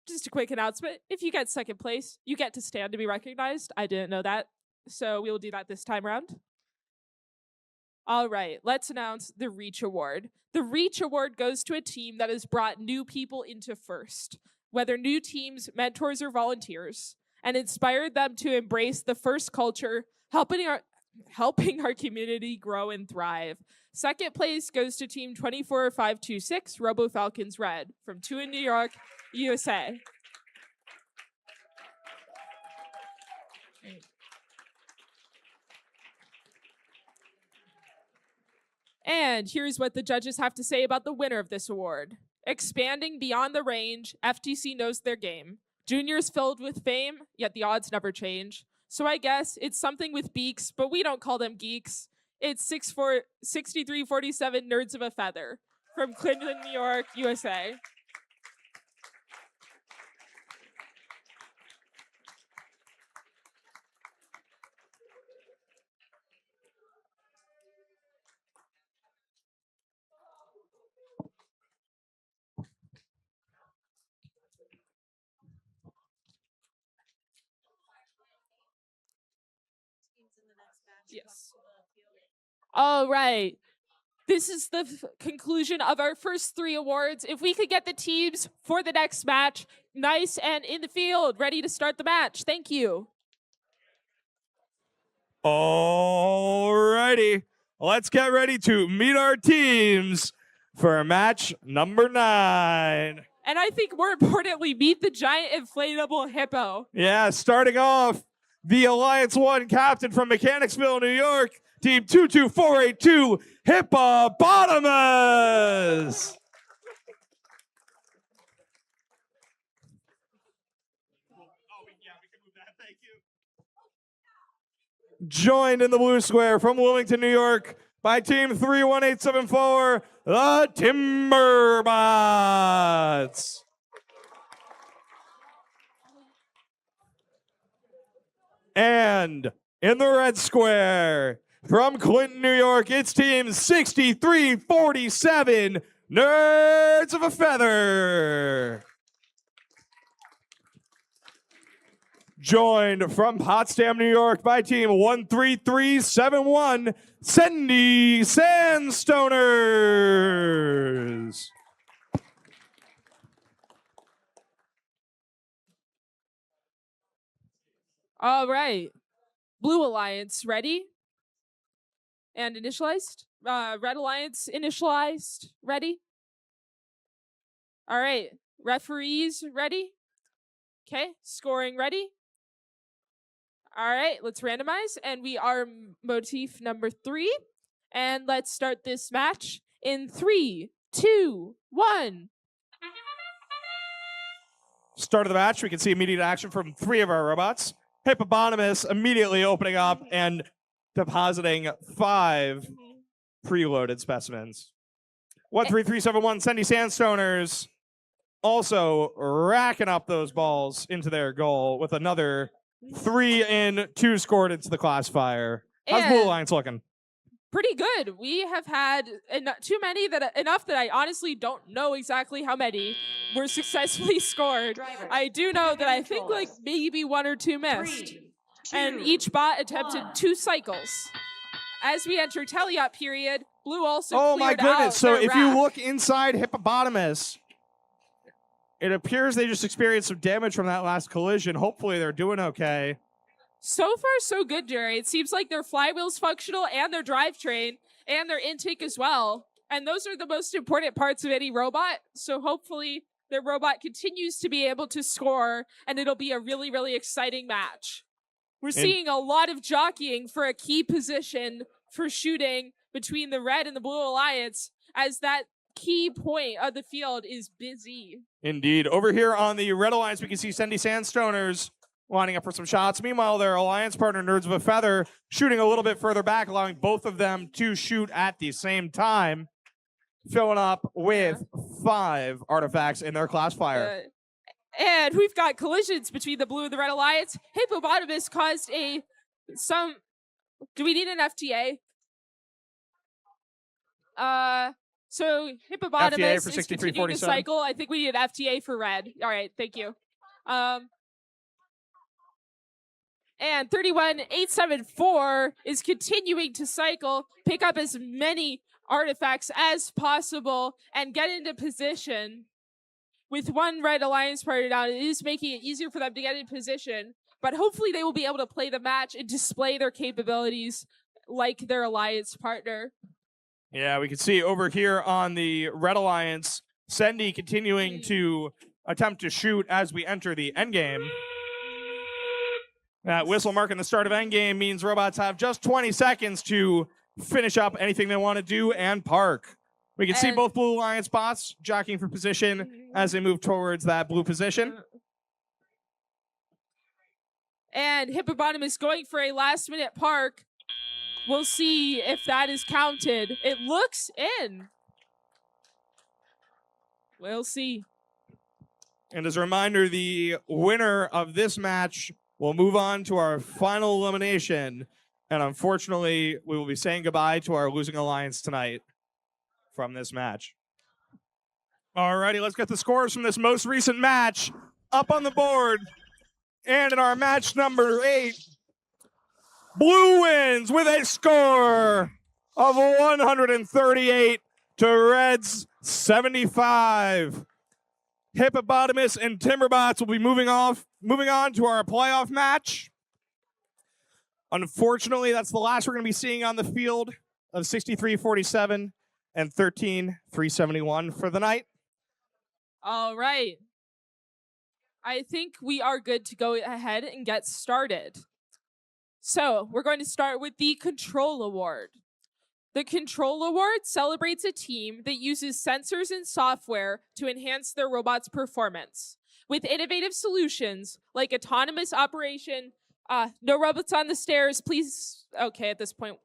Just a quick announcement. If you get second place, you get to stand to be recognized. I didn't know that, so we will do that this time around. All right, let's announce the Reach Award. The Reach Award goes to a team that has brought new people into FIRST, whether new teams, mentors, or volunteers, and inspired them to embrace the FIRST culture, helping our community grow and thrive. Second place goes to Team 24526, Robo Falcons Red, from 2 in New York, USA. And here's what the judges have to say about the winner of this award. Expanding beyond the range, FTC knows their game. Juniors filled with fame, yet the odds never change. So I guess it's something with beaks, but we don't call them geeks. It's 6347 Nerds of a Feather from Clinton, New York, USA. Yes. All right. This is the conclusion of our first 3 awards. If we could get the teams for the next match nice and in the field, ready to start the match. Thank you. Alrighty, let's get ready to meet our teams for match number 9. And I think more importantly, meet the giant inflatable hippo. Yeah, starting off, the Alliance 1 captain from Mechanicsville, New York, Team 22482, Hippopotamus. Joined in the blue square from Wilmington, New York, by Team 31874, the Timberbots. And in the red square, from Clinton, New York, it's Team 6347, Nerds of a Feather. Joined from Potsdam, New York, by Team 13371, Sandy Sandstoners. All right. Blue Alliance, ready? And initialized? Red Alliance, initialized, ready? All right. Referees, ready? Okay. Scoring, ready? All right. Let's randomize. And we are motif number 3. And let's start this match in 3, 2, 1. Start of the match, we can see immediate action from 3 of our robots. Hippopotamus immediately opening up and depositing 5 preloaded specimens. 13371 Sandy Sandstoners also racking up those balls into their goal with another 3 in, 2 scored into the Classifier. How's Blue Alliance looking? Pretty good. We have had too many enough that I honestly don't know exactly how many were successfully scored. I do know that I think like maybe 1 or 2 missed. And each bot attempted 2 cycles. As we enter teleop period, Blue also Oh my cleared goodness. out So their if you rack. look inside Hippopotamus, it appears they just experienced some damage from that last collision. Hopefully they're doing okay. So far, so good, Jerry. It seems like their flywheel's functional and their drivetrain and their intake as well. And those are the most important parts of any robot. So hopefully their robot continues to be able to score and it'll be a really, really exciting match. We're seeing a lot of jockeying for a key position for shooting between the Red and the Blue Alliance as that key point of the field is busy. Indeed. Over here on the Red Alliance, we can see Sandy Sandstoners lining up for some shots. Meanwhile, their alliance partner, Nerds of a Feather, shooting a little bit further back, allowing both of them to shoot at the same time, filling up with 5 artifacts in their Classifier. And we've got collisions between the Blue and the Red Alliance. Hippopotamus caused do we need an FTA? So Hippopotamus is continuing to cycle. I think we need an FTA for Red. All right, thank you. And 31874 is continuing to cycle, pick up as many artifacts as possible, and get into position. With 1 Red Alliance party down, it is making it easier for them to get in position, but hopefully they will be able to play the match and display their capabilities like their alliance partner. Yeah, we can see over here on the Red Alliance, Sendy continuing to attempt to shoot as we enter the endgame. That whistle marking the start of endgame means robots have just 20 seconds to finish up anything they want to do and park. We can see both Blue Alliance bots jockeying for position as they move towards that blue position. And Hippopotamus going for a last-minute park. We'll see if that is counted. It looks in. We'll see. And as a reminder, the winner of this match will move on to our final elimination. And unfortunately, we will be saying goodbye to our losing alliance tonight from this match. Alrighty, let's get the scores from this most recent match up on the board. And in our match number 8, Blue wins with a score of 138 to Reds 75. Hippopotamus and Timberbots will be moving on to our playoff match. Unfortunately, that's the last we're going to be seeing on the field of 63-47 and 13-371 for the night. All right. I think we are good to go ahead and get started. So we're going to start with the Control Award. The Control Award celebrates a team that uses sensors and software to enhance their robot's performance. With innovative solutions like autonomous operation, no robots on the stairs, please. Okay, at this point,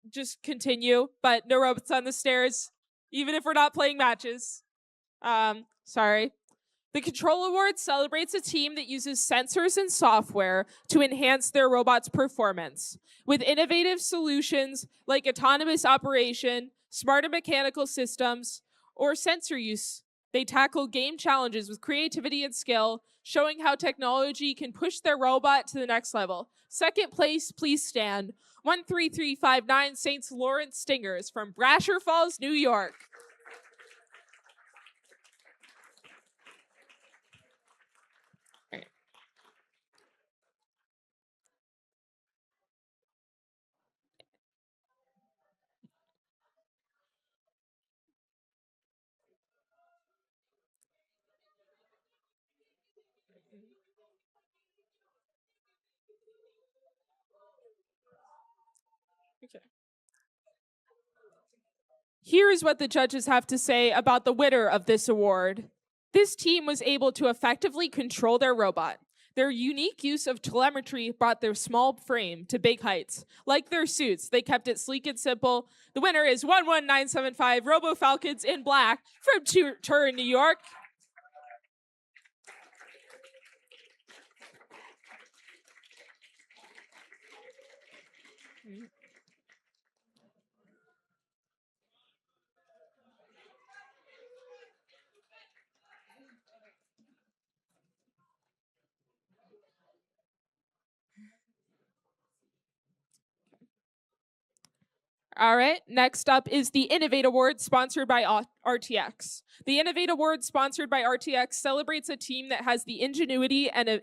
just continue, but no robots on the stairs, even if we're not playing matches. Sorry. The Control Award celebrates a team that uses sensors and software to enhance their robot's performance. With innovative solutions like autonomous operation, smarter mechanical systems, or sensor use, they tackle game challenges with creativity and skill, showing how technology can push their robot to the next level. Second place, please stand. 13359 St. Lawrence Stingers from Brasher Falls, New York. Okay. Here is what the judges have to say about the winner of this award. This team was able to effectively control their robot. Their unique use of telemetry brought their small frame to big heights. Like their suits, they kept it sleek and simple. The winner is 11975 Robo Falcons in black from Turin, New York. All right, next up is the Innovate Award sponsored by RTX. The Innovate Award sponsored by RTX celebrates a team that has the ingenuity and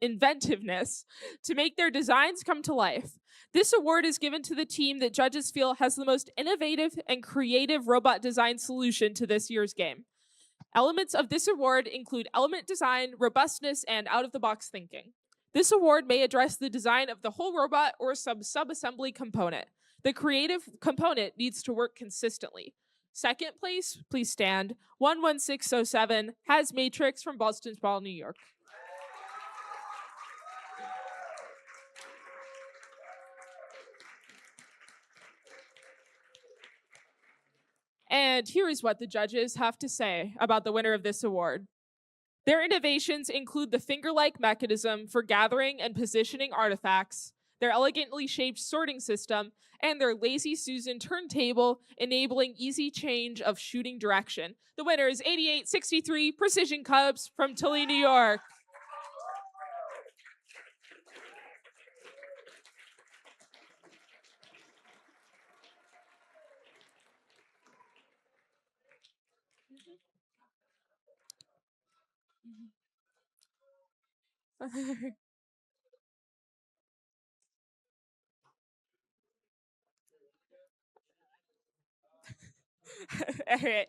inventiveness to make their designs come to life. This award is given to the team that judges feel has the most innovative and creative robot design solution to this year's game. Elements of this award include element design, robustness, and out-of-the-box thinking. This award may address the design of the whole robot or sub-assembly component. The creative component needs to work consistently. Second place, please stand. 11607 has Matrix from Boston Spa, New York. And here is what the judges have to say about the winner of this award. Their innovations include the finger-like mechanism for gathering and positioning artifacts, their elegantly shaped sorting system, and their Lazy Susan turntable, enabling easy change of shooting direction. The winner is 8863 Precision Cubs from Tully, New York. All right.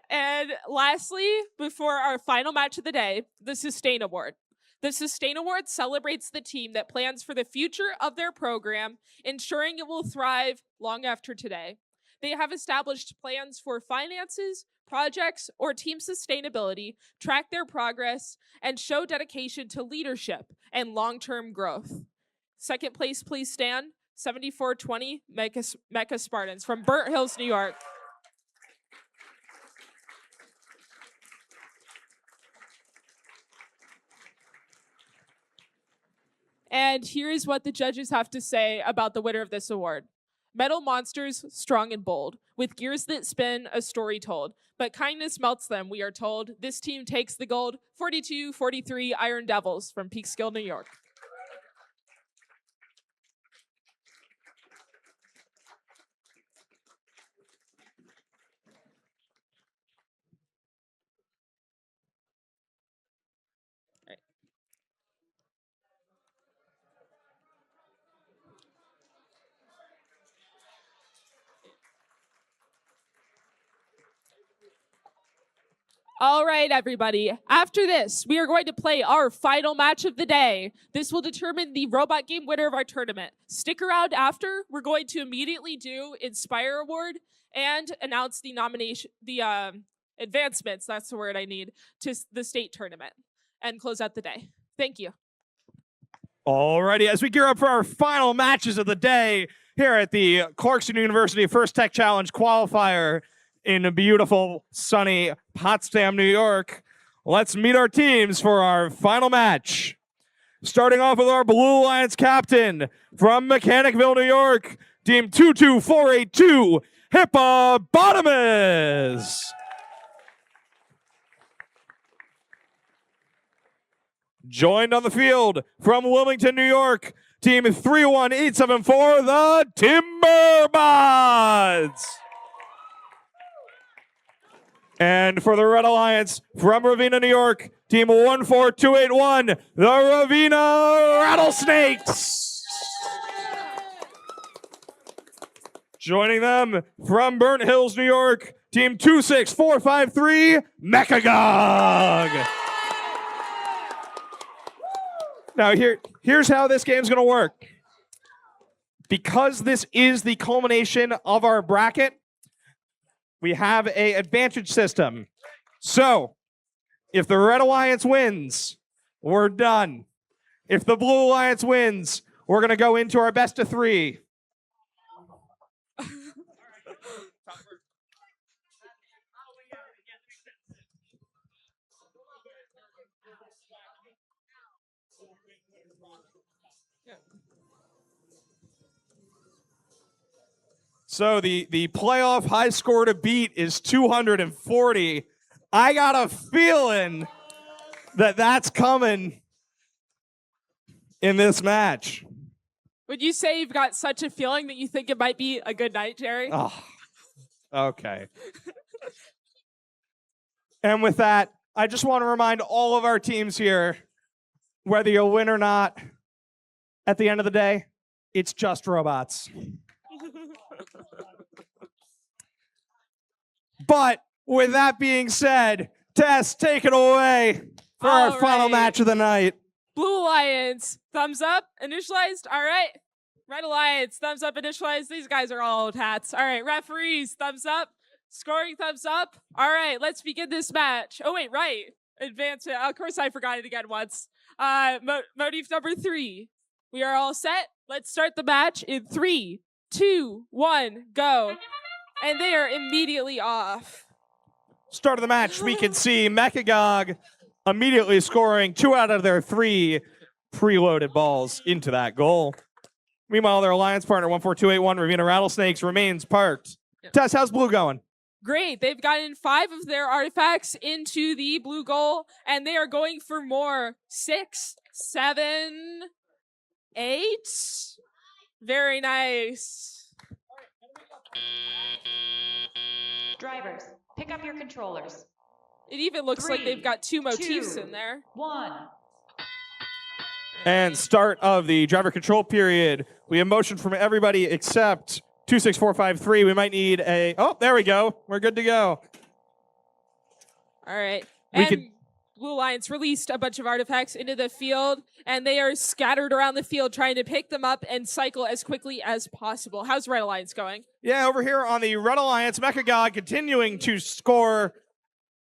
And lastly, before our final match of the day, the Sustain Award. The Sustain Award celebrates the team that plans for the future of their program, ensuring it will thrive long after today. They have established plans for finances, projects, or team sustainability, track their progress, and show dedication to leadership and long-term growth. Second place, please stand. 7420 Mecha Spartans from Burnt Hills, New York. And here is what the judges have to say about the winner of this award. Metal monsters, strong and bold, with gears that spin, a story told. But kindness melts them, we are told. This team takes the gold. 42-43 Iron Devils from Peekskill, New York. All right, everybody. After this, we are going to play our final match of the day. This will determine the robot game winner of our tournament. Stick around after. We're going to immediately do Inspire Award and announce the advancements, that's the word I need, to the state tournament and close out the day. Thank you. Alrighty, as we gear up for our final matches of the day here at the Clarkson University First Tech Challenge Qualifier in beautiful, sunny Potsdam, New York, let's meet our teams for our final match. Starting off with our Blue Alliance captain from Mechanicville, New York, Team 22482, Hippopotamus. Joined on the field from Wilmington, New York, Team 31874, the Timberbots. And for the Red Alliance from Ravenna, New York, Team 14281, the Ravenna Rattlesnakes. Joining them from Burnt Hills, New York, Team 26453, Mechagog. Now here's how this game's gonna work. Because this is the culmination of our bracket, we have an advantage system. So, if the Red Alliance wins, we're done. If the Blue Alliance wins, we're gonna go into our best of 3. So the playoff high score to beat is 240. I got a feeling that that's coming in this match. Would you say you've got such a feeling that you think it might be a good night, Jerry? Oh, okay. And with that, I just want to remind all of our teams here, whether you win or not, at the end of the day, it's just robots. But with that being said, Tess, take it away for our final match of the night. Blue Alliance, thumbs up, initialized. All right. Red Alliance, thumbs up, initialized. These guys are all old hats. All right. Referees, thumbs up. Scoring, thumbs up. All right. Let's begin this match. Oh, wait, right. Advance. Of course, I forgot it again once. Motif number 3. We are all set. Let's start the match in 3, 2, 1, go. And they are immediately off. Start of the match, we can see Mechagog immediately scoring 2 out of their 3 preloaded balls into that goal. Meanwhile, their alliance partner, 14281, Ravenna Rattlesnakes, remains parked. Tess, how's Blue going? Great. They've gotten 5 of their artifacts into the blue goal, and they are going for more. 6, 7, 8. Very nice. Drivers, pick up your controllers. It even looks like they've got 2 motifs in there. 1. And start of the driver control period. We have motion from everybody except 26453. We might need a... Oh, there we go. We're good to go. All right. And Blue Alliance released a bunch of artifacts into the field, and they are scattered around the field trying to pick them up and cycle as quickly as possible. How's Red Alliance going? Yeah, over here on the Red Alliance, Mechagog continuing to score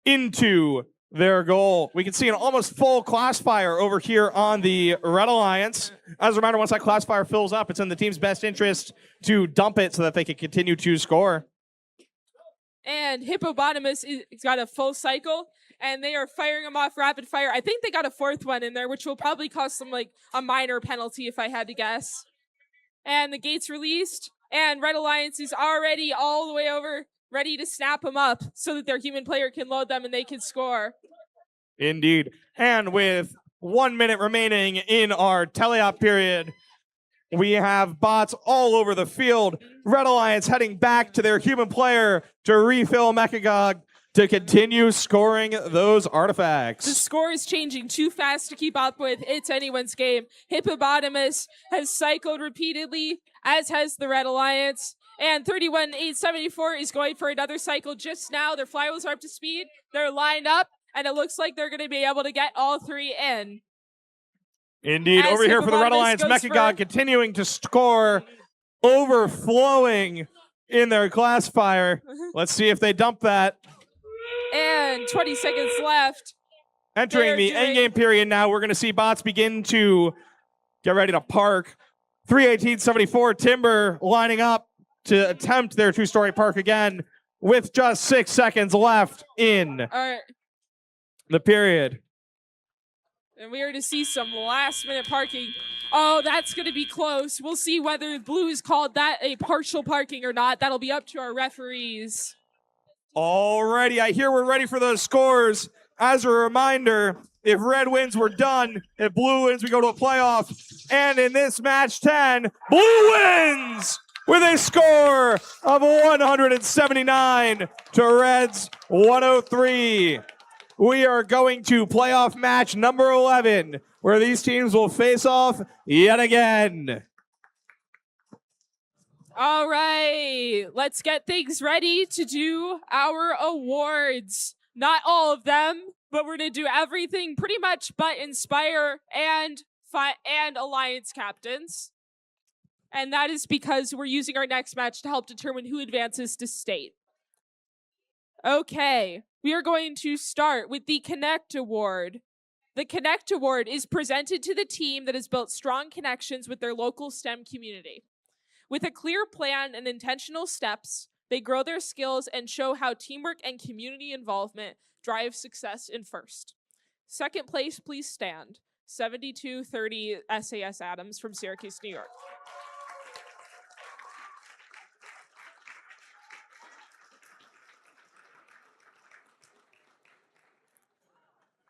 into their goal. We can see an almost full classifier over here on the Red Alliance. As a reminder, once that classifier fills up, it's in the team's best interest to dump it so that they can continue to score. And Hippopotamus has got a full cycle, and they are firing them off rapid fire. I think they got a 4th one in there, which will probably cost them like a minor penalty if I had to guess. And the gate's released, and Red Alliance is already all the way over, ready to snap them up so that their human player can load them and they can score. Indeed. And with 1 minute remaining in our teleop period, we have bots all over the field. Red Alliance heading back to their human player to refill Mechagog to continue scoring those artifacts. The score is changing too fast to keep up with. It's anyone's game. Hippopotamus has cycled repeatedly, as has the Red Alliance. And 31874 is going for another cycle just now. Their flywheels are up to speed. They're lined up, and it looks like they're going to be able to get all three in. Indeed. As Over here for the Red Hippopotamus Alliance, goes Mechagon for- continuing to score, overflowing in their classifier. Let's see if they dump that. And 20 seconds left. Entering the They're doing- endgame period now, we're going to see bots begin to get ready to park. 31874 Timber lining up to attempt their two-story park again with just 6 seconds left in All right. the period. And we are to see some last-minute parking. Oh, that's going to be close. We'll see whether blue is called that a partial parking or not. That'll be up to our referees. Alrighty, I hear we're ready for those scores. As a reminder, if red wins, we're done. If blue wins, we go to a playoff. And in this match 10, blue wins with a score of 179 to Reds 103. We are going to playoff match number 11, where these teams will face off yet again. All right, let's get things ready to do our awards. Not all of them, but we're going to do everything pretty much but Inspire and Alliance captains. And that is because we're using our next match to help determine who advances to state. Okay, we are going to start with the Connect Award. The Connect Award is presented to the team that has built strong connections with their local STEM community. With a clear plan and intentional steps, they grow their skills and show how teamwork and community involvement drive success in first. Second place, please stand. 7230 SAS Adams from Syracuse, New York.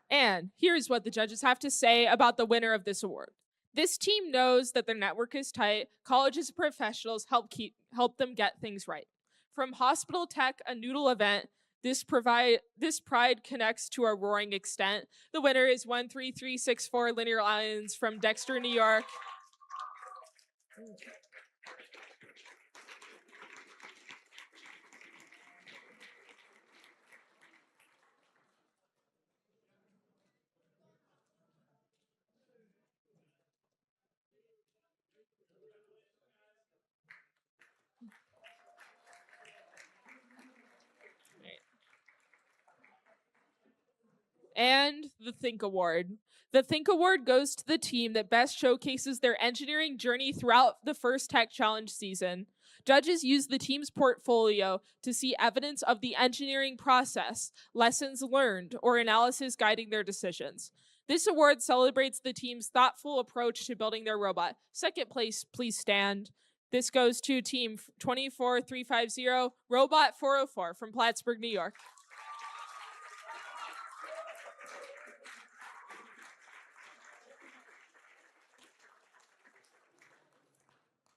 And here's what the judges have to say about the winner of this award. This team knows that their network is tight. Colleges and professionals help them get things right. From Hospital Tech, a noodle event, this pride connects to a roaring extent. The winner is 13364 Linear Lions from Dexter, New York. And the Think Award. The Think Award goes to the team that best showcases their engineering journey throughout the first Tech Challenge season. Judges use the team's portfolio to see evidence of the engineering process, lessons learned, or analysis guiding their decisions. This award celebrates the team's thoughtful approach to building their robot. Second place, please stand. This goes to team 24350, Robot 404 from Plattsburgh, New York.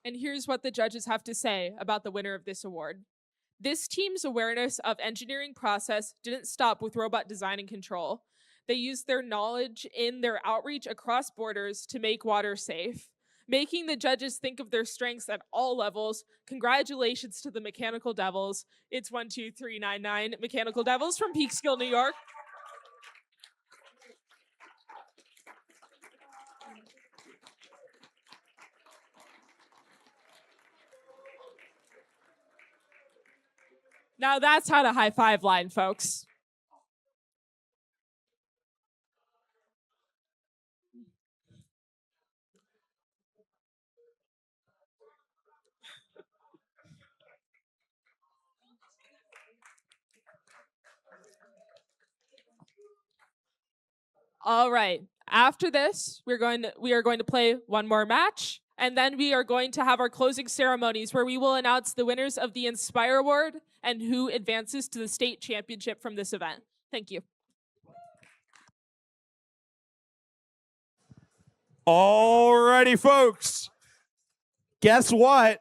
And here's what the judges have to say about the winner of this award. This team's awareness of engineering process didn't stop with robot design and control. They used their knowledge in their outreach across borders to make water safe, making the judges think of their strengths at all levels. Congratulations to the Mechanical Devils. It's 12399 Mechanical Devils from Peekskill, New York. Now that's how to high five line, folks. All right. After this, we are going to play one more match, and then we are going to have our closing ceremonies where we will announce the winners of the Inspire Award and who advances to the state championship from this event. Thank you. Alrighty, folks. Guess what?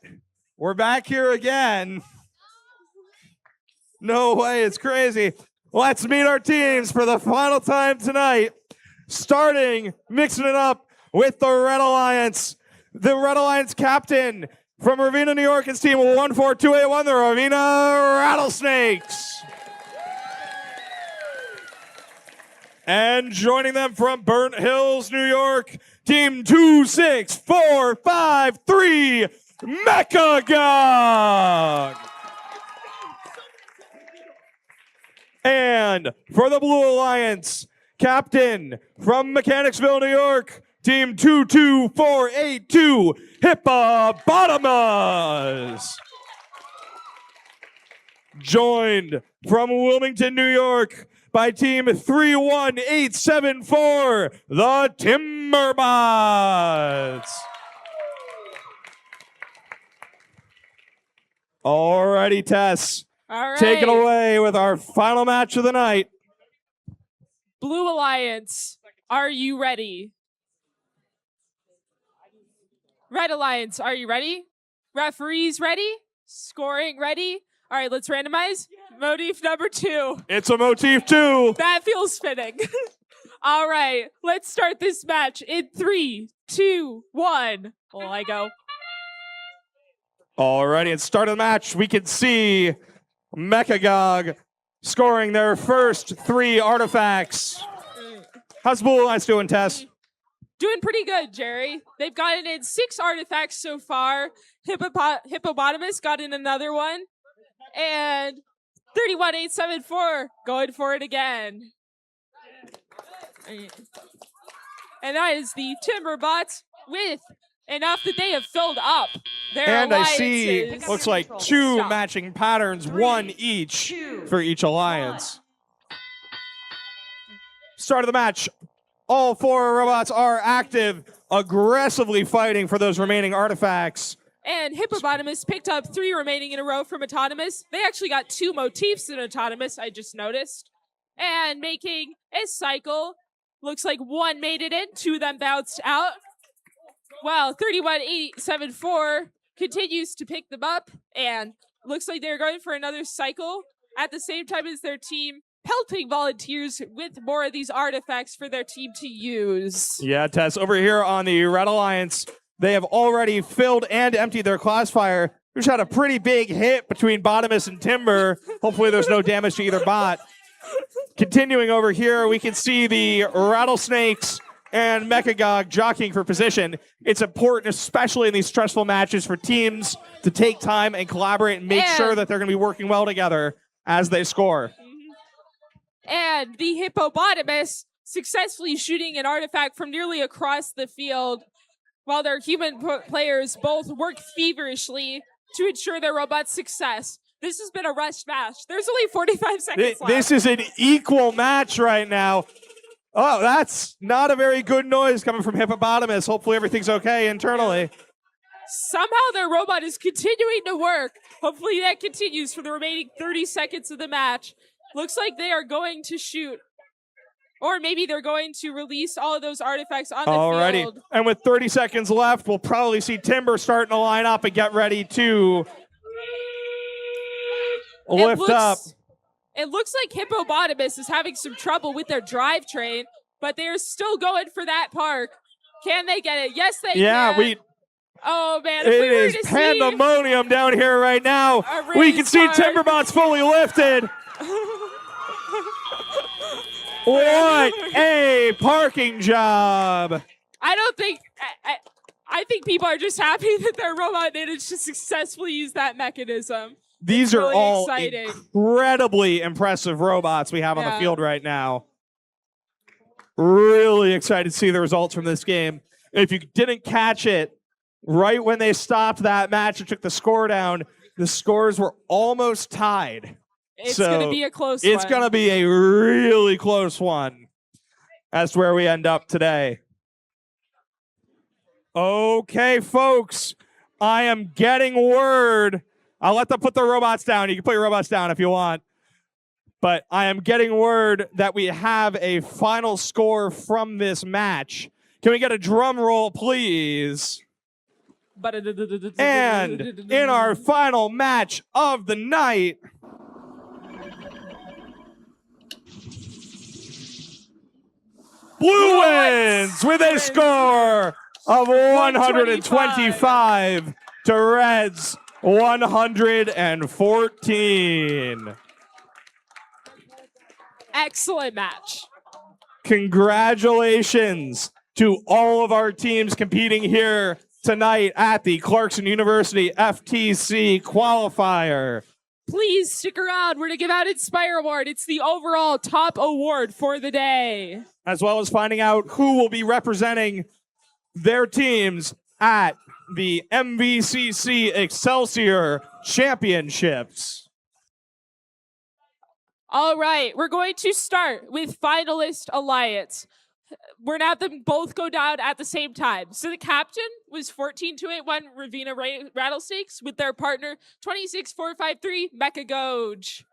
We're back here again. No way, it's crazy. Let's meet our teams for the final time tonight. Starting, mixing it up with the Red Alliance. The Red Alliance captain From Ravenna, New York, it's team 14281, the Ravenna Rattlesnakes. And joining them from Burnt Hills, New York, team 26453, Mechagog. And for the Blue Alliance, captain from Mechanicsville, New York, team 22482, Hippopotamus. Joined from Wilmington, New York, by team 31874, the Timberbots. Alrighty, Tess. All right. Take it away with our final match of the night. Blue Alliance, are you ready? Red Alliance, are you ready? Referees ready? Scoring ready? All right, let's randomize. Motif number 2. It's a motif 2. That feels fitting. All right, let's start this match in 3, 2, 1. Oh, I go. Alrighty, at the start of the match, we can see Mechagog scoring their first 3 artifacts. How's the Blue Alliance doing, Tess? Doing pretty good, Jerry. They've gotten in 6 artifacts so far. Hippopotamus got in another one. And 31874 going for it again. And that is the Timberbots with enough that they have filled up their And I alliances. see, looks like 2 matching patterns, 1 each for each alliance. Start of the match. All 4 robots are active, aggressively fighting for those remaining artifacts. And Hippopotamus picked up 3 remaining in a row from Autonomous. They actually got 2 motifs in Autonomous, I just noticed. And making a cycle. Looks like 1 made it in, 2 of them bounced out. Well, 31874 continues to pick them up. And looks like they're going for another cycle at the same time as their team pelting volunteers with more of these artifacts for their team to use. Yeah, Tess, over here on the Red Alliance, they have already filled and emptied their Classifier. We just had a pretty big hit between Bottomus and Timber. Hopefully there's no damage to either bot. Continuing over here, we can see the Rattlesnakes and Mechagog jockeying for position. It's important, especially in these stressful matches, for teams to take time and collaborate and make sure that they're going to be working well together as they score. And the Hippopotamus successfully shooting an artifact from nearly across the field, while their human players both work feverishly to ensure their robot's success. This has been a rushed match. There's only 45 seconds left. This is an equal match right now. Oh, that's not a very good noise coming from Hippopotamus. Hopefully everything's okay internally. Somehow their robot is continuing to work. Hopefully that continues for the remaining 30 seconds of the match. Looks like they are going to shoot. Or maybe they're going to release all of those artifacts on the field. And with 30 seconds left, we'll probably see Timber starting to line up and get ready to lift up. It looks like Hippopotamus is having some trouble with their drivetrain, but they're still going for that park. Can they get it? Yes, they can. Oh, man. If It we were is to pandemonium down here right now. We can see Timberbots fully lifted. What a parking job. I think people are just happy that their robot managed to successfully use that mechanism. These It's are really all exciting. incredibly impressive robots we have on the field right now. Really excited to see the results from this game. If you didn't catch it, right when they stopped that match and took the score down, the scores were almost tied. It's going to be a close It's one. going to be a really close one. That's where we end up today. Okay, folks, I am getting word. I'll let them put their robots down. You can put your robots down if you want. But I am getting word that we have a final score from this match. Can we get a drum roll, please? And in our final match of the night, Blue wins with a score of 125 to Reds 114. Excellent match. Congratulations to all of our teams competing here tonight at the Clarkson University FTC Qualifier. Please stick around. We're going to give out Inspire Award. It's the overall top award for the day. As well as finding out who will be representing their teams at the MVCC Excelsior Championships. All right, we're going to start with Finalist Alliance. We're going to have them both go down at the same time. So the captain was 14281 Ravina Rattlesnakes with their partner 26453 Mecha Goj.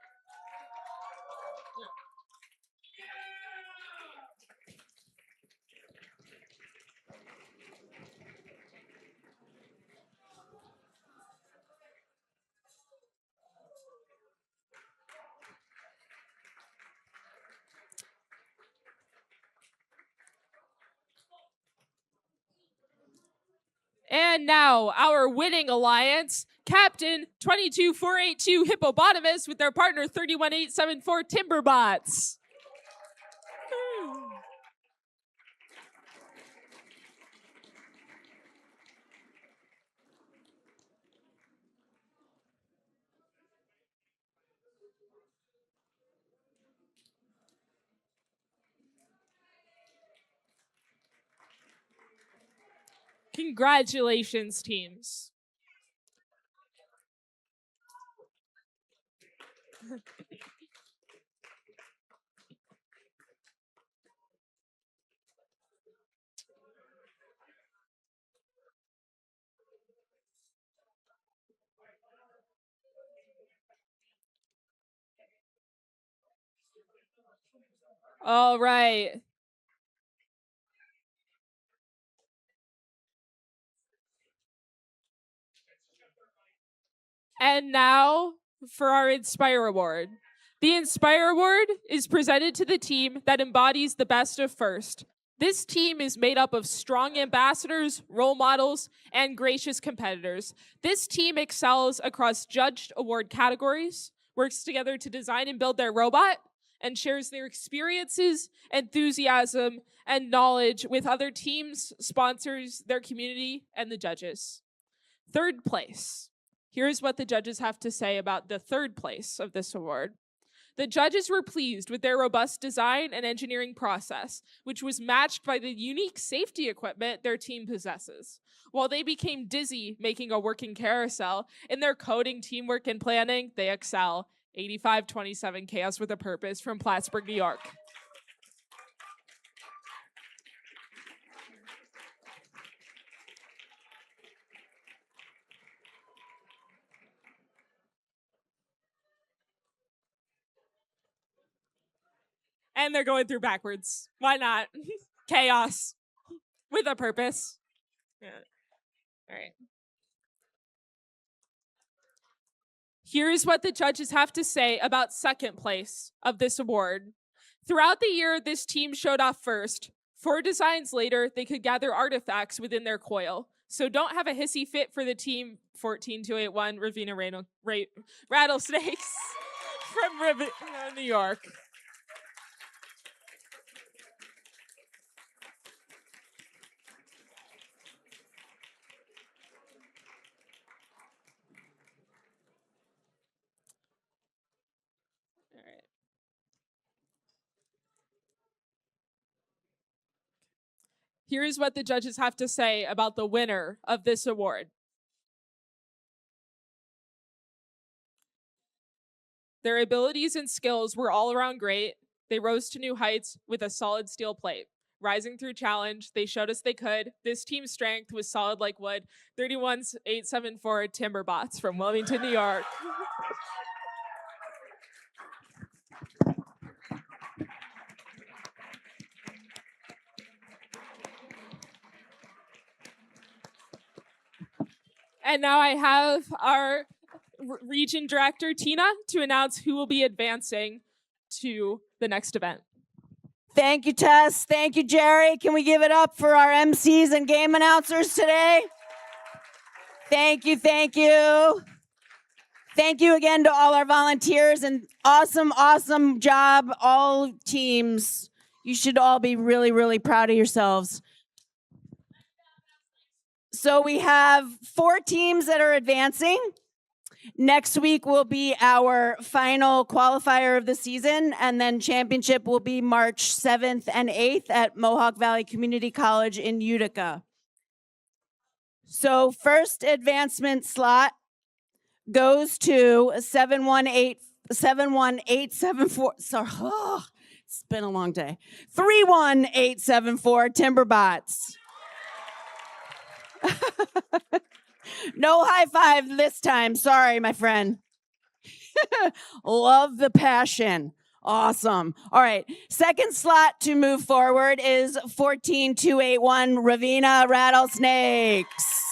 And now our winning alliance, Captain 22482 Hippopotamus with their partner 31874 Timberbots. Congratulations, teams. All right. And now for our Inspire Award. The Inspire Award is presented to the team that embodies the best of FIRST. This team is made up of strong ambassadors, role models, and gracious competitors. This team excels across judged award categories, works together to design and build their robot, and shares their experiences, enthusiasm, and knowledge with other teams, sponsors, their community, and the judges. Third place. Here's what the judges have to say about the third place of this award. The judges were pleased with their robust design and engineering process, which was matched by the unique safety equipment their team possesses. While they became dizzy making a working carousel, in their coding, teamwork, and planning, they excel. 8527 Chaos with a Purpose from Plattsburgh, New York. And they're going through backwards. Why not? Chaos with a purpose. Yeah. All right. Here's what the judges have to say about second place of this award. Throughout the year, this team showed off first. 4 designs later, they could gather artifacts within their coil. So don't have a hissy fit for the team 14281 Ravina Rattlesnakes from New York. Here's what the judges have to say about the winner of this award. Their abilities and skills were all around great. They rose to new heights with a solid steel plate. Rising through challenge, they showed us they could. This team's strength was solid like wood. 31874 Timberbots from Wilmington, New York. And now I have our region director, Tina, to announce who will be advancing to the next event. Thank you, Tess. Thank you, Jerry. Can we give it up for our MCs and game announcers today? Thank you, thank you. Thank you again to all our volunteers and awesome job, all teams. You should all be really, really proud of yourselves. So we have 4 teams that are advancing. Next week will be our final qualifier of the season, and then championship will be March 7th and 8th at Mohawk Valley Community College in Utica. So first advancement slot goes to 71874. Sorry, it's been a long day. 31874 Timberbots. No high five this time. Sorry, my friend. Love the passion. Awesome. All right. Second slot to move forward is 14281 Ravenna Rattlesnakes.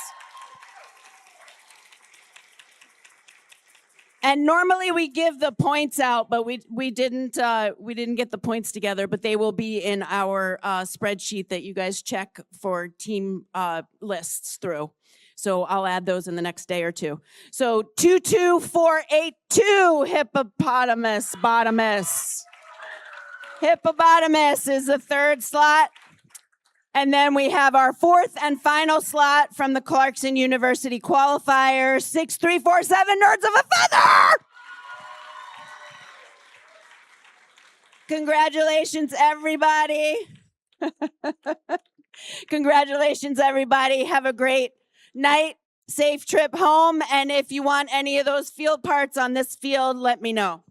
And normally we give the points out, but we didn't get the points together, but they will be in our spreadsheet that you guys check for team lists through. So I'll add those in the next day or two. So 22482 Hippopotamus Bottomus. Hippopotamus is the third slot. And then we have our fourth and final slot from the Clarkson University Qualifier, 6347 Nerds of a Feather. Congratulations, everybody. Congratulations, everybody. Have a great night, safe trip home. And if you want any of those field parts on this field, let me know.